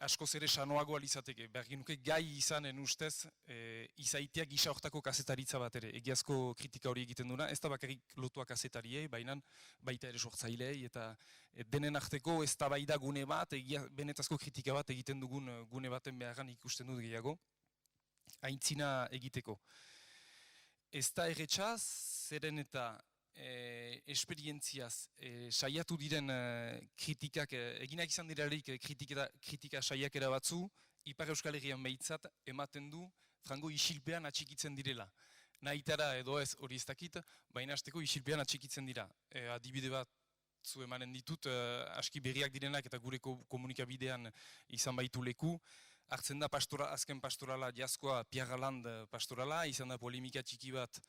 askoz ere sanoagoa izateke. Bergin nuke gai izanen ustez, izaiteak gisa hortako kazetaritza bat ere, egiazko kritika hori egiten duna, ez da bakarrik lotuak kazetariei, baina baita ere sortzailei, eta denen arteko ez da baida gune bat, benetazko kritika bat egiten dugun gune baten beharran ikusten dut gehiago, aintzina egiteko. Ez da erretxa, zeren eta esperientziaz saiatu diren kritikak, eginak izan dirarik kritika saiakera batzu, Ipar Euskal Herrian behitzat ematen du frango isilpean atxikitzen direla. Nahitara edo ez hori ez dakit, baina hasteko isilpean atxikitzen dira. Adibide bat zu emanen ditut, aski berriak direnak eta gure komunikabidean izan baitu leku, hartzen da azken pastorala jaskoa Pierre Galland pastorala, izan da polemika txiki bat,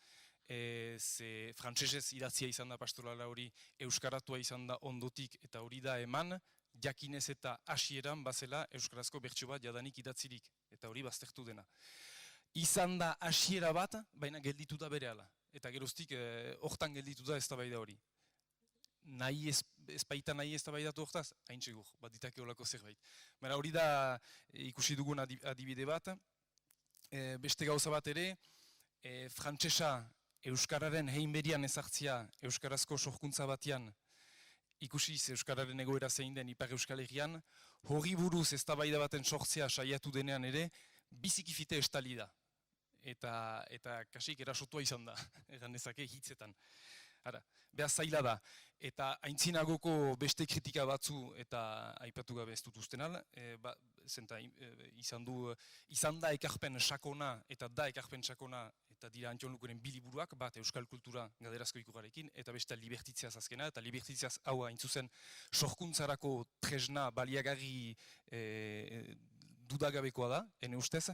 ze frantsesez idatzia izan da pastorala hori, euskaratua izan da ondotik eta hori da eman, jakinez eta hasieran bazela euskarazko bertso bat jadanik idatzirik, eta hori baztertu dena. Izan da hasiera bat, baina gelditu da berehala, eta geroztik hortan gelditu da eztabaida hori. Nahi ezpaita nahi eztabaidatu hortaz, hain segur, bat ditake olako zerbait. Baina hori da ikusi dugun adibide bat, beste gauza bat ere, frantsesa euskararen heinberian ezartzia euskarazko sorkuntza batean ikusiz euskararen egoera zein den Ipar Euskal Herrian, hori buruz eztabaida baten sortzea saiatu denean ere, biziki fite estali da. Eta kasik erasotua izan da, egan dezake hitzetan. Behar zaila da, eta aintzinagoko beste kritika batzu eta aipatu gabe ez dut ustenal, izan da ekarpen sakona eta da ekarpen sakona eta dira Antxon Lukuren biliburuak, bat euskal kultura gaderazko ikugarekin, eta beste libertitziaz azkena, eta libertitziaz hau hain zuzen sorkuntzarako tresna baliagarri dudagabekoa da, ene ustez,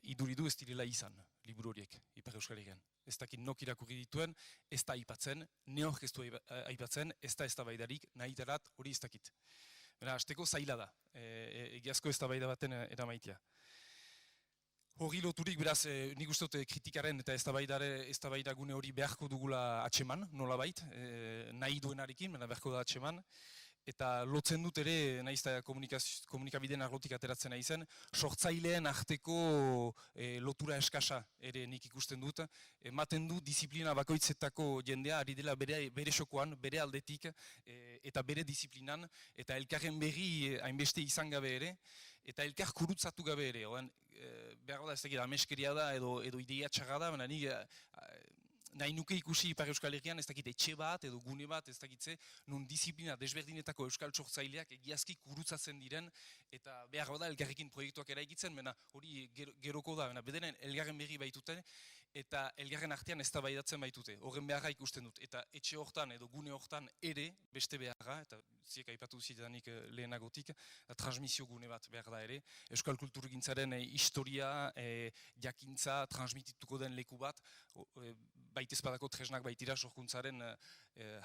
iduridu ez direla izan, liburu horiek, Ipar Euskal Herrian. Ez dakit nok irakurri dituen, ez da aipatzen, neok ez du aipatzen, ez da eztabaidarik, nahitarat hori ez dakit. Bera, hasteko zaila da, egiazko eztabaida baten eramaitea. Hori loturik, beraz, nik uste dut kritikaren eta eztabaida gune hori beharko dugula atxeman, nolabait, nahi duenarekin, baina beharko da atxeman. Eta lotzen dut ere, nahiz eta komunikabideen arlotik ateratzen nahi zen, sortzaileen arteko lotura eskasa ere nik ikusten dut. Ematen du disiplina bakoitzetako jendea ari dela bere xokoan, bere aldetik eta bere disiplinan, eta elkarren berri hainbeste izan gabe ere, eta elkar kurutzatu gabe ere. Behar da ez dakit ameskeria da edo ideia txarra da, baina nik nahi nuke ikusi Ipar Euskal Herrian ez dakit etxe bat edo gune bat ez dakitze, nun disiplina desberdinetako euskal sortzaileak egiazki kurutzatzen diren eta behar da elgarrekin proiektuak eraikitzen, baina hori geroko da, bederen elgarren berri baituten eta elgarren artean eztabaidatzen baitute, horren beharra ikusten dut, eta etxe hortan edo gune hortan ere beste beharra, eta ziek aipatu zitanik lehenagotik, transmisio gune bat behar da ere, euskal kulturgintzaren historia, jakintza, transmitituko den leku bat, baita ezpadako tresnak baitira sorkuntzaren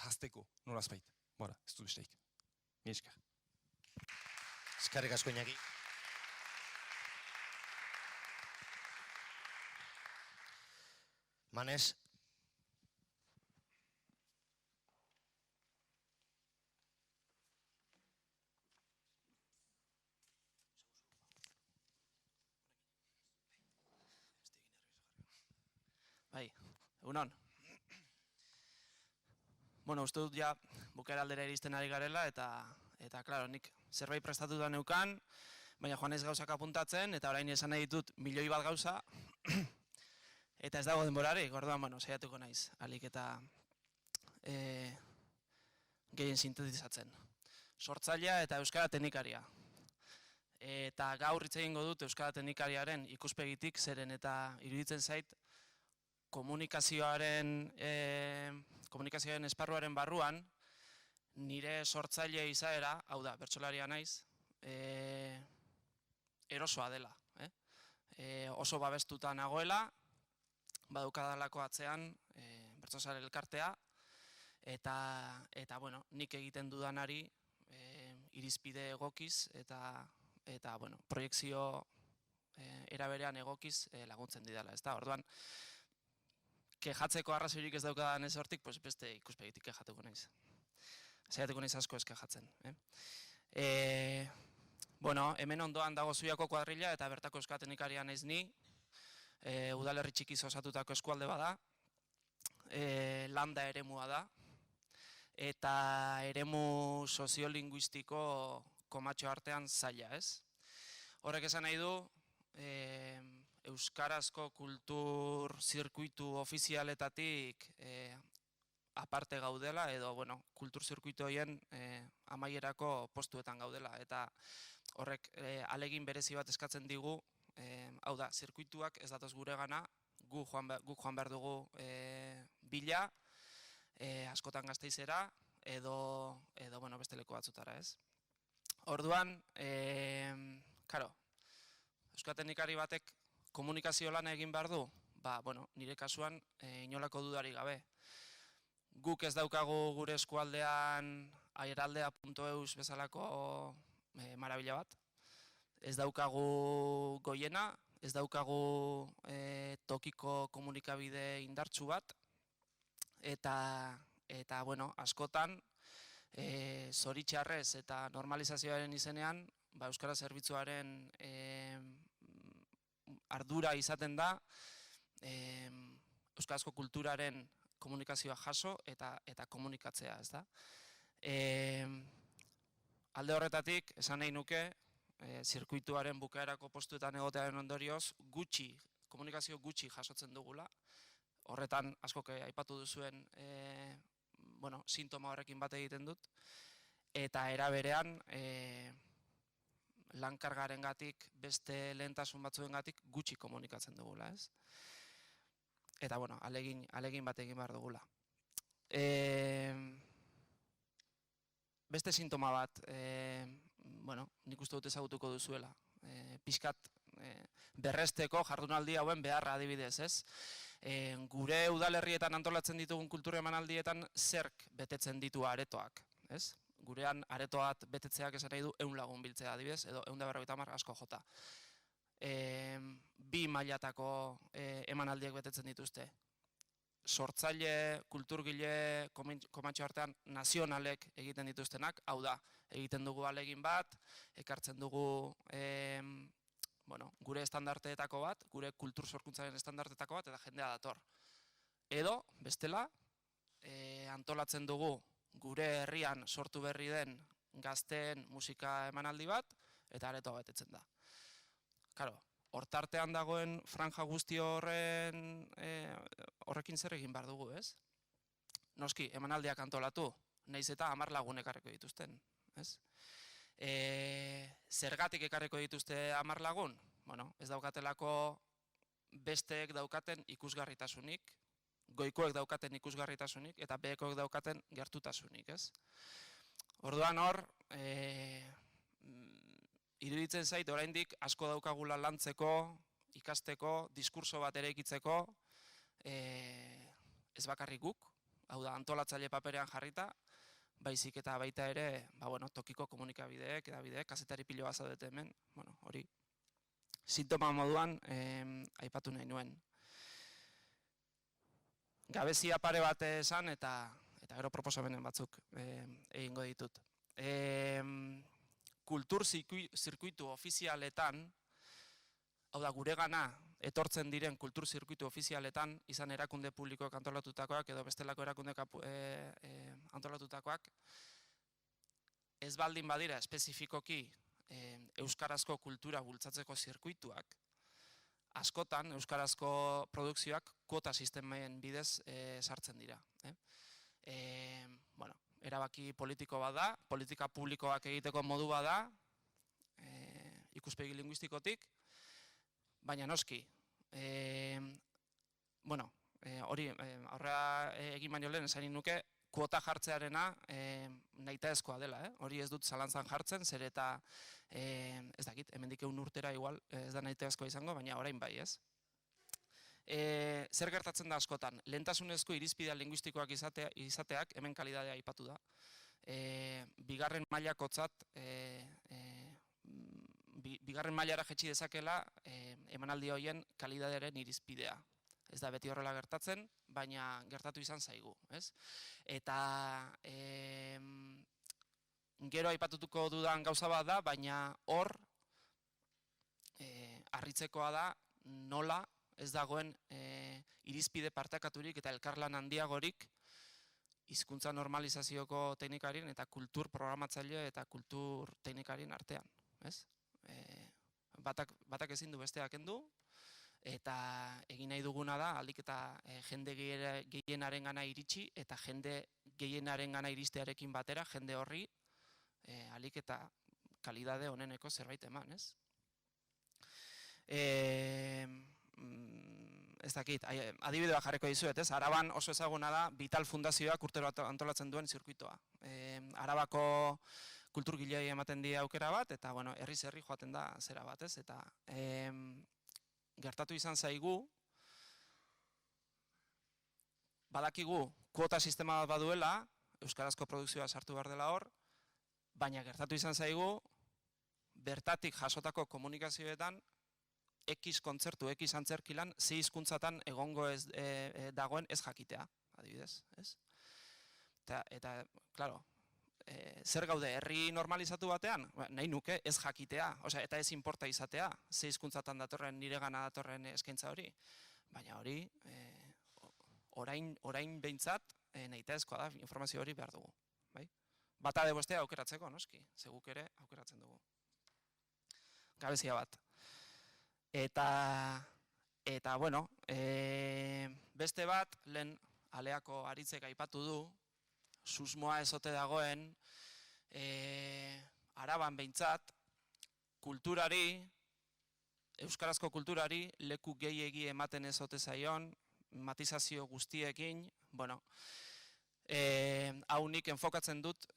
hasteko, nolaz bait. Bora, ez du besteik. Mi esker. Eskerrik asko Iñaki. Manes. Bai, egunon. Bueno, uste dut ja bukaera aldera iristen ari garela eta klaro, nik zerbait prestatu da neukan, baina joan ez gauzak apuntatzen eta orain esan nahi ditut milioi bat gauza eta ez dago denborarik, orduan, bueno, saiatuko naiz, alik eta gehien sintetizatzen. Sortzailea eta euskara teknikaria. Eta gaur hitz egingo dut euskara teknikariaren ikuspegitik, zeren eta iruditzen zait komunikazioaren esparruaren barruan, nire sortzaile izaera, hau da, bertsolaria naiz, erosoa dela. Oso babestuta nagoela, badukadalako atzean bertsozale elkartea, eta bueno, nik egiten dudanari irizpide egokiz eta bueno, proiekzio eraberean egokiz laguntzen didala, ezta? Orduan, kejatzeko arrazoirik ez daukadan ez hortik, pues beste ikuspegitik kejatuko naiz. Saiatuko naiz asko ez kejatzen. Bueno, hemen ondoan dago Zuiako kuadrilla eta bertako euskateknikaria naiz ni. Udalerri txikiz osatutako eskualde bada. Landa eremua da. Eta eremu soziolinguistiko komatxo artean zaila, ez? Horrek esan nahi du, euskarazko kultur zirkuitu ofizialetatik aparte gaudela, edo kultur zirkuitu horien amaierako postuetan gaudela. Eta horrek ahalegin berezi bat eskatzen digu, hau da, zirkuituak ez datoz gure gana, guk joan behar dugu bila, askotan Gasteizera, edo beste leku batzutara, ez? Orduan, euskateknikari batek komunikazio lana egin behar du? Nire kasuan inolako dudari gabe. Guk ez daukagu gure eskualdean aieraldea.eus bezalako marabila bat. Ez daukagu goiena, ez daukagu tokiko komunikabide indartsu bat. Eta askotan, zoritxarrez eta normalizazioaren izenean, euskara zerbitzuaren ardura izaten da, euskarazko kulturaren komunikazioa jaso eta komunikatzea, ez da. Alde horretatik, esan nahi nuke, zirkuituaren bukaerako postuetan egotearen ondorioz, komunikazio gutxi jasotzen dugula. Horretan, askok aipatu duzuen sintoma horrekin bat egiten dut. Eta era berean, lankargarengatik, beste lehentasun batzuengatik gutxi komunikatzen dugula, ez? Eta, ahalegin bat egin behar dugula. Beste sintoma bat, nik uste dut ezagutuko duzuela. Pixkat berresteko jardunaldi hauen beharra adibidez, ez? Gure udalerrietan antolatzen ditugun kultur emanaldietan zerk betetzen ditu aretoak, ez? Gurean aretoat betetzeak esan nahi du 100 lagun biltzea adibidez, edo 150 asko jota. 2 mailatako emanaldiek betetzen dituzte. Sortzaile, kulturgile, komatxo artean nazionalek egiten dituztenak, hau da, egiten dugu ahalegin bat, ekartzen dugu gure estandarteetako bat, gure kultur sorkuntzaren estandarteetako bat, eta jendea dator. Edo, bestela, antolatzen dugu gure herrian sortu berri den gazteen musika emanaldi bat, eta aretoa betetzen da. Hortartean dagoen franja guzti horrekin zer egin behar dugu, ez? Noski, emanaldiak antolatu, nahiz eta 10 lagun ekarriko dituzten, ez? Zergatik ekarriko dituzte 10 lagun? Ez daukatelako besteek daukaten ikusgarritasunik, goikoek daukaten ikusgarritasunik, eta behekoek daukaten gertutasunik, ez? Orduan hor, iruditzen zait, oraindik asko daukagula lantzeko, ikasteko, diskurso bat eraikitzeko, ez bakarrik guk, hau da, antolatzaile paperean jarrita, baizik eta baita ere, tokiko komunikabideek, edabideek, kazetari pilo bat zaudete hemen, hori, sintoma moduan aipatu nahi nuen. Gabezia pare bat esan eta gero proposamenen batzuk egingo ditut. Kultur zirkuitu ofizialetan, hau da, gure gana etortzen diren kultur zirkuitu ofizialetan, izan erakunde publikoek antolatutakoak edo bestelako erakunde antolatutakoak, ez baldin badira espezifikoki euskarazko kultura bultzatzeko zirkuituak, askotan euskarazko produkzioak kuota sistemaen bidez sartzen dira. Erabaki politiko bat da, politika publikoak egiteko modu bat da, ikuspegi linguistikotik, baina noski, aurrera egin baino lehen esan nuke, kuota jartzearena nahitaezkoa dela, hori ez dut zalantzan jartzen, zer eta, ez dakit, hemendik 1 urtera igual, ez da nahitaezkoa izango, baina orain bai, ez? Zer gertatzen da askotan? Lehentasunezko irizpidea linguistikoak izateak, hemen kalidadea aipatu da. Bigarren mailakotzat, bigarren mailara jetxi dezakela emanaldi horien kalidadearen irizpidea. Ez da beti horrela gertatzen, baina gertatu izan zaigu, ez? Eta Gero aipatutuko dudan gauza bat da, baina hor harritzekoa da nola ez dagoen irizpide partekaturik eta elkarlan handiagorik hizkuntza normalizazioko teknikarien eta kultur programatzaile eta kultur teknikarien artean. Batak ezin du besteak kendu, eta egin nahi duguna da, ahalik eta jende gehienaren gana iritsi, eta jende gehienaren gana iristearekin batera, jende horri, ahalik eta kalidade honeneko zerbait eman, ez? Ez dakit, adibide bat jarriko dizuet, ez? Araban oso ezaguna da, Vital Fundazioak urtero antolatzen duen zirkuitoa. Arabako kulturgileei ematen die aukera bat, eta, bueno, herriz herri joaten da zera bat, ez? Eta gertatu izan zaigu, badakigu kuota sistema bat baduela, euskarazko produkzioa sartu behar dela hor, baina gertatu izan zaigu, bertatik jasotako komunikazioetan, X kontzertu, X antzerkilan, ze hizkuntzatan egongo dagoen ez jakitea, adibidez, ez? Eta, klaro, zer gaude, herri normalizatu batean? Nahi nuke ez jakitea, eta ez inporta izatea, ze hizkuntzatan datorren, nire gana datorren eskaintza hori. Baina hori, orain behintzat, nahitaezkoa da, informazio hori behar dugu. Bata de bestea aukeratzeko, noski, zeguk ere aukeratzen dugu. Gabezia bat. Eta, bueno, beste bat, lehen Aleako Aritzek aipatu du, susmoa ezote dagoen, Araban behintzat, kulturari, euskarazko kulturari, leku gehiegi ematen ezote zaion, matizazio guztiekin, bueno, hau nik enfokatzen dut,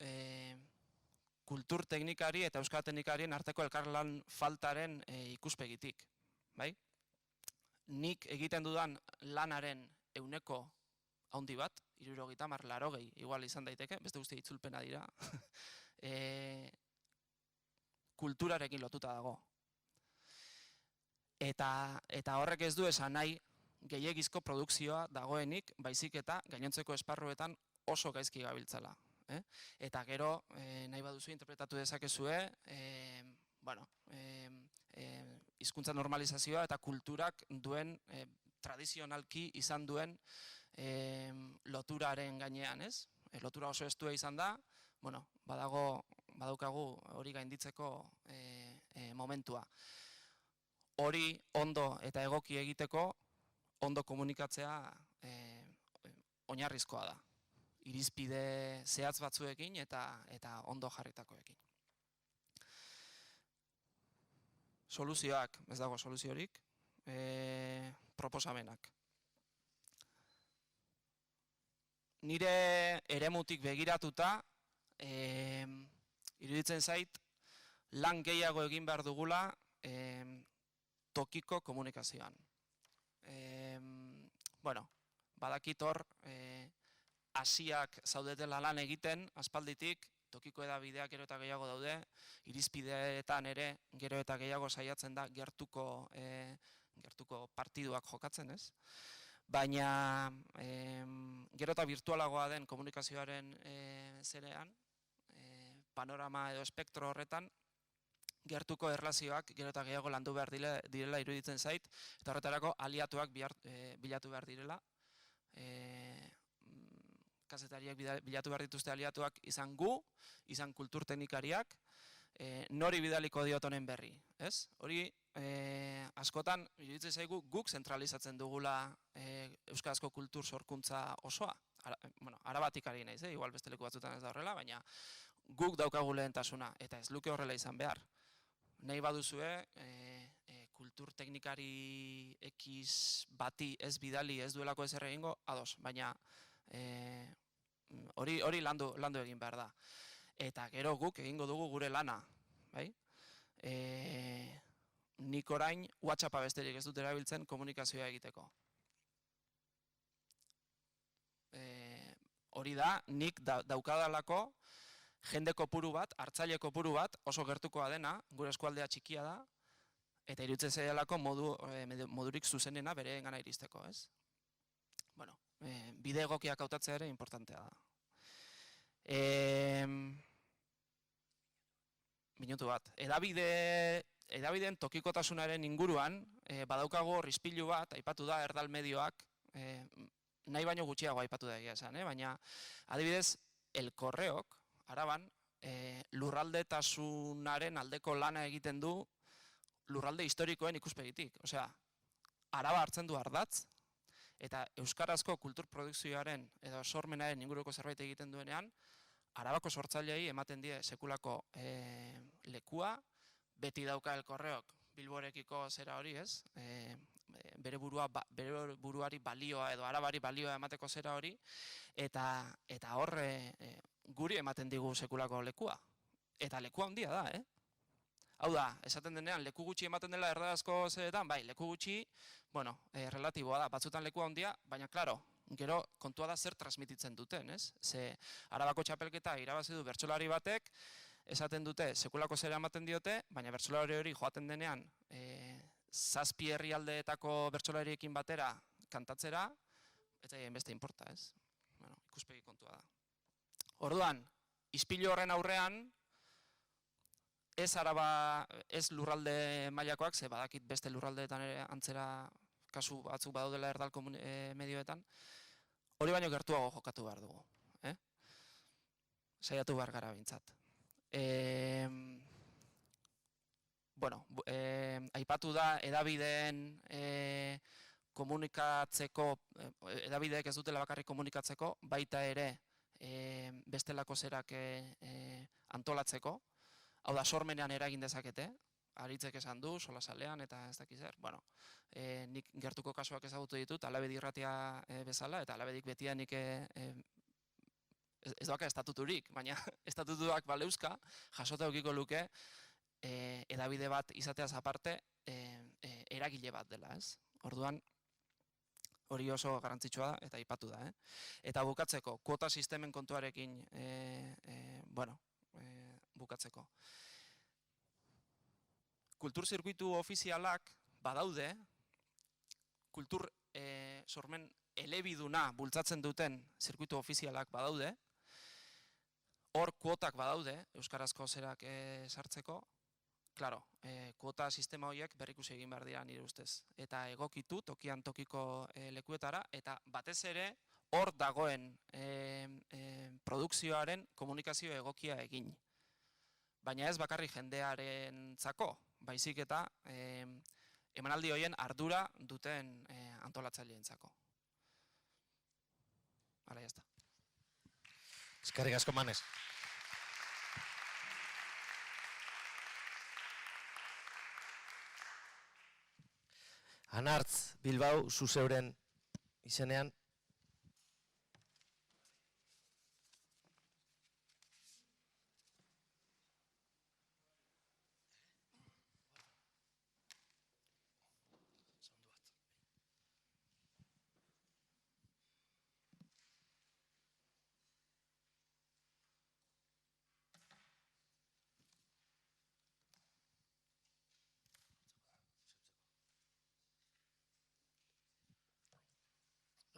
kultur teknikari eta euskara teknikarien arteko elkarlan faltaren ikuspegitik. Nik egiten dudan lanaren ehuneko handi bat, 70, 80, igual izan daiteke, beste guzti itzulpena dira, kulturarekin lotuta dago. Eta horrek ez du esan nahi gehiegizko produkzioa dagoenik, baizik eta gainontzeko esparruetan oso gaizki gabiltzala. Eta gero, nahi baduzu interpretatu dezakezue, hizkuntza normalizazioa eta kulturak duen, tradizionalki izan duen loturaren gainean, ez? Lotura oso estua izan da, badaukagu hori gainditzeko momentua. Hori ondo eta egoki egiteko, ondo komunikatzea oinarrizkoa da. Irizpide zehatz batzuekin eta ondo jarritakoekin. Soluzioak, ez dago soluziorik, proposamenak. Nire eremutik begiratuta, iruditzen zait, lan gehiago egin behar dugula tokiko komunikazioan. Badakit hor, hasiak zaudetela lan egiten, aspalditik, tokiko edabideak gero eta gehiago daude, irizpideetan ere gero eta gehiago saiatzen da gertuko partiduak jokatzen, ez? Baina gero eta virtualagoa den komunikazioaren zerean, panorama edo espektro horretan, gertuko erlazioak gero eta gehiago landu behar direla iruditzen zait, eta horretarako aliatuak bilatu behar direla, kazetariak bilatu behar dituzte aliatuak izan gu, izan kultur teknikariak, nori bidaliko diot honen berri, ez? Hori, askotan, iruditzen zaigu, guk zentralizatzen dugula euskarazko kultur sorkuntza osoa. Arabatik ari naiz, igual beste leku batzutan ez da horrela, baina guk daukagu lehentasuna, eta ez luke horrela izan behar. Nahi baduzue, kultur teknikari X bati ez bidali ez duelako ezer egingo, ados, baina hori landu egin behar da. Eta gero guk egingo dugu gure lana. Nik orain WhatsAppa besterik ez dut erabiltzen komunikazioa egiteko. Hori da, nik daukadalako jende kopuru bat, hartzaile kopuru bat, oso gertukoa dena, gure eskualdea txikia da, eta iruditzen zailako modurik zuzenena bere gana iristeko, ez? Bide egokiak hautatzea ere importantea da. minutu bat. Hedabideen tokikotasunaren inguruan, badaukago hor ispilu bat, aipatu da erdal medioak, nahi baino gutxiago aipatu da egia esan, baina adibidez, El Correok, Araban, lurraldetasunaren aldeko lana egiten du lurralde historikoen ikuspegitik. Osea, Araba hartzen du ardatz, eta euskarazko kulturprodukzioaren edo sormenaren inguruko zerbait egiten duenean, Arabako sortzaileei ematen die sekulako lekua, beti dauka El Correok Bilborekiko zera hori, ez? Bere buruari balioa edo Arabari balioa emateko zera hori, eta hor guri ematen digu sekulako lekua. Eta lekua handia da, Hau da, esaten denean, leku gutxi ematen dela erdarazko zeretan, bai, leku gutxi, bueno, relatiboa da, batzutan lekua handia, baina, klaro, gero kontua da zer transmititzen duten, ez? Ze Arabako txapelketa irabazi du bertsolari batek, esaten dute sekulako zera ematen diote, baina bertsolari hori joaten denean, zazpi herrialdeetako bertsolariekin batera kantatzera, eta beste inporta, ez? Bueno, ikuspegi kontua da. Orduan, ispilu horren aurrean, ez lurralde mailakoak, ze badakit beste lurraldeetan ere antzera kasu batzuk badaudela erdal medioetan, hori baino gertuago jokatu behar dugu. Saiatu behar gara bintzat. Bueno, aipatu da edabideen komunikatzeko, edabideek ez dutela bakarrik komunikatzeko, baita ere bestelako zerak antolatzeko, hau da sormenean eragin dezakete, aritzek esan du, solasalean eta ez dakiz zer. Bueno, nik gertuko kasuak ezagutu ditut, Alabedi irratia bezala, eta Alabedik betia nik ez doaka estatuturik, baina estatutuak baleuzka, jasota eukiko luke, edabide bat izateaz aparte, eragile bat dela, ez? Orduan, hori oso garrantzitsua da, eta aipatu da, Eta bukatzeko, kuota sistemen kontuarekin, bueno, bukatzeko. Kultur zirkuitu ofizialak badaude, kultur sormen elebiduna bultzatzen duten zirkuitu ofizialak badaude, hor kuotak badaude, euskarazko zerak sartzeko, klaro, kuota sistema horiek berrikusi egin behar dira nire ustez. Eta egokitu tokian tokiko lekuetara, eta batez ere hor dagoen produkzioaren komunikazio egokia egin. Baina ez bakarri jendearen zako, baizik eta emanaldi horien ardura duten antolatzaileen zako. Hala, jazta. Eskerrik asko, Manes. Anartz Bilbao, zu zeuren izenean.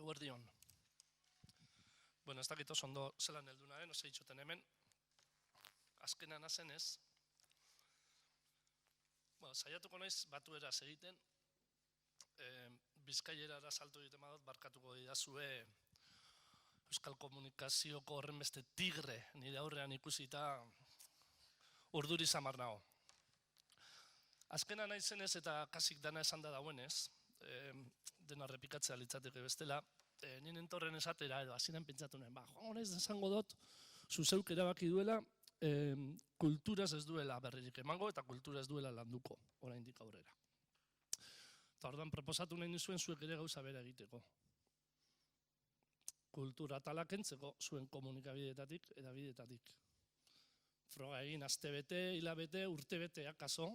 Eguerdion. Bueno, ez dakit oso ondo zelan heldu naren, oso itxoten hemen. Azkenan hazen ez. Saiatuko naiz batueraz egiten. Bizkaierara salto egiten badut, barkatuko didazue euskal komunikazioko horren beste tigre nire aurrean ikusita urduri samar nago. Azkenan naizenez eta kasik dana esan da dauenez, dena repikatzea litzateke bestela, nien entorren esatera edo hasieran pentsatu nuen, joango naiz esango dut, zuzeuk erabaki duela, kulturaz ez duela berririk emango eta kultura ez duela landuko, oraindik aurrera. Eta orduan proposatu nahi nizuen zuek ere gauza bera egiteko. Kultura atalak kentzeko zuen komunikabideetatik, edabidetatik. Froga egin astebete, hilabete, urtebete akaso,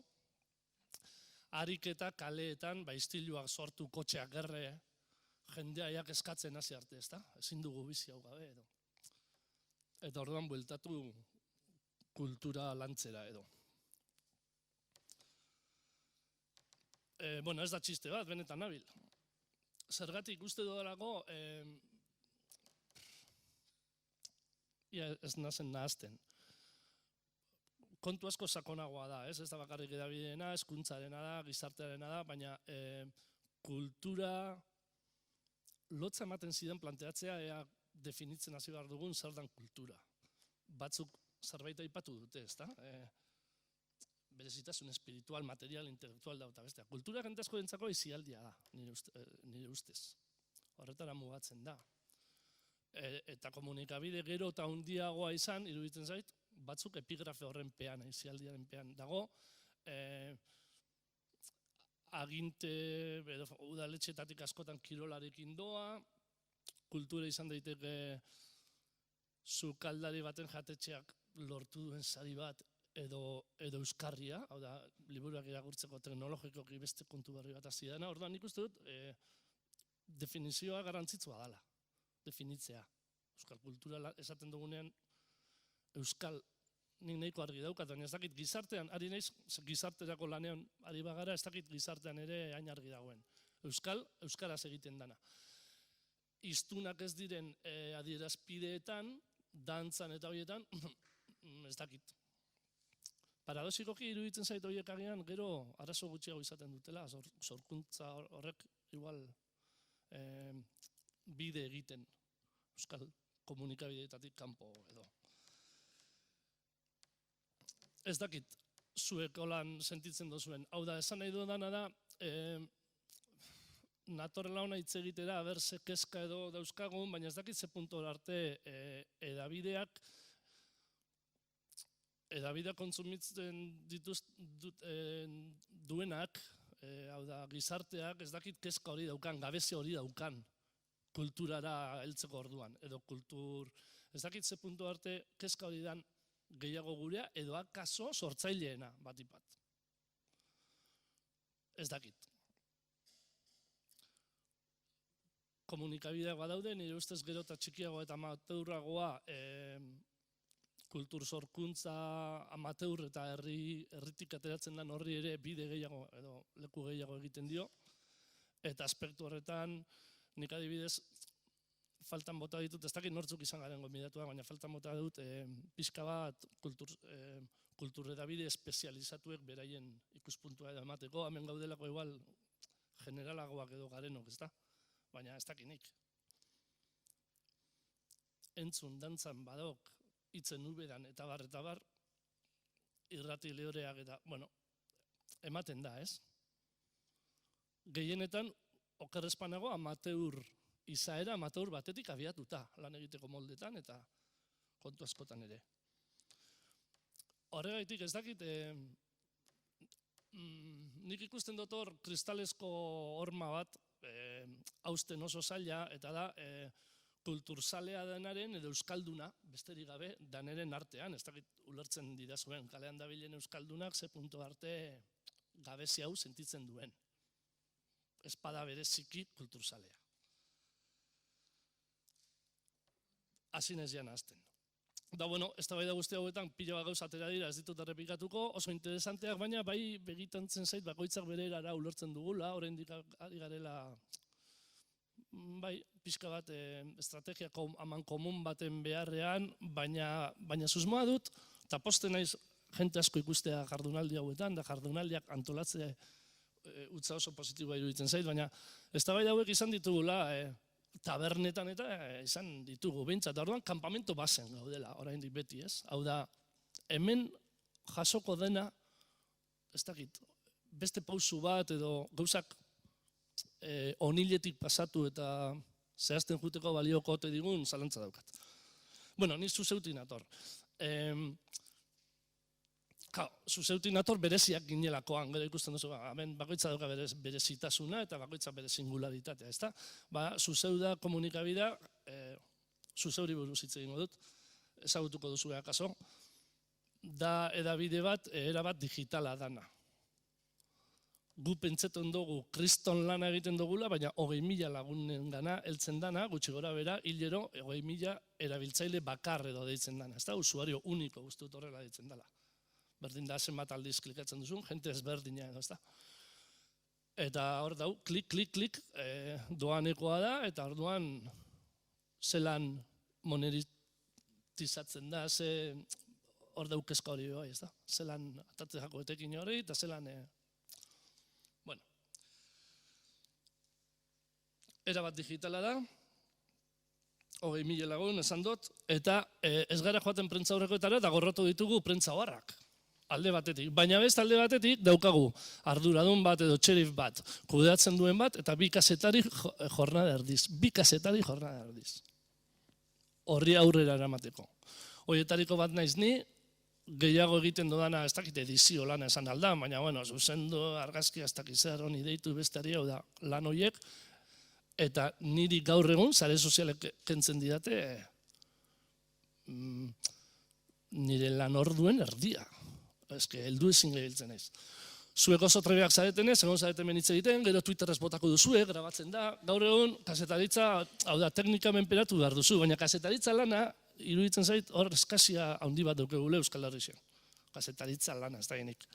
ariketa kaleetan, istiluak sortu, kotxeak gerre, jendeaiak eskatzen hasi arte, ezta? Ezin dugu bizi hau gabe edo. Eta orduan bueltatu kultura lantzera edo. Bueno, ez da txiste bat, benetan nabil. Zergatik uste dudalako, ez nazen nahazten. kontu asko sakonagoa da, ez da bakarrik hedabideena, hezkuntzarena da, gizartearena da, baina kultura lotza ematen zidan planteatzea ea definitzen hasi behar dugun zer dan kultura. Batzuk zerbait aipatu dute, ez da? Berezitasun espiritual, material, intelektual da, eta bestea. Kultura jende asko dentzako izialdia da, nire ustez. Horretara mugatzen da. Eta komunikabide gero eta handiagoa izan, iruditzen zait, batzuk epigrafe horren pean, izialdiaren pean dago, aginte, udaletxetatik askotan kirolarekin doa, kultura izan daiteke sukaldari baten jatetxeak lortu duen sari bat edo euskarria, hau da, liburuak irakurtzeko teknologikoki beste kontu berri bat hasi dena, orduan nik uste dut definizioa garrantzitsua dela, definitzea. Euskal kultura esaten dugunean, euskal nik nahiko argi daukat, baina ez dakit gizartean, ari naiz gizarterako lanean ari bagara, ez dakit gizartean ere hain argi dagoen. Euskaraz egiten dana. Hiztunak ez diren adierazpideetan, dantzan eta horietan, ez dakit. Paradoxikoki iruditzen zait horiek agian, gero arazo gutxiago izaten dutela, sorkuntza horrek igual bide egiten, euskal komunikabideetatik kanpo edo. Ez dakit, zuek holan sentitzen duzuen. Hau da, esan nahi dudana da, natorrela hona hitz egitera, ber ze kezka edo dauzkagun, baina ez dakit ze puntu arte edabideak kontsumitzen duenak, hau da, gizarteak ez dakit kezka hori daukan, gabezi hori daukan kulturara heltzeko orduan, edo ez dakit ze puntu arte kezka hori dan gehiago gurea, edo akaso sortzaileena batipat. Ez dakit. Komunikabideak badaude, nire ustez gero eta txikiago eta amateurragoa kultur sorkuntza amateur eta herritik ateratzen den horri ere bide gehiago edo leku gehiago egiten dio. Eta aspektu horretan, nik adibidez, faltan bota ditut, ez dakit nortzuk izan garen gonbidatua, baina faltan bota dut pixka bat kultur edabide espezializatuek beraien ikuspuntua edo emateko, hemen gaudelako igual generalagoak edo garenok, ez da? Baina ez dakinik. Entzun, dantzan, badok, hitzen uberan eta bar, irrati lehoreak eta, bueno, ematen da, ez? Gehienetan, okerrezpanago amateur izaera amateur batetik abiatuta lan egiteko moldetan eta kontu askotan ere. Horregaitik ez dakit, nik ikusten dut hor kristalesko horma bat hausten oso zaila eta da kulturzalea denaren edo euskalduna, besterik gabe, daneren artean, ez dakit ulertzen didazuen, kalean dabilen euskaldunak ze puntu arte gabezi hau sentitzen duen. Espada bereziki kulturzalea. Hasin ez jana azten. Da, bueno, ez da bai da guzti hauetan pila bat gauza atera dira, ez ditut errepikatuko, oso interesanteak, baina bai begitantzen zait bakoitzak bere erara ulertzen dugula, oraindik ari garela, bai, pixka bat estrategia aman komun baten beharrean, baina susmoa dut, eta posten naiz jente asko ikustea jardunaldi hauetan, da jardunaldiak antolatze utza oso positiboa iruditzen zait, baina ez da bai da hauek izan ditugula, tabernetan eta izan ditugu behintzat, orduan kanpamento bazen gaudela, oraindik beti, ez? Hau da, hemen jasoko dena, ez dakit, beste pausu bat edo gauzak oniletik pasatu eta zehazten juteko balioko ote digun zalantza daukat. Bueno, ni zuzeutin nator. Zuzeutin nator bereziak ginelakoan, gero ikusten duzu, hemen bakoitza dauka berezitasuna eta bakoitza bere singularitatea, ezta? Zuzeu da komunikabidea, zuzeuri buruz hitz egingo dut, ezagutuko duzu akaso, da edabide bat, erabat digitala dana. Gu pentseton dugu kriston lana egiten dugula, baina 20.000 lagunen gana heltzen dana, gutxi gora bera, hilero 20.000 erabiltzaile bakar edo deitzen dana, ezta? Usuario uniko uste dut horrela deitzen dela. Berdin da zenbat aldiz klikatzen duzun, jente ezberdina edo, ezta? Eta hor dau, klik, klik, klik, doanekoa da, eta orduan zelan monetizatzen da, hor daukezka hori bai, ez da? Zelan atatzeko etekin hori, eta zelan, bueno. Era bat digitala da, 20.000 lagun esan dut, eta ez gara joaten prentza aurrekoetara eta gorrotu ditugu prentza oharrak. Alde batetik, baina beste alde batetik daukagu arduradun bat edo txerif bat, kudeatzen duen bat, eta bi kazetari jornada erdiz. Bi kazetari jornada erdiz. Horri aurrera eramateko. Horietariko bat naiz ni, gehiago egiten dudana, ez dakit edizio lana esan alda, baina bueno, zuzendu argazki ez dakit zer honi deitu besteari, hau da, lan horiek, eta niri gaur egun, sare sozialek kentzen didate, nire lan orduen erdia. Eske, heldu ezin gehiatzen naiz. Zuek oso trebeak zaretenez, egon zareten benitze egiten, gero Twitterrez botako duzue, grabatzen da, gaur egun, kasetaritza, hau da, teknika menperatu behar duzu, baina kasetaritza lana, iruditzen zait, hor eskazia handi bat daukegule Euskal Herrixen. Kasetaritza lana, ez da genik.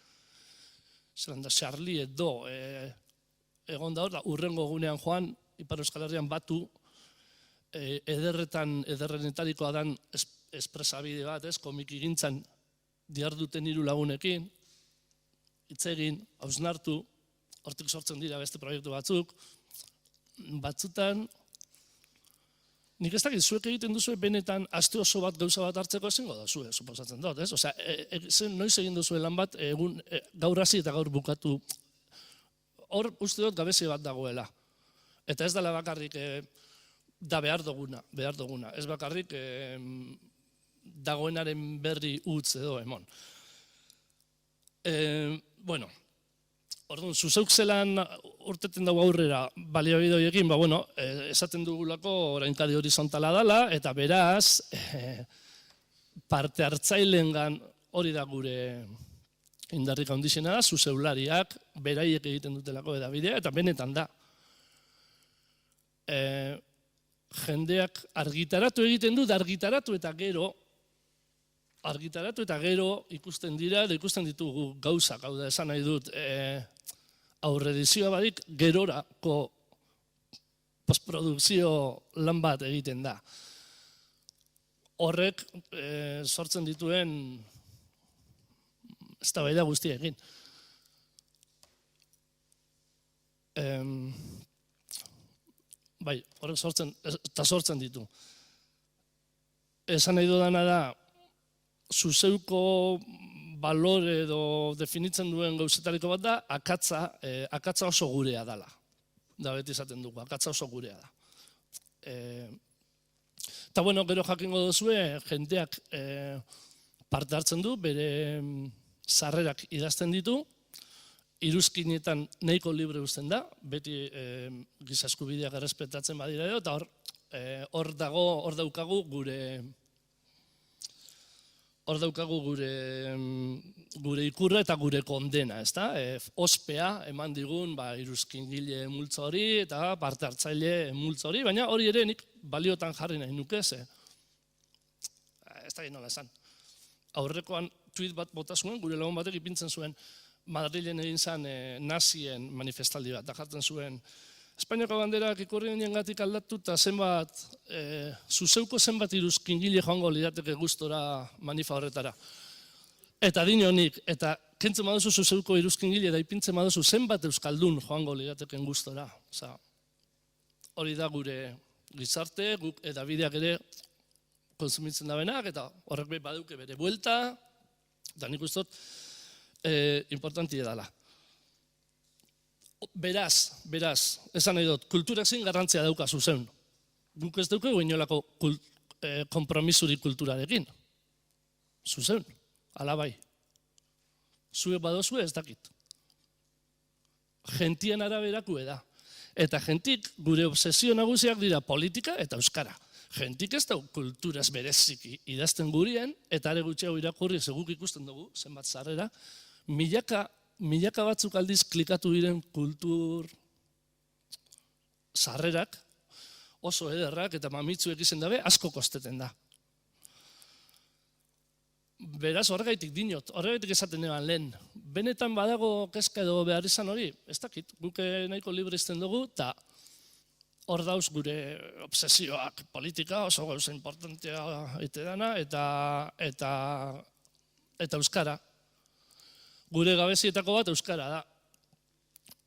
Zeran da, Charlie edo, egon da hor, urrengo gunean joan, Ipar Euskal Herrian batu, ederrenetarikoa dan espresabide bat, komiki gintzan, diarduten 3 lagunekin, hitz egin, hausnartu, hortik sortzen dira beste proiektu batzuk, batzutan, nik ez dakit, zuek egiten duzue benetan aste oso bat gauza bat hartzeko ezingo da zue, suposatzen dut, ez? Osea, noiz egin duzue lan bat, gaur hasi eta gaur bukatu, hor uste dut gabezi bat dagoela. Eta ez dela bakarrik da behar duguna, ez bakarrik dagoenaren berri utz edo emon. Bueno, orduan, zuzeuk zelan urteten dago aurrera baliabide horiekin, esaten dugulako orainkadi horizontala dela, eta beraz, parte hartzailengan hori da gure indarrik handixena da, zuzeulariak, beraiek egiten dutelako edabidea, eta benetan da. Jendeak argitaratu egiten dut, argitaratu eta gero ikusten dira, eta ikusten ditugu gauzak, hau da esan nahi dut, aurredizioa badik gerorako postprodukzio lan bat egiten da. Horrek sortzen dituen eztabaida guztiekin. Bai, horrek sortzen ditu. Esan nahi dudana da, zuzeuko balore edo definitzen duen gauzetariko bat da, akatza oso gurea dela. Da beti esaten dugu, akatza oso gurea da. Eta bueno, gero jakingo duzue, jendeak parte hartzen du, bere sarrerak idazten ditu, iruzkinetan nahiko libre uzten da, beti giza eskubideak errespetatzen badira edo, eta hor daukagu gure ikurra eta gure kondena, ezta? Ospea eman digun iruzkingile multzo hori eta parte hartzaile multzo hori, baina hori ere nik baliotan jarri nahi nuke, ez da nola esan. Aurrekoan tweet bat bota zuen, gure lagun batek ipintzen zuen, Madrilen egin zen nazien manifestaldi bat, da jartzen zuen Espainiako banderak ikurri honengatik aldatu eta zuzeuko zenbat iruzkingile joango lirateke gustora manifa horretara. Eta dinonik, eta kentzen baduzu zuzeuko iruzkingile eta ipintzen baduzu zenbat euskaldun joango lirateken gustora. Hori da gure gizarte, guk edabideak ere konsumitzen da benak, eta horrek baduke bere buelta, eta nik ustot, importantia dela. Beraz, esan nahi dut, kulturak zein garrantzia dauka zuzen. Guk ez dugu inolako konpromisurik kulturarekin. Zuzen, alabai. Zuek badozue ez dakit. Gentien araberakue da. Eta gentik gure obsesio nagusiak dira politika eta euskara. Gentik ez da kulturaz bereziki idazten gurien, eta are gutxiago irakurri seguk ikusten dugu, zenbat sarrera, milaka batzuk aldiz klikatu diren kultur sarrerak, oso ederrak eta mamitzuek izen dabe, asko kosteten da. Beraz, horregaitik dinot, horregaitik esaten eban lehen. Benetan badago kezka edo behar izan hori, ez dakit, guke nahiko libre izten dugu, eta hor dauz gure obsesioak politika, oso gauza importantea ite dana, eta eta euskara. Gure gabezietako bat euskara da,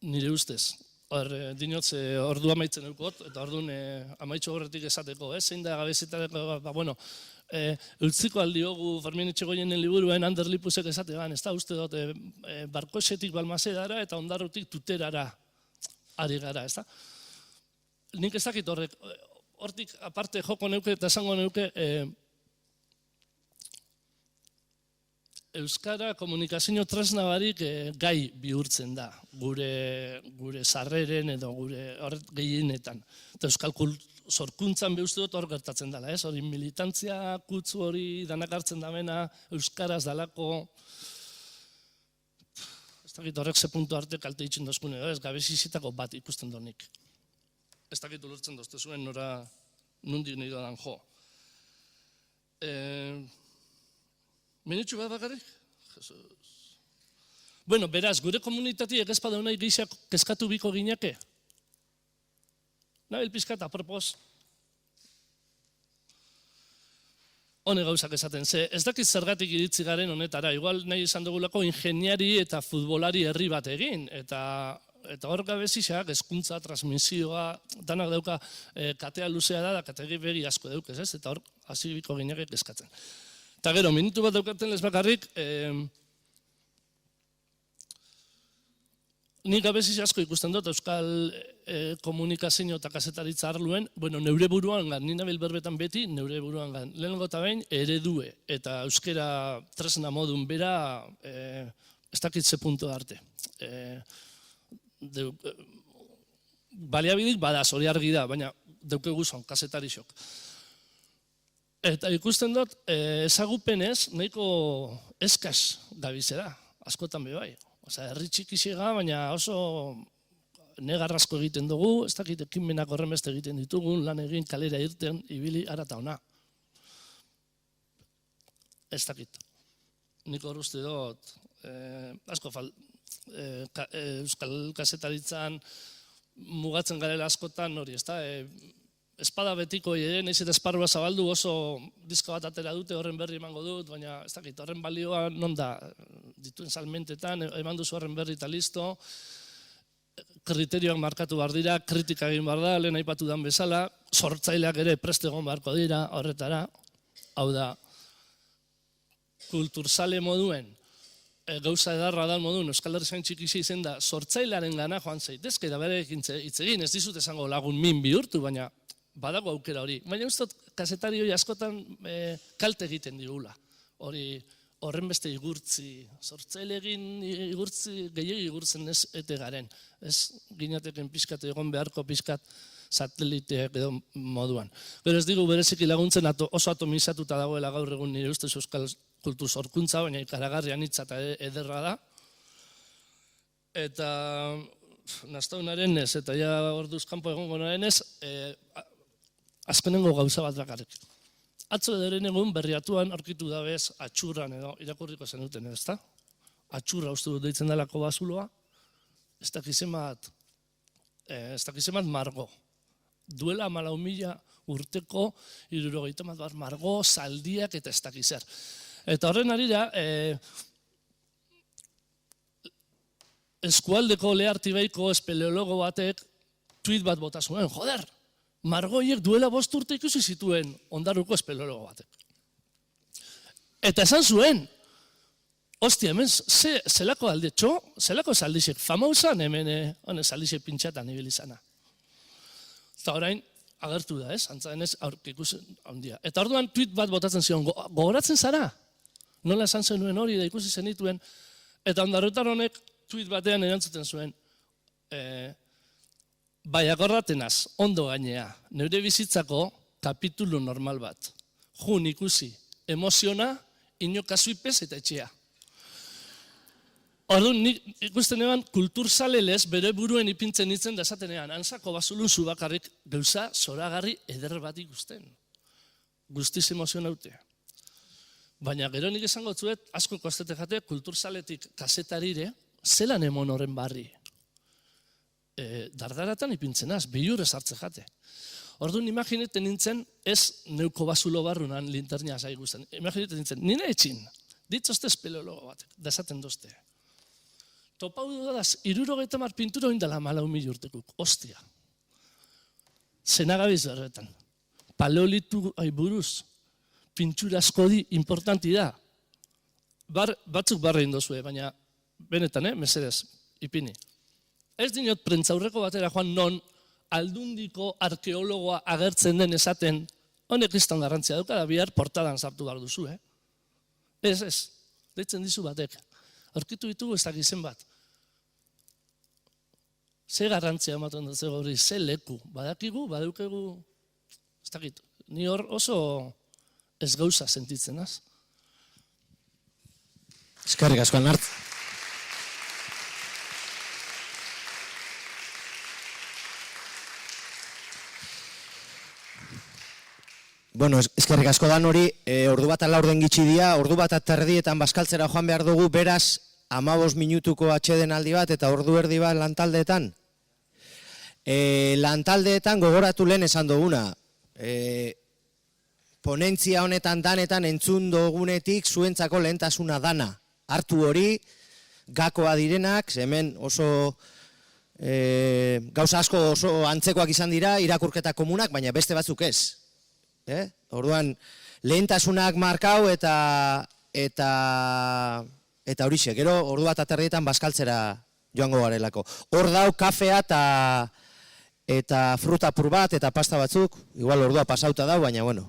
nire ustez. Dinotz, ordu amaitzen eukot, eta orduan amaitxo horretik esateko, zein da gabezietako, utziko aldiogu Fermin Etxegoienen liburuen Ander Lipusek esategan, ez da uste dut, Barkosetik Balmasedara eta Ondarrutik Tuterara ari gara, ez da? Nik ez dakit hortik aparte joko neuke eta esango neuke, euskara komunikazio tresna barik gai bihurtzen da, gure sarreren edo gure horret gehienetan. Eta euskal sorkuntzan behuztu dut hor gertatzen dela, ez? Hori militantzia kutzu hori danak hartzen damena, euskaraz dalako, ez dakit horrek ze puntu arte kalte itxen dozkune, ez? Gabezizitako bat ikusten donik. Ez dakit ulertzen dozte zuen nora nundik nahi dodan jo. Minutxu bat bakarrik? Jesus. Bueno, beraz, gure komunitatiek ez badaunai gehizak kezkatu biko gineke? Nabil pizkat, apropos. Hone gauzak esaten, ez dakit zergatik iritzi garen honetara, igual nahi izan dugulako ingeniari eta futbolari herri bat egin, eta hor gabezizak, hezkuntza, transmisioa, danak dauka katea luzea da kategi begi asko daukez, ez? Eta hor, hasi biko gineke kezkatzen. Eta gero, minutu bat daukaten lez bakarrik, nik gabeziz asko ikusten dut euskal komunikazio eta kazetaritza arluen, bueno, neure buruan gan, nina bilberbetan beti, neure buruan gan, lehenengo eta behin eredue, eta euskera tresna modun bera, ez dakitze puntu arte. Baliabidik badaz, hori argi da, baina daukegu zon, kazetarixok. Eta ikusten dut, ezagupenez, nahiko eskas gabizera, askotan bebai. Osa, herri txikixega, baina oso negarrazko egiten dugu, ez dakit ekimenak horrenbeste egiten ditugun, lan egin kalera irten, ibili arata ona. Ez dakit. Nik hor uste dut, asko euskal kazetaritzan mugatzen garela askotan hori, ez da, espada betiko ere, nahiz eta esparrua zabaldu oso diska bat atera dute, horren berri emango dut, baina ez dakit, horren balioa non da dituen salmentetan, eman duzu horren berri eta listo, kriterioak markatu behar dira, kritika egin behar da, lehen aipatu dan bezala, sortzaileak ere preste egon beharko dira horretara, hau da, kulturzale moduen, gauza edarra da moduen, Euskal Herrian txikixi izen da, sortzailearen gana joan zaitezke, da bere hitz egin, ez dizut esango lagun min bihurtu, baina badago aukera hori. Baina uste dut, kazetari hori askotan kalte egiten digula. Hori horrenbeste igurtzi, sortzailegin igurtzi, gehiagi igurtzen ez ete garen. Ez ginateken pixkat egon beharko pixkat sateliteak edo moduan. Gero ez digu bereziki laguntzen oso atomizatuta dagoela gaur egun nire ustez euskal kultur sorkuntza, baina ikaragarrian hitza eta ederra da. Eta naztaunaren ez, eta ja orduz kanpo egongo naren ez, azkenengo gauza bat bakarrik. Atzo ederen egun berriatuan aurkitu dabez atxurran edo irakurriko zenuten ez da? Atxurra uste dut deitzen delako bazuloa, ez dakizen bat margo. Duela 14.000 urteko 70 bat margo, zaldiak eta ez dakizer. Eta horren arira, eskualdeko lehartibaiko espeleologo batek tuit bat bota zuen, joder, margoiek duela 5 urte ikusi zituen Ondarruko espeleologo batek. Eta esan zuen, hostia, hemen zelako aldetxo, zelako zaldixek, famausan hemen zaldixek pintxatan ibil izana. Eta orain, agertu da, antza denez, aurkikusen handia. Eta orduan tuit bat botatzen zion, gogoratzen zara? Nola esan zenuen hori da ikusi zenituen, eta Ondarrutar honek tuit batean erantzuten zuen, baiakorratenaz, ondo gainea, neure bizitzako kapitulu normal bat. Jun ikusi, emoziona, inokazuipez eta etxea. Orduan, nik ikusten eban kulturzalelez bere buruen ipintzen nintzen da esatenean, antzako bazulun zu bakarrik gauza zoragarri eder bat ikusten. Guztiz emozionaute. Baina gero nik esango zuet, asko kostete jate, kulturzaletik kazetarire, zelan emon horren barri. Dardaratan ipintzenaz, bihurrez hartze jate. Orduan, imagineten nintzen, ez neuko bazulo barrunan linternia zai guztan. Imagineten nintzen, nina etxin, Ditzoste espeleologo batek, da esaten dozte. Topau dudaz, 70 pintura oindala 4.000 urtekuk, ostia. Zenagabiz berretan. Paleolitu buruz, pintura asko di, importanti da. Batzuk barra indozue, baina benetan, mesedez, ipini. Ez dinot prentzaurreko batera joan non aldundiko arkeologoa agertzen den esaten, honek kriston garrantzia dauka, da bihar portadan sartu behar duzu, Ez, deitzen dizu batek. Aurkitu ditugu ez dakizen bat. Ze garrantzia ematen dut hori, ze leku. Badakigu, badaukegu, ez dakit. Ni hor oso ez gauza sentitzen, az? Eskerrik asko, Anart. Bueno, eskerrik asko dan hori, ordu bat alaurden gitxi dia, ordu bat aterdietan bazkaltzera joan behar dugu, beraz, 15 minutuko atxeden aldi bat, eta ordu erdi bat lantaldeetan. Lantaldeetan gogoratu lehen esan duguna, ponentzia honetan danetan entzun dugunetik zuentzako lehentasuna dana. Hartu hori, gakoa direnak, hemen oso gauza asko oso antzekoak izan dira, irakurketa komunak, baina beste batzuk ez. Orduan, lehentasunak markau eta horixe, gero ordu bat aterdietan bazkaltzera joango garelako. Hor dau kafea eta fruta pur bat eta pasta batzuk, igual ordua pasauta dau, baina bueno,